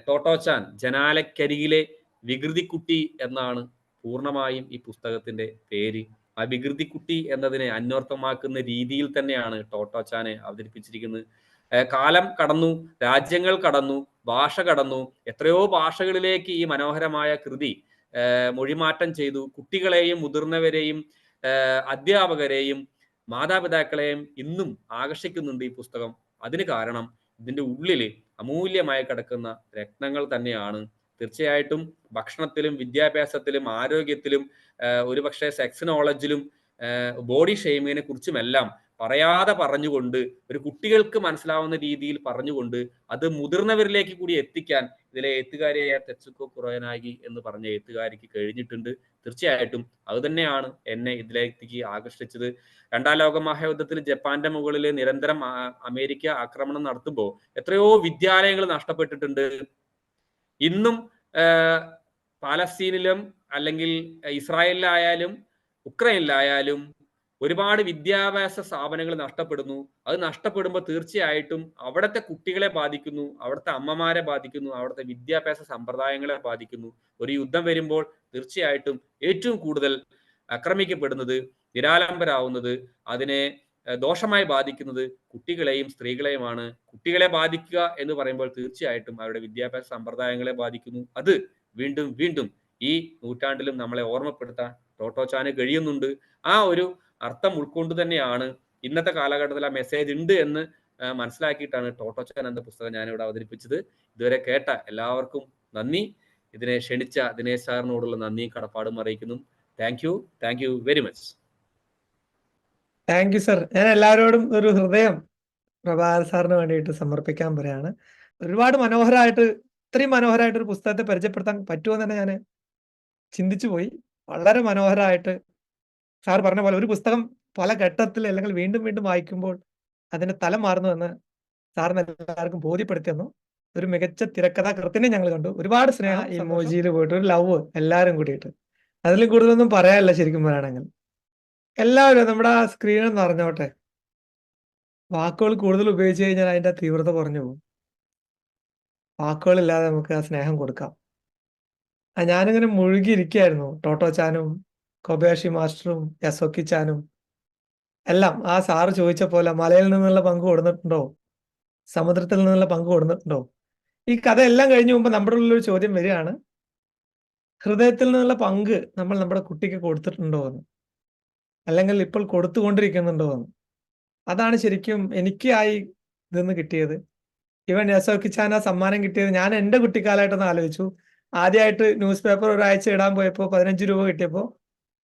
ടോട്ടോച്ചാൻ ജനാലക്കരികിലെ വികൃതിക്കുട്ടി എന്നാണ് പൂർണ്ണമായും ഈ പുസ്തകത്തിന്റെ പേര്. ആ വികൃതിക്കുട്ടി എന്നതിനെ അന്വർത്ഥമാക്കുന്ന രീതിയിൽ തന്നെയാണ് ടോട്ടോച്ചാനെ അവതരിപ്പിച്ചിരിക്കുന്നത്. കാലം കടന്നു, രാജ്യങ്ങൾ കടന്നു, ഭാഷ കടന്നു, എത്രയോ ഭാഷകളിലേക്ക് ഈ മനോഹരമായ കൃതി മൊഴിമാറ്റം ചെയ്തു. കുട്ടികളെയും മുതിർന്നവരെയും അധ്യാപകരെയും മാതാപിതാക്കളെയും ഇന്നും ആകർഷിക്കുന്നുണ്ട് ഈ പുസ്തകം. അതിന് കാരണം ഇതിൻ്റെ ഉള്ളിൽ അമൂല്യമായി കിടക്കുന്ന രത്നങ്ങൾ തന്നെയാണ്. തീർച്ചയായിട്ടും ഭക്ഷണത്തിലും വിദ്യാഭ്യാസത്തിലും ആരോഗ്യത്തിലും ഒരുപക്ഷെ സെക്സ് നോളജിലും ബോഡി ഷെയ്മിങ്ങിനെ കുറിച്ചുമെല്ലാം പറയാതെ പറഞ്ഞുകൊണ്ട്, ഒരു കുട്ടികൾക്ക് മനസ്സിലാവുന്ന രീതിയിൽ പറഞ്ഞുകൊണ്ട് അത് മുതിർന്നവരിലേക്ക് കൂടി എത്തിക്കാൻ ഇതിലെ എഴുത്തുകാരിയായ തെത്സുക്കോ കുറോനാഗി എന്ന് പറഞ്ഞ എഴുത്തുകാരിക്ക് കഴിഞ്ഞിട്ടുണ്ട്. തീർച്ചയായിട്ടും അത് തന്നെയാണ് എന്നെ ഇതിലേക്ക് ആകർഷിച്ചത്. രണ്ടാം ലോക മഹായുദ്ധത്തിൽ ജപ്പാന്റെ മുകളിൽ നിരന്തരം അമേരിക്ക ആക്രമണം നടത്തുമ്പോൾ എത്രയോ വിദ്യാലയങ്ങൾ നഷ്ടപ്പെട്ടിട്ടുണ്ട്. ഇന്നും പാലസ്തീനിലും അല്ലെങ്കിൽ ഇസ്രായേലിലായാലും ഉക്രൈനിലായാലും ഒരുപാട് വിദ്യാഭ്യാസ സ്ഥാപനങ്ങൾ നഷ്ടപ്പെടുന്നു. അത് നഷ്ടപ്പെടുമ്പോൾ തീർച്ചയായിട്ടും അവിടുത്തെ കുട്ടികളെ ബാധിക്കുന്നു, അവിടുത്തെ അമ്മമാരെ ബാധിക്കുന്നു, അവിടുത്തെ വിദ്യാഭ്യാസ സമ്പ്രദായങ്ങളെ ബാധിക്കുന്നു. ഒരു യുദ്ധം വരുമ്പോൾ തീർച്ചയായിട്ടും ഏറ്റവും കൂടുതൽ ആക്രമിക്കപ്പെടുന്നത്, നിരാലംബരാവുന്നത്, അതിനെ ദോഷമായി ബാധിക്കുന്നത് കുട്ടികളെയും സ്ത്രീകളെയുമാണ്. കുട്ടികളെ ബാധിക്കുക എന്ന് പറയുമ്പോൾ തീർച്ചയായിട്ടും അവരുടെ വിദ്യാഭ്യാസ സമ്പ്രദായങ്ങളെ ബാധിക്കുന്നു. അത് വീണ്ടും വീണ്ടും ഈ നൂറ്റാണ്ടിലും നമ്മളെ ഓർമ്മപ്പെടുത്താൻ ടോട്ടോച്ചാന് കഴിയുന്നുണ്ട്. ആ ഒരു അർത്ഥം ഉൾക്കൊണ്ട് തന്നെയാണ് ഇന്നത്തെ കാലഘട്ടത്തിൽ ആ മെസ്സേജ് ഉണ്ട് എന്ന് മനസ്സിലാക്കിയിട്ടാണ് ടോട്ടോച്ചാൻ എന്ന പുസ്തകം ഞാനിവിടെ അവതരിപ്പിച്ചത്. ഇതുവരെ കേട്ട എല്ലാവർക്കും നന്ദി. ഇതിനെ ക്ഷണിച്ച ദിനേശ് സാറിനോടുള്ള നന്ദിയും കടപ്പാടും അറിയിക്കുന്നു. Thank you very much. Thank you sir. ഞാൻ എല്ലാവരോടും ഒരു ഹൃദയം പ്രഭാകർ സാറിന് വേണ്ടിയിട്ട് സമർപ്പിക്കാൻ പറയാണ്. ഒരുപാട് മനോഹരമായിട്ട്, ഇത്രയും മനോഹരമായിട്ട് ഒരു പുസ്തകത്തെ പരിചയപ്പെടുത്താൻ പറ്റുമെന്ന് തന്നെ ഞാൻ ചിന്തിച്ചു പോയി. വളരെ മനോഹരമായിട്ട് സാർ പറഞ്ഞ പോലെ ഒരു പുസ്തകം പല ഘട്ടത്തിൽ അല്ലെങ്കിൽ വീണ്ടും വീണ്ടും വായിക്കുമ്പോൾ അതിന്റെ തലം മാറുന്നുവെന്ന് സാറിന് എല്ലാവർക്കും ബോധ്യപ്പെടുത്തി തന്നു. ഒരു മികച്ച തിരക്കഥാകൃത്തിനെ ഞങ്ങൾ കണ്ടു. ഒരുപാട് സ്നേഹം, ഇമോജിയിൽ പോയിട്ട് ഒരു ലവ് എല്ലാവരും കൂടിയിട്ട്. അതിലും കൂടുതലൊന്നും പറയാനില്ല ശരിക്കും പറയുകയാണെങ്കിൽ. എല്ലാവരും നമ്മുടെ ആ സ്ക്രീനിൽ നിറഞ്ഞോട്ടെ. വാക്കുകൾ കൂടുതൽ ഉപയോഗിച്ച് കഴിഞ്ഞാൽ അതിന്റെ തീവ്രത കുറഞ്ഞു പോകും. വാക്കുകളില്ലാതെ നമുക്ക് ആ സ്നേഹം കൊടുക്കാം. ഞാനിങ്ങനെ മുഴുകിയിരിക്കുകയായിരുന്നു. ടോട്ടോ ചാനും കൊബയാഷി മാസ്റ്ററും യസോക്കി ചാനും എല്ലാം ആ സാറ് ചോദിച്ച പോലെ മലയിൽ നിന്നുള്ള പങ്ക് കൊടുത്തിട്ടുണ്ടോ, സമുദ്രത്തിൽ നിന്നുള്ള പങ്ക് കൊടുത്തിട്ടുണ്ടോ? ഈ കഥ എല്ലാം കഴിഞ്ഞു മുമ്പ് നമ്മുടെ ഉള്ളൊരു ചോദ്യം വരികയാണ്, ഹൃദയത്തിൽ നിന്നുള്ള പങ്ക് നമ്മൾ നമ്മുടെ കുട്ടിക്ക് കൊടുത്തിട്ടുണ്ടോ എന്ന്, അല്ലെങ്കിൽ ഇപ്പോൾ കൊടുത്തുകൊണ്ടിരിക്കുന്നുണ്ടോ എന്ന്. അതാണ് ശരിക്കും എനിക്ക് ഇതെന്ന് കിട്ടിയത്. ഇവൻ യസോക്കി ചാൻ ആ സമ്മാനം കിട്ടിയത് ഞാൻ എൻ്റെ കുട്ടിക്കാലമായിട്ടൊന്ന് ആലോചിച്ചു. ആദ്യമായിട്ട് ന്യൂസ് പേപ്പർ ഒരാഴ്ച ഇടാൻ പോയപ്പോൾ 15 രൂപ കിട്ടിയപ്പോൾ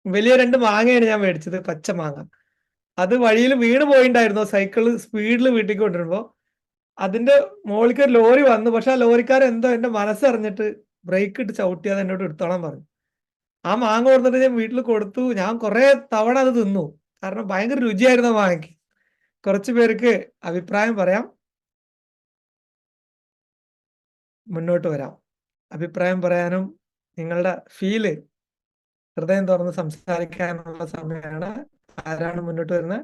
വലിയ 2 മാങ്ങയാണ് ഞാൻ മേടിച്ചത്, പച്ച മാങ്ങ. അത് വഴിയിൽ വീണ് പോയിണ്ടായിരുന്നു. സൈക്കിള് സ്പീഡിൽ വീട്ടിൽ കൊണ്ടിരുമ്പോൾ അതിന്റെ മുകളിലേക്ക് ഒരു ലോറി വന്നു. പക്ഷെ ആ ലോറിക്കാരൻ എന്തോ എന്റെ മനസ്സറിഞ്ഞിട്ട് ബ്രേക്ക് ഇട്ട് ചവിട്ടി അത് എന്നോട് എടുത്തോളാൻ പറഞ്ഞു. ആ മാങ്ങ കൊടുത്തിട്ട് ഞാൻ വീട്ടിൽ കൊടുത്തു. ഞാൻ കുറെ തവണ അത് തിന്നു. കാരണം ഭയങ്കര രുചിയായിരുന്നു മാങ്ങയ്ക്ക്. കുറച്ചു പേർക്ക് അഭിപ്രായം പറയാം, മുന്നോട്ട് വരാം. അഭിപ്രായം പറയാനും നിങ്ങളുടെ ഫീല് ഹൃദയം തുറന്ന് സംസാരിക്കാനുള്ള സമയമാണ്. ആരാണ് മുന്നോട്ട് വരുന്നത്?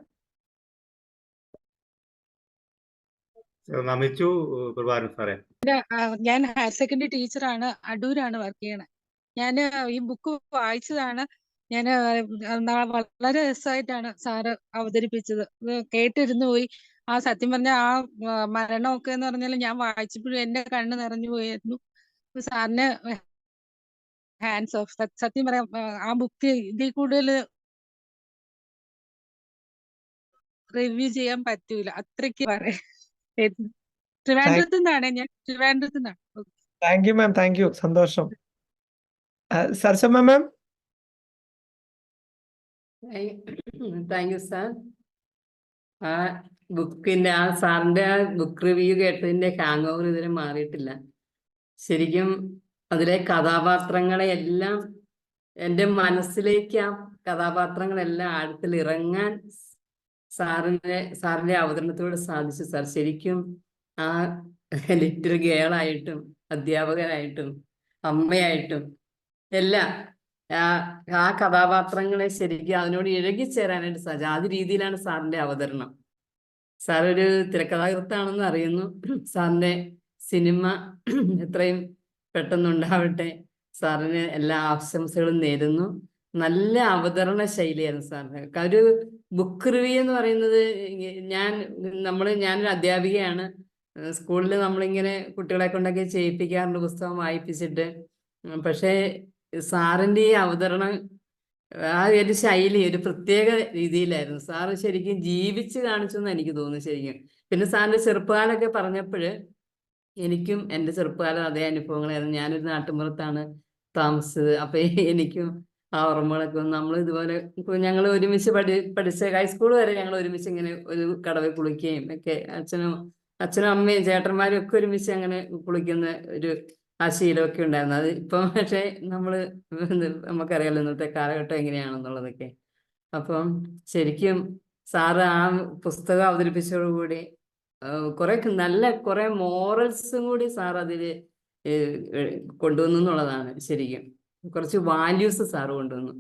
നമിച്ചു പ്രഭാകരൻ സാറേ. ഞാൻ ഹയർ സെക്കൻഡറി ടീച്ചറാണ്, അടൂരാണ് വർക്ക് ചെയ്യണത്. ഞാൻ ഈ ബുക്ക് വായിച്ചതാണ്. ഞാൻ വളരെ രസമായിട്ടാണ് സാറ് അവതരിപ്പിച്ചത്. കേട്ടിരുന്നു പോയി. ആ സത്യം പറഞ്ഞ ആ മരണമൊക്കെ എന്ന് പറഞ്ഞാൽ ഞാൻ വായിച്ചപ്പോഴും എന്റെ കണ്ണ് നിറഞ്ഞു പോയിരുന്നു. സാറിന് ഹാൻഡ്സ് ഓഫ്. സത്യം പറയാം, ആ ബുക്ക് ഇതിൽ കൂടുതൽ റിവ്യൂ ചെയ്യാൻ പറ്റൂല, അത്രയ്ക്ക് പറയാം. ട്രിവാൻഡ്രത്ത് നിന്നാണ് ഞാൻ. ട്രിവാൻഡ്രത്ത് നിന്നാണ്. Thank you ma'am, thank you, സന്തോഷം. Sarasamma ma'am. Thank you sir. ആ ബുക്കിന്റെ ആ സാറിന്റെ ആ ബുക്ക് റിവ്യൂ കേട്ടതിന്റെ ഹാങ് ഓവർ ഇതുവരെ മാറിയിട്ടില്ല. ശരിക്കും അതിലെ കഥാപാത്രങ്ങളെ എല്ലാം എൻ്റെ മനസ്സിലേക്ക് ആ കഥാപാത്രങ്ങളെല്ലാം ആഴത്തിൽ ഇറങ്ങാൻ സാറിന്റെ അവതരണത്തോട് സാധിച്ചു സാർ. ശരിക്കും ആ ലിറ്റിൽ ഗേളായിട്ടും അധ്യാപകനായിട്ടും അമ്മയായിട്ടും എല്ലാം ആ കഥാപാത്രങ്ങളെ ശരിക്കും അതിനോട് ഇഴകിച്ചേരാനായിട്ട് സാധിച്ചു. ആ രീതിയിലാണ് സാറിന്റെ അവതരണം. സാർ ഒരു തിരക്കഥാകൃത്താണെന്ന് അറിയുന്നു. സാറിന്റെ സിനിമ എത്രയും പെട്ടെന്നുണ്ടാവട്ടെ. സാറിന് എല്ലാ ആശംസകളും നേരുന്നു. നല്ല അവതരണ ശൈലിയായിരുന്നു സാറിന്. ഒരു ബുക്ക് റിവ്യൂ എന്ന് പറയുന്നത് ഞാനൊരു അധ്യാപികയാണ്. സ്കൂളിൽ നമ്മളിങ്ങനെ കുട്ടികളെ കൊണ്ടൊക്കെ ചെയ്യിപ്പിക്കാറുണ്ട് പുസ്തകം വായിപ്പിച്ചിട്ട്. പക്ഷേ സാറിന്റെ ഈ അവതരണം ആ ഒരു ശൈലി ഒരു പ്രത്യേക രീതിയിലായിരുന്നു. സാറ് ശരിക്കും ജീവിച്ച് കാണിച്ചു എന്ന് എനിക്ക് തോന്നുന്നു ശരിക്കും. പിന്നെ സാറിന്റെ ചെറുപ്പകാലമൊക്കെ പറഞ്ഞപ്പോൾ എനിക്കും എൻ്റെ ചെറുപ്പകാലം അതേ അനുഭവങ്ങളായിരുന്നു. ഞാനൊരു നാട്ടുമ്പുറത്താണ് താമസിച്ചത്. അപ്പൊ എനിക്കും ആ ഓർമ്മകളൊക്കെ നമ്മൾ ഇതുപോലെ ഇപ്പൊ ഞങ്ങൾ ഒരുമിച്ച് പഠിച്ച ഹൈസ്കൂൾ വരെ ഞങ്ങൾ ഒരുമിച്ച് ഇങ്ങനെ ഒരു കടവിൽ കുളിക്കുകയും ഒക്കെ അച്ഛനും അമ്മയും ചേട്ടന്മാരും ഒക്കെ ഒരുമിച്ച് അങ്ങനെ കുളിക്കുന്ന ഒരു ആ ശീലമൊക്കെ ഉണ്ടായിരുന്നു. അത് ഇപ്പം പക്ഷേ നമ്മള് നമുക്കറിയാലോ ഇന്നത്തെ കാലഘട്ടം എങ്ങനെയാണെന്നുള്ളതൊക്കെ. അപ്പം ശരിക്കും സാറ് ആ പുസ്തകം അവതരിപ്പിച്ചതോടുകൂടി കുറെ നല്ല കുറെ മോറൽസും കൂടി സാർ അതില് കൊണ്ടുവന്നു എന്നുള്ളതാണ് ശരിക്കും. കുറച്ച് വാല്യൂസ് സാറ് കൊണ്ടുവന്നു.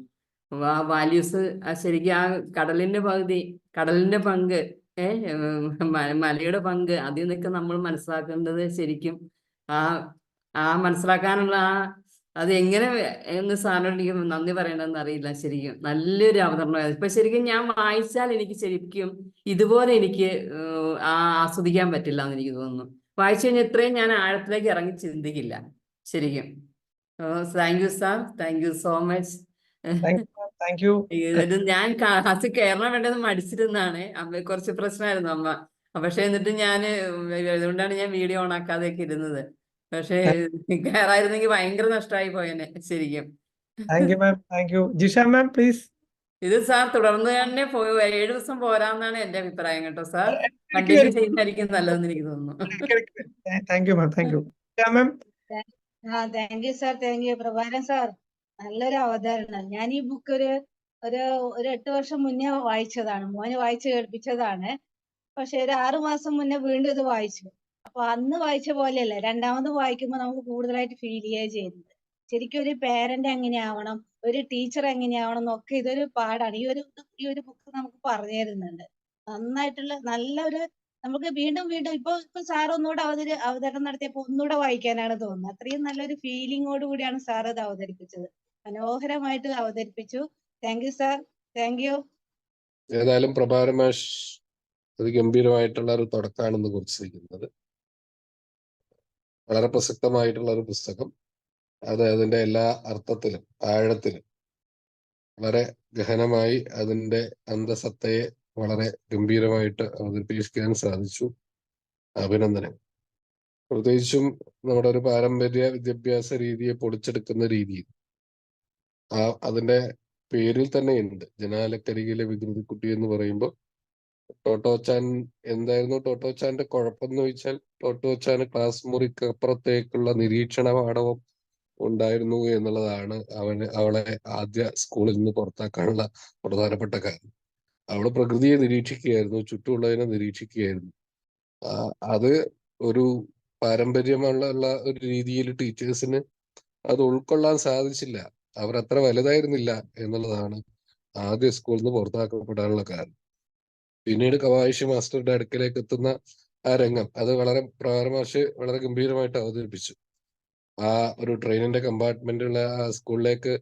ആ വാല്യൂസ് ശരിക്കും ആ കടലിന്റെ പങ്ക് മലയുടെ പങ്ക് അതിൽ നിന്നൊക്കെ നമ്മൾ മനസ്സിലാക്കേണ്ടത് ശരിക്കും ആ മനസ്സിലാക്കാനുള്ള അത് എങ്ങനെ എന്ന് സാറിനോട് എനിക്ക് നന്ദി പറയണമെന്ന് അറിയില്ല. ശരിക്കും നല്ലൊരു അവതരണമായിരുന്നു. ഇപ്പൊ ശരിക്കും ഞാൻ വായിച്ചാൽ എനിക്ക് ശരിക്കും ഇതുപോലെ എനിക്ക് ആസ്വദിക്കാൻ പറ്റില്ല എന്ന് എനിക്ക് തോന്നുന്നു. വായിച്ചു കഴിഞ്ഞാൽ ഇത്രയും ഞാൻ ആഴത്തിലേക്ക് ഇറങ്ങി ചിന്തിക്കില്ല ശരിക്കും. Thank you sir, thank you so much. Thank U. എന്നിട്ട് ഞാൻ ക്ലാസ്സിൽ കയറാൻ വേണ്ടത് മടിച്ചിരുന്നാണ്. അമ്മ കുറച്ച് പ്രശ്നമായിരുന്നു അമ്മ. പക്ഷെ എന്നിട്ട് അതുകൊണ്ടാണ് ഞാൻ വീഡിയോ ഓൺ ആക്കാതെയൊക്കെ ഇരുന്നത്. പക്ഷേ കയറായിരുന്നെങ്കിൽ ഭയങ്കര നഷ്ടമായി പോയെന്നെ ശരിക്കും. Thank you ma'am. Thank U. Jisha ma'am please. ഇത് സാർ തുടർന്ന് തന്നെ 7 ദിവസം പോരാന്നാണ് എന്റെ അഭിപ്രായം കേട്ടോ സാർ. കണ്ടിന്യൂ ചെയ്യുന്നതായിരിക്കും നല്ലതെന്ന് എനിക്ക് തോന്നുന്നു. Thank you ma'am. Thank you. Ma'am. Thank you sir, thank you. Prabhakaran sir, നല്ലൊരു അവതരണം. ഞാൻ ഈ ബുക്ക് ഒരു 8 വർഷം മുന്നേ വായിച്ചതാണ്. മോന് വായിച്ചു കേൾപ്പിച്ചതാണ്. പക്ഷെ ഒരു 6 മാസം മുന്നേ വീണ്ടും ഇത് വായിച്ചു. അപ്പൊ അന്ന് വായിച്ച പോലെയല്ല, രണ്ടാമത് വായിക്കുമ്പോൾ നമുക്ക് കൂടുതലായിട്ട് ഫീൽ ചെയ്യുക ചെയ്യുന്നത്. ശരിക്കും ഒരു പേരന്റ് എങ്ങനെയാവണം, ഒരു ടീച്ചർ എങ്ങനെയാവണം എന്നൊക്കെ ഇതൊരു പാടാണ്. ഈ ഒരു ബുക്ക് നമുക്ക് പറഞ്ഞു തരുന്നുണ്ട്. നന്നായിട്ടുള്ള നല്ലൊരു നമുക്ക് വീണ്ടും വീണ്ടും ഇപ്പൊ സാർ ഒന്നുകൂടെ അവതരണം നടത്തിയപ്പോ ഒന്നുകൂടെ വായിക്കാനാണ് തോന്നുന്നത്. അത്രയും നല്ലൊരു ഫീലിങ്ങോട് കൂടിയാണ് സാർ അത് അവതരിപ്പിച്ചത്. മനോഹരമായിട്ട് അവതരിപ്പിച്ചു. Thank you sir, thank U. ഏതായാലും പ്രഭാകരൻ മാഷ് ഗംഭീരമായിട്ടുള്ള ഒരു തുടക്കമാണെന്ന് കുറിച്ചിരിക്കുന്നത്. വളരെ പ്രസക്തമായിട്ടുള്ള ഒരു പുസ്തകം. അത് അതിന്റെ എല്ലാ അർത്ഥത്തിലും ആഴത്തിലും വളരെ ഗഹനമായി അതിന്റെ അന്തസത്തയെ വളരെ ഗംഭീരമായിട്ട് അവതരിപ്പിക്കാൻ സാധിച്ചു. അഭിനന്ദനം. പ്രത്യേകിച്ചും നമ്മുടെ ഒരു പാരമ്പര്യ വിദ്യാഭ്യാസ രീതിയെ പൊളിച്ചെടുക്കുന്ന രീതിയിൽ അതിന്റെ പേരിൽ തന്നെ ഉണ്ട്. ജനാലക്കരികിലെ വികൃതിക്കുട്ടി എന്ന് പറയുമ്പോൾ ടോട്ടോച്ചാൻ എന്തായിരുന്നു ടോട്ടോച്ചാന്റെ കുഴപ്പം എന്ന് ചോദിച്ചാൽ, ടോട്ടോച്ചാന് ക്ലാസ് മുറിക്ക് അപ്പുറത്തേക്കുള്ള നിരീക്ഷണ പാഠവും ഉണ്ടായിരുന്നു എന്നുള്ളതാണ് അവളെ ആദ്യ സ്കൂളിൽ നിന്ന് പുറത്താക്കാനുള്ള പ്രധാനപ്പെട്ട കാര്യം. അവള് പ്രകൃതിയെ നിരീക്ഷിക്കുകയായിരുന്നു, ചുറ്റുമുള്ളതിനെ നിരീക്ഷിക്കുകയായിരുന്നു. അത് ഒരു പാരമ്പര്യമുള്ള ഒരു രീതിയിൽ ടീച്ചേഴ്സിന് അത് ഉൾക്കൊള്ളാൻ സാധിച്ചില്ല. അവർ അത്ര വലുതായിരുന്നില്ല എന്നുള്ളതാണ് ആദ്യ സ്കൂളിൽ നിന്ന് പുറത്താക്കപ്പെടാനുള്ള കാരണം. പിന്നീട് കവായിഷി മാസ്റ്ററുടെ അടുക്കലേക്ക് എത്തുന്ന ആ രംഗം അത് പ്രഭാകരൻ മാഷ് വളരെ ഗംഭീരമായിട്ട് അവതരിപ്പിച്ചു. ആ ഒരു ട്രെയിനിന്റെ കമ്പാർട്ട്മെന്റുള്ള ആ സ്കൂളിലേക്ക്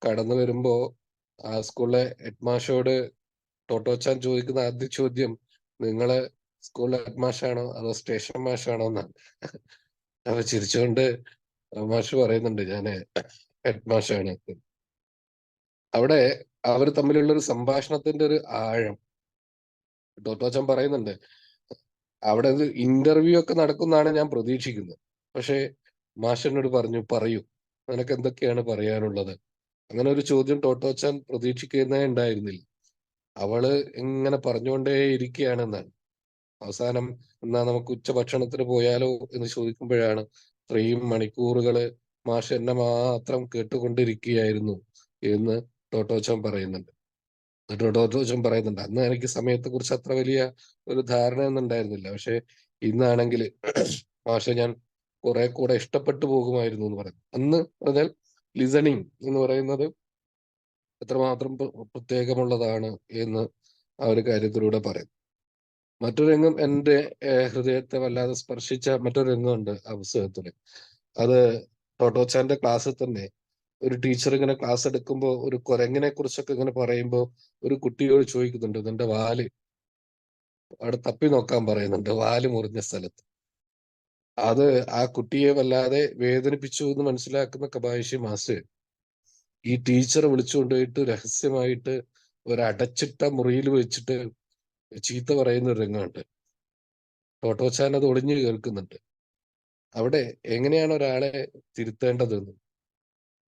കടന്നു വരുമ്പോ ആ സ്കൂളിലെ ഹെഡ് മാഷോട് ടോട്ടോച്ചാൻ ചോദിക്കുന്ന ആദ്യ ചോദ്യം, നിങ്ങള് സ്കൂളിലെ ഹെഡ് മാഷാണോ അതോ സ്റ്റേഷൻ മാഷാണോ എന്നാണ്. അപ്പൊ ചിരിച്ചുകൊണ്ട് മാഷ് പറയുന്നുണ്ട്, ഞാന് ഹെഡ് മാഷാണ്. അവിടെ അവർ തമ്മിലുള്ള ഒരു സംഭാഷണത്തിന്റെ ഒരു ആഴം ടോട്ടോച്ചാൻ പറയുന്നുണ്ട്. അവിടെ ഒരു ഇന്റർവ്യൂ ഒക്കെ നടക്കുന്നതാണ് ഞാൻ പ്രതീക്ഷിക്കുന്നത്. പക്ഷെ മാഷനോട് പറഞ്ഞു, പറയൂ നിനക്ക് എന്തൊക്കെയാണ് പറയാനുള്ളത്. അങ്ങനെ ഒരു ചോദ്യം ടോട്ടോച്ചാൻ പ്രതീക്ഷിക്കുന്നേ ഉണ്ടായിരുന്നില്ല. അവള് ഇങ്ങനെ പറഞ്ഞുകൊണ്ടേ ഇരിക്കുകയാണെന്നാണ്. അവസാനം എന്നാ നമുക്ക് ഉച്ചഭക്ഷണത്തിന് പോയാലോ എന്ന് ചോദിക്കുമ്പോഴാണ് ഇത്രയും മണിക്കൂറുകള് മാഷ് എന്നെ മാത്രം കേട്ടുകൊണ്ടിരിക്കുകയായിരുന്നു എന്ന് ടോട്ടോച്ചാൻ പറയുന്നുണ്ട്. ടോട്ടോച്ചാൻ പറയുന്നുണ്ട്, അന്ന് എനിക്ക് സമയത്തെ കുറിച്ച് അത്ര വലിയ ഒരു ധാരണയൊന്നും ഉണ്ടായിരുന്നില്ല. പക്ഷെ ഇന്നാണെങ്കിൽ മാഷെ ഞാൻ കുറെ കൂടെ ഇഷ്ടപ്പെട്ടു പോകുമായിരുന്നു എന്ന് പറയുന്നു. അന്ന് പറഞ്ഞാൽ ലിസണിങ് എന്ന് പറയുന്നത് എത്രമാത്രം പ്രത്യേകമുള്ളതാണ് എന്ന് ആ ഒരു കാര്യത്തിലൂടെ പറയും. മറ്റൊരു രംഗം എൻ്റെ ഹൃദയത്തെ വല്ലാതെ സ്പർശിച്ച മറ്റൊരു രംഗമുണ്ട് ആ പുസ്തകത്തില്. അത് ടോട്ടോച്ചാന്റെ ക്ലാസ്സിൽ തന്നെ ഒരു ടീച്ചർ ഇങ്ങനെ ക്ലാസ് എടുക്കുമ്പോൾ ഒരു കുരങ്ങിനെ കുറിച്ചൊക്കെ ഇങ്ങനെ പറയുമ്പോൾ ഒരു കുട്ടിയോട് ചോദിക്കുന്നുണ്ട്, നിന്റെ വാല് അവിടെ തപ്പി നോക്കാൻ പറയുന്നുണ്ട്, വാല് മുറിഞ്ഞ സ്ഥലത്ത്. അത് ആ കുട്ടിയെ വല്ലാതെ വേദനിപ്പിച്ചു എന്ന് മനസ്സിലാക്കുന്ന കബായിഷി മാസ്റ്റർ ഈ ടീച്ചറെ വിളിച്ചുകൊണ്ടുപോയിട്ട് രഹസ്യമായിട്ട് ഒരു അടച്ചിട്ട മുറിയിൽ വെച്ചിട്ട് ചീത്ത പറയുന്ന ഒരു രംഗമുണ്ട്. ടോട്ടോച്ചാൻ അത് ഒളിഞ്ഞു കേൾക്കുന്നുണ്ട്. അവിടെ എങ്ങനെയാണ് ഒരാളെ തിരുത്തേണ്ടതെന്ന്,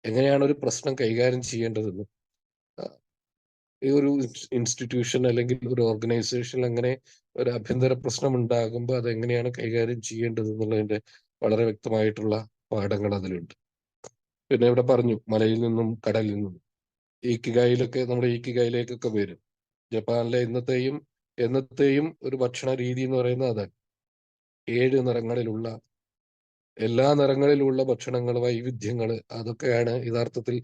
എങ്ങനെയാണ് ഒരു പ്രശ്നം കൈകാര്യം ചെയ്യേണ്ടതെന്നും ഈ ഒരു ഇൻസ്റ്റിറ്റ്യൂഷൻ അല്ലെങ്കിൽ ഒരു ഓർഗനൈസേഷനിൽ അങ്ങനെ ഒരു ആഭ്യന്തര പ്രശ്നം ഉണ്ടാകുമ്പോൾ അത് എങ്ങനെയാണ് കൈകാര്യം ചെയ്യേണ്ടത് എന്നുള്ളതിന്റെ വളരെ വ്യക്തമായിട്ടുള്ള പാഠങ്ങൾ അതിലുണ്ട്. പിന്നെ ഇവിടെ പറഞ്ഞു മലയിൽ നിന്നും കടലിൽ നിന്നും ഈക്കിഗായിലൊക്കെ നമ്മുടെ ഈക്കിഗായിലേക്കൊക്കെ വരും. ജപ്പാനിലെ എന്നത്തെയും ഒരു ഭക്ഷണ രീതി എന്ന് പറയുന്നത് അതാണ്. 7 നിറങ്ങളിലുള്ള എല്ലാ നിറങ്ങളിലുള്ള ഭക്ഷണങ്ങൾ, വൈവിധ്യങ്ങൾ, അതൊക്കെയാണ് യഥാർത്ഥത്തിൽ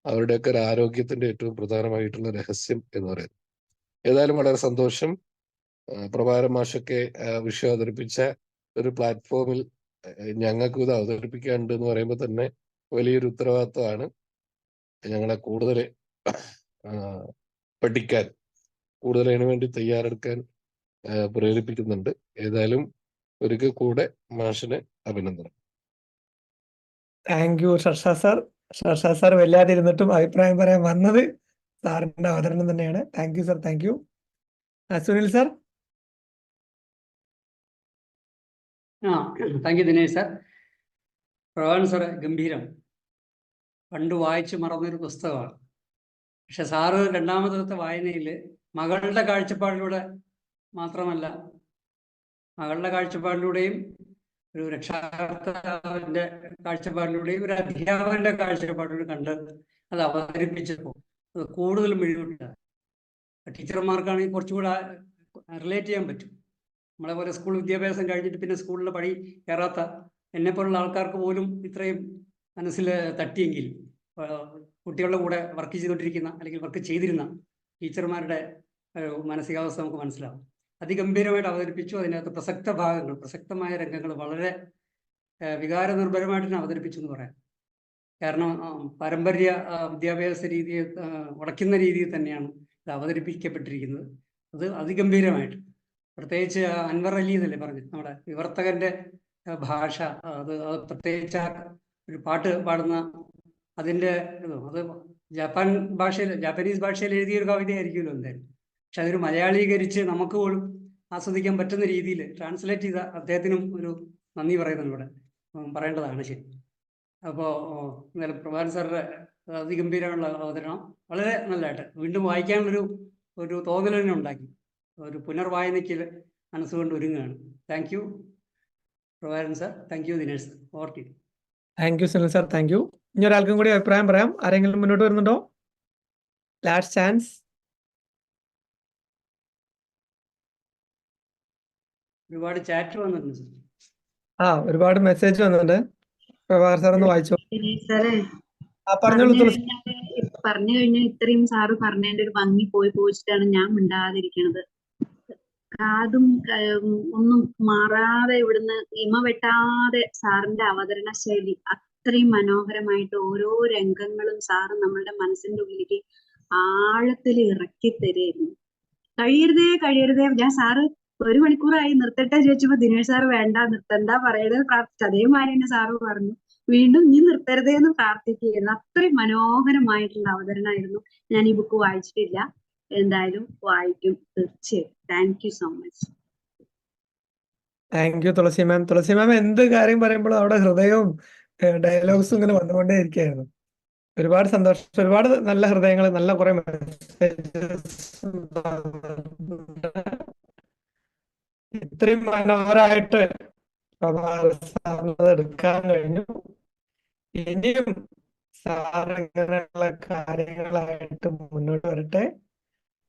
അവരുടെയൊക്കെ ഒരു ആരോഗ്യത്തിന്റെ ഏറ്റവും പ്രധാനമായിട്ടുള്ള രഹസ്യം എന്ന് പറയുന്നത്. ഏതായാലും വളരെ സന്തോഷം. പ്രഭാരം മാഷൊക്കെ വിഷയം അവതരിപ്പിച്ച ഒരു പ്ലാറ്റ്ഫോമിൽ ഞങ്ങൾക്ക് ഇത് അവതരിപ്പിക്കാനുണ്ട് എന്ന് പറയുമ്പോൾ തന്നെ വലിയൊരു ഉത്തരവാദിത്വമാണ്. ഞങ്ങളെ കൂടുതൽ പഠിക്കാൻ, കൂടുതൽ അതിനു വേണ്ടി തയ്യാറെടുക്കാൻ പ്രേരിപ്പിക്കുന്നുണ്ട്. ഏതായാലും ഒരിക്കൽ കൂടെ മാഷിന് അഭിനന്ദനം. Thank you Sharsha sir. Sharsha sir വല്ലാതെ ഇരുന്നിട്ടും അഭിപ്രായം പറയാൻ വന്നത് സാറിന്റെ അവതരണം തന്നെയാണ്. Thank you sir, thank you. Sunil sir. Thank you Dinesh sir. Prabhakaran സാറെ ഗംഭീരം. പണ്ട് വായിച്ചു മറന്നൊരു പുസ്തകമാണ്. പക്ഷെ സാറ് രണ്ടാമത്തെ വായനയിൽ മകളുടെ കാഴ്ചപ്പാടിലൂടെ മാത്രമല്ല, മകളുടെ കാഴ്ചപ്പാടിലൂടെയും ഒരു രക്ഷാകർത്താവിന്റെ കാഴ്ചപ്പാടിലൂടെയും ഒരു അധ്യാപകന്റെ കാഴ്ചപ്പാടിലൂടെ കണ്ട് അത് അവതരിപ്പിച്ചപ്പോൾ അത് കൂടുതൽ മിഴിവിട്ട ടീച്ചർമാർക്കാണെങ്കിൽ കുറച്ചുകൂടെ റിലേറ്റ് ചെയ്യാൻ പറ്റും. നമ്മളെ പോലെ സ്കൂൾ വിദ്യാഭ്യാസം കഴിഞ്ഞിട്ട് പിന്നെ സ്കൂളിൽ പടി കയറാത്ത എന്നെപ്പോലുള്ള ആൾക്കാർക്ക് പോലും ഇത്രയും മനസ്സിൽ തട്ടിയെങ്കിൽ കുട്ടികളുടെ കൂടെ വർക്ക് ചെയ്തുകൊണ്ടിരിക്കുന്ന അല്ലെങ്കിൽ വർക്ക് ചെയ്തിരുന്ന ടീച്ചർമാരുടെ ഒരു മാനസികാവസ്ഥ നമുക്ക് മനസ്സിലാവും. അതിഗംഭീരമായിട്ട് അവതരിപ്പിച്ചു. അതിനകത്ത് പ്രസക്തമായ രംഗങ്ങൾ വളരെ വികാരനിർഭരമായിട്ട് തന്നെ അവതരിപ്പിച്ചു എന്ന് പറയാം. കാരണം പാരമ്പര്യ വിദ്യാഭ്യാസ രീതിയെ ഉടയ്ക്കുന്ന രീതിയിൽ തന്നെയാണ് ഇത് അവതരിപ്പിക്കപ്പെട്ടിരിക്കുന്നത്. അത് അതിഗംഭീരമായിട്ട്, പ്രത്യേകിച്ച് അൻവർ അലി എന്നല്ലേ പറഞ്ഞത്, നമ്മുടെ വിവർത്തകന്റെ ഭാഷ, അത് പ്രത്യേകിച്ച് ഒരു പാട്ട് പാടുന്ന അതിൻ്റെ അത് ജാപ്പനീസ് ഭാഷയിൽ എഴുതിയൊരു കവിതയായിരിക്കുമല്ലോ എന്തായാലും. പക്ഷെ അതൊരു മലയാളീകരിച്ച് നമുക്ക് പോലും ആസ്വദിക്കാൻ പറ്റുന്ന രീതിയിൽ ട്രാൻസ്ലേറ്റ് ചെയ്ത അദ്ദേഹത്തിനും ഒരു നന്ദി പറയുന്നുണ്ട് ഇവിടെ, പറയേണ്ടതാണ്. ശരി. അപ്പോൾ എന്തായാലും പ്രഭാകരൻ സാറിന്റെ അതിഗംഭീരമുള്ള അവതരണം വളരെ നല്ലതായിട്ട് വീണ്ടും വായിക്കാനുള്ളൊരു തോന്നൽ തന്നെ ഉണ്ടാക്കി. ഒരു പുനർവായനയ്ക്ക് മനസ്സുകൊണ്ട് ഒരുങ്ങുകയാണ്. Thank you Prabhakaran sir. Thank you Dinesh sir. Over to you. Thank you Sunil sir, thank you. ഇനി ഒരാൾക്കും കൂടി അഭിപ്രായം പറയാം. ആരെങ്കിലും മുന്നോട്ട് വരുന്നുണ്ടോ? Last chance. ഒരുപാട് ചാറ്റ് വന്നിട്ടുണ്ട് സാർ. ഒരുപാട് മെസ്സേജ് വന്നിട്ടുണ്ട്. പ്രഭാകർ സാർ ഒന്ന് വായിച്ചോ. പറഞ്ഞോളൂ തുളസി. പറഞ്ഞു കഴിഞ്ഞാൽ ഇത്രയും സാറ് പറഞ്ഞതിന്റെ ഒരു ഭംഗി പോയിട്ടാണ് ഞാൻ മിണ്ടാതിരിക്കണത്. കാതും ഒന്നും മാറാതെ ഇവിടുന്ന് ഇമ വെട്ടാതെ സാറിന്റെ അവതരണ ശൈലി അത്രയും മനോഹരമായിട്ട് ഓരോ രംഗങ്ങളും സാറ് നമ്മളുടെ മനസ്സിന്റെ ഉള്ളിലേക്ക് ആഴത്തിൽ ഇറക്കി തരുമായിരുന്നു. കഴിയരുതേ ഞാൻ സാറ് 1 മണിക്കൂറായി നിർത്തട്ടെ ചോദിച്ചപ്പോ ദിനേശ് സാറ് വേണ്ട, നിർത്തണ്ട, പറയണത് പ്രാർത്ഥിച്ചു. അതേമാതിരി തന്നെ സാറ് പറഞ്ഞു വീണ്ടും ഇനി നിർത്തരുതേ എന്ന് പ്രാർത്ഥിക്കുകയായിരുന്നു. അത്രയും മനോഹരമായിട്ടുള്ള അവതരണമായിരുന്നു. ഞാൻ ഈ ബുക്ക് വായിച്ചിട്ടില്ല, എന്തായാലും വായിക്കും തീർച്ചയായും. Thank you so much. Thank you Thulasi ma'am. Thulasi ma'am എന്ത് കാര്യം പറയുമ്പോഴും അവിടെ ഹൃദയവും ഡയലോഗ്സും ഇങ്ങനെ വന്നുകൊണ്ടേ ഇരിക്കുകയായിരുന്നു. ഒരുപാട് സന്തോഷം. ഒരുപാട് നല്ല ഹൃദയങ്ങൾ, നല്ല കുറെ മെസ്സേജസ്. ഇത്രയും മനോഹരമായിട്ട് എടുക്കാൻ കഴിഞ്ഞു. ഇനിയും സാർ ഇങ്ങനെയുള്ള കാര്യങ്ങളായിട്ട് മുന്നോട്ട് വരട്ടെ,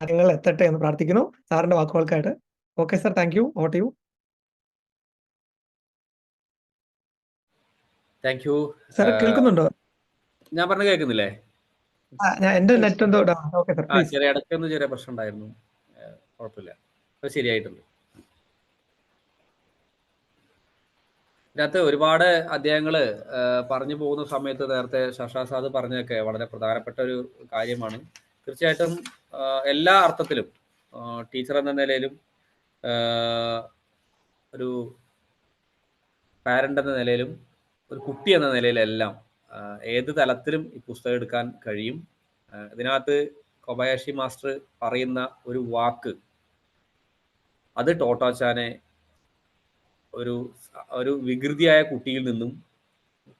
കാര്യങ്ങൾ എത്തട്ടെ എന്ന് പ്രാർത്ഥിക്കുന്നു സാറിന്റെ വാക്കുകൾക്കായിട്ട്. Okay sir, thank you. Over to you. Thank you sir കേൾക്കുന്നുണ്ടോ? ഞാൻ പറഞ്ഞ കേൾക്കുന്നില്ലേ? എന്റെ നെറ്റ് എന്തോ ഓക്കെ സാർ, പ്ലീസ്. ചെറിയ പ്രശ്നം ഉണ്ടായിരുന്നു. കുഴപ്പമില്ല, അത് ശരിയായിട്ടുണ്ട്. ഇതിനകത്ത് ഒരുപാട് അധ്യായങ്ങൾ പറഞ്ഞു പോകുന്ന സമയത്ത് നേരത്തെ ഷർഷാസാദ് പറഞ്ഞതൊക്കെ വളരെ പ്രധാനപ്പെട്ട ഒരു കാര്യമാണ്. തീർച്ചയായിട്ടും എല്ലാ അർത്ഥത്തിലും ടീച്ചർ എന്ന നിലയിലും ഒരു പാരന്റ് എന്ന നിലയിലും ഒരു കുട്ടി എന്ന നിലയിലെല്ലാം ഏത് തലത്തിലും ഈ പുസ്തകം എടുക്കാൻ കഴിയും. ഇതിനകത്ത് കൊബയാഷി മാസ്റ്റർ പറയുന്ന ഒരു വാക്ക്, അത് ടോട്ടോച്ചാനെ ഒരു വികൃതിയായ കുട്ടിയിൽ നിന്നും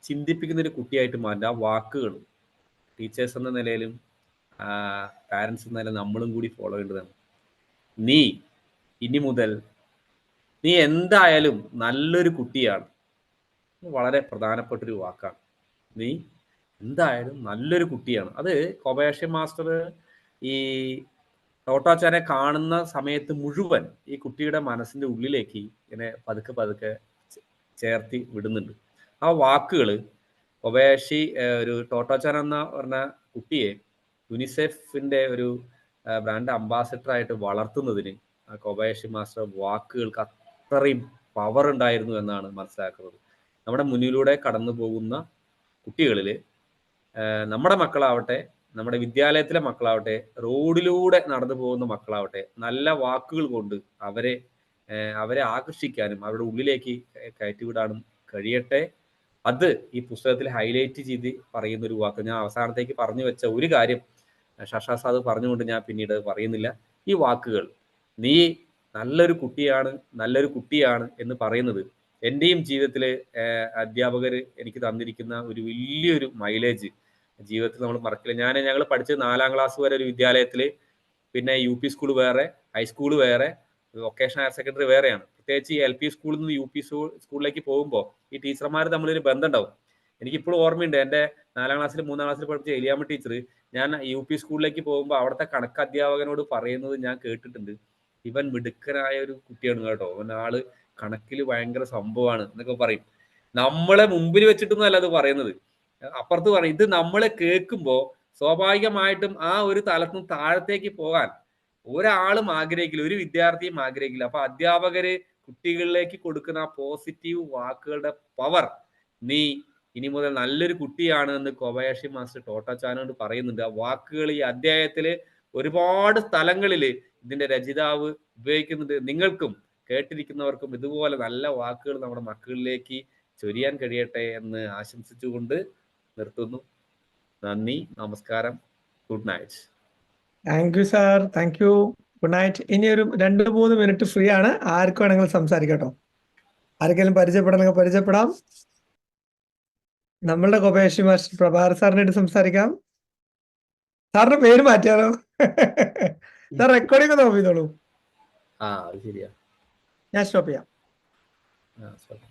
ചിന്തിപ്പിക്കുന്ന ഒരു കുട്ടിയായിട്ട് മാറ്റുക. വാക്കുകളും ടീച്ചേഴ്സ് എന്ന നിലയിലും പാരൻസ് എന്ന നിലയിൽ നമ്മളും കൂടി ഫോളോ ചെയ്യേണ്ടതാണ്. നീ ഇനി മുതൽ നീ എന്തായാലും നല്ലൊരു കുട്ടിയാണ്. വളരെ പ്രധാനപ്പെട്ടൊരു വാക്കാണ്. നീ എന്തായാലും നല്ലൊരു കുട്ടിയാണ്. അത് കൊബയാഷി മാസ്റ്റർ ഈ ടോട്ടോച്ചാനെ കാണുന്ന സമയത്ത് മുഴുവൻ ഈ കുട്ടിയുടെ മനസ്സിൻ്റെ ഉള്ളിലേക്ക് ഇങ്ങനെ പതുക്കെ പതുക്കെ ചേർത്തി വിടുന്നുണ്ട്. ആ വാക്കുകൾ കൊബയാഷി ഒരു ടോട്ടോച്ചാൻ എന്ന പറഞ്ഞ കുട്ടിയെ യുനിസെഫിൻ്റെ ഒരു ബ്രാൻഡ് അംബാസിഡറായിട്ട് വളർത്തുന്നതിന് ആ കൊബയാഷി മാസ്റ്റർ വാക്കുകൾക്ക് അത്രയും പവർ ഉണ്ടായിരുന്നു എന്നാണ് മനസ്സിലാക്കുന്നത്. നമ്മുടെ മുന്നിലൂടെ കടന്നു പോകുന്ന കുട്ടികളിൽ നമ്മുടെ മക്കളാവട്ടെ, നമ്മുടെ വിദ്യാലയത്തിലെ മക്കളാവട്ടെ, റോഡിലൂടെ നടന്നു പോകുന്ന മക്കളാവട്ടെ, നല്ല വാക്കുകൾ കൊണ്ട് അവരെ ആകർഷിക്കാനും അവരുടെ ഉള്ളിലേക്ക് കയറ്റിവിടാനും കഴിയട്ടെ. അത് ഈ പുസ്തകത്തിൽ ഹൈലൈറ്റ് ചെയ്ത് പറയുന്ന ഒരു വാക്ക്. ഞാൻ അവസാനത്തേക്ക് പറഞ്ഞു വെച്ച ഒരു കാര്യം ഷഷാ സാദ് പറഞ്ഞുകൊണ്ട് ഞാൻ പിന്നീട് പറയുന്നില്ല. ഈ വാക്കുകൾ, നീ നല്ലൊരു കുട്ടിയാണ് എന്ന് പറയുന്നത് എൻ്റെയും ജീവിതത്തിൽ അധ്യാപകർ എനിക്ക് തന്നിരിക്കുന്ന ഒരു വലിയൊരു മൈലേജ് ജീവിതത്തിൽ നമ്മൾ മറക്കില്ല. ഞങ്ങൾ പഠിച്ചത് 4ാം ക്ലാസ് വരെ ഒരു വിദ്യാലയത്തിൽ, പിന്നെ UP സ്കൂൾ വേറെ, ഹൈസ്കൂൾ വേറെ, വൊക്കേഷണൽ ഹയർ സെക്കൻഡറി വേറെയാണ്. പ്രത്യേകിച്ച് ഈ LP സ്കൂളിൽ നിന്ന് UP സ്കൂളിലേക്ക് പോകുമ്പോൾ ഈ ടീച്ചർമാർ തമ്മിലൊരു ബന്ധം ഉണ്ടാവും. എനിക്കിപ്പോഴും ഓർമ്മയുണ്ട്, എൻ്റെ 4ാം ക്ലാസ്സിൽ 3ാം ക്ലാസ്സിൽ പഠിച്ച എലിയാമ്മ ടീച്ചർ ഞാൻ UP സ്കൂളിലേക്ക് പോകുമ്പോൾ അവിടുത്തെ കണക്ക് അധ്യാപകനോട് പറയുന്നത് ഞാൻ കേട്ടിട്ടുണ്ട്. ഇവൻ മിടുക്കനായ ഒരു കുട്ടിയാണ് കേട്ടോ, അവൻ ആള് കണക്കിൽ ഭയങ്കര സംഭവമാണ് എന്നൊക്കെ പറയും. നമ്മളെ മുമ്പിൽ വെച്ചിട്ടൊന്നും അല്ല അത് പറയുന്നത്, അപ്പുറത്ത് പറയും. ഇത് നമ്മളെ കേൾക്കുമ്പോൾ സ്വാഭാവികമായിട്ടും ആ ഒരു തലത്തുനിന്ന് താഴത്തേക്ക് പോകാൻ ഒരാളും ആഗ്രഹിക്കില്ല, ഒരു വിദ്യാർത്ഥിയും ആഗ്രഹിക്കില്ല. അപ്പൊ അധ്യാപകര് കുട്ടികളിലേക്ക് കൊടുക്കുന്ന ആ പോസിറ്റീവ് വാക്കുകളുടെ പവർ, നീ ഇനി മുതൽ നല്ലൊരു കുട്ടിയാണ് എന്ന് കൊബയാഷി മാസ്റ്റർ ടോട്ടോച്ചാനോട് പറയുന്നുണ്ട്. ആ വാക്കുകൾ ഈ അധ്യായത്തില് ഒരുപാട് സ്ഥലങ്ങളിൽ ഇതിന്റെ രചയിതാവ് ഉപയോഗിക്കുന്നുണ്ട്. നിങ്ങൾക്കും കേട്ടിരിക്കുന്നവർക്കും ഇതുപോലെ നല്ല വാക്കുകൾ നമ്മുടെ മക്കളിലേക്ക് ചൊരിയാൻ കഴിയട്ടെ എന്ന് ആശംസിച്ചുകൊണ്ട് നിർത്തുന്നു. നന്ദി, നമസ്കാരം, good night. Thank you sir, thank U, good night. ഇനി ഒരു 2-3 മിനിറ്റ് ഫ്രീ ആണ്, ആർക്ക് വേണമെങ്കിലും സംസാരിക്കട്ടോ. ആർക്കെങ്കിലും പരിചയപ്പെടണമെങ്കിൽ പരിചയപ്പെടാം. നമ്മളുടെ കൊബയാഷി മാസ്റ്റർ പ്രഭാകർ സാറിനായിട്ട് സംസാരിക്കാം. സാറിന്റെ പേര് മാറ്റിയാലോ? സാർ റെക്കോർഡിംഗ് ഒന്ന് ഓഫ് ചെയ്തോളൂ. അത് ശരിയാ, ഞാൻ സ്റ്റോപ്പ് ചെയ്യാം. sorry.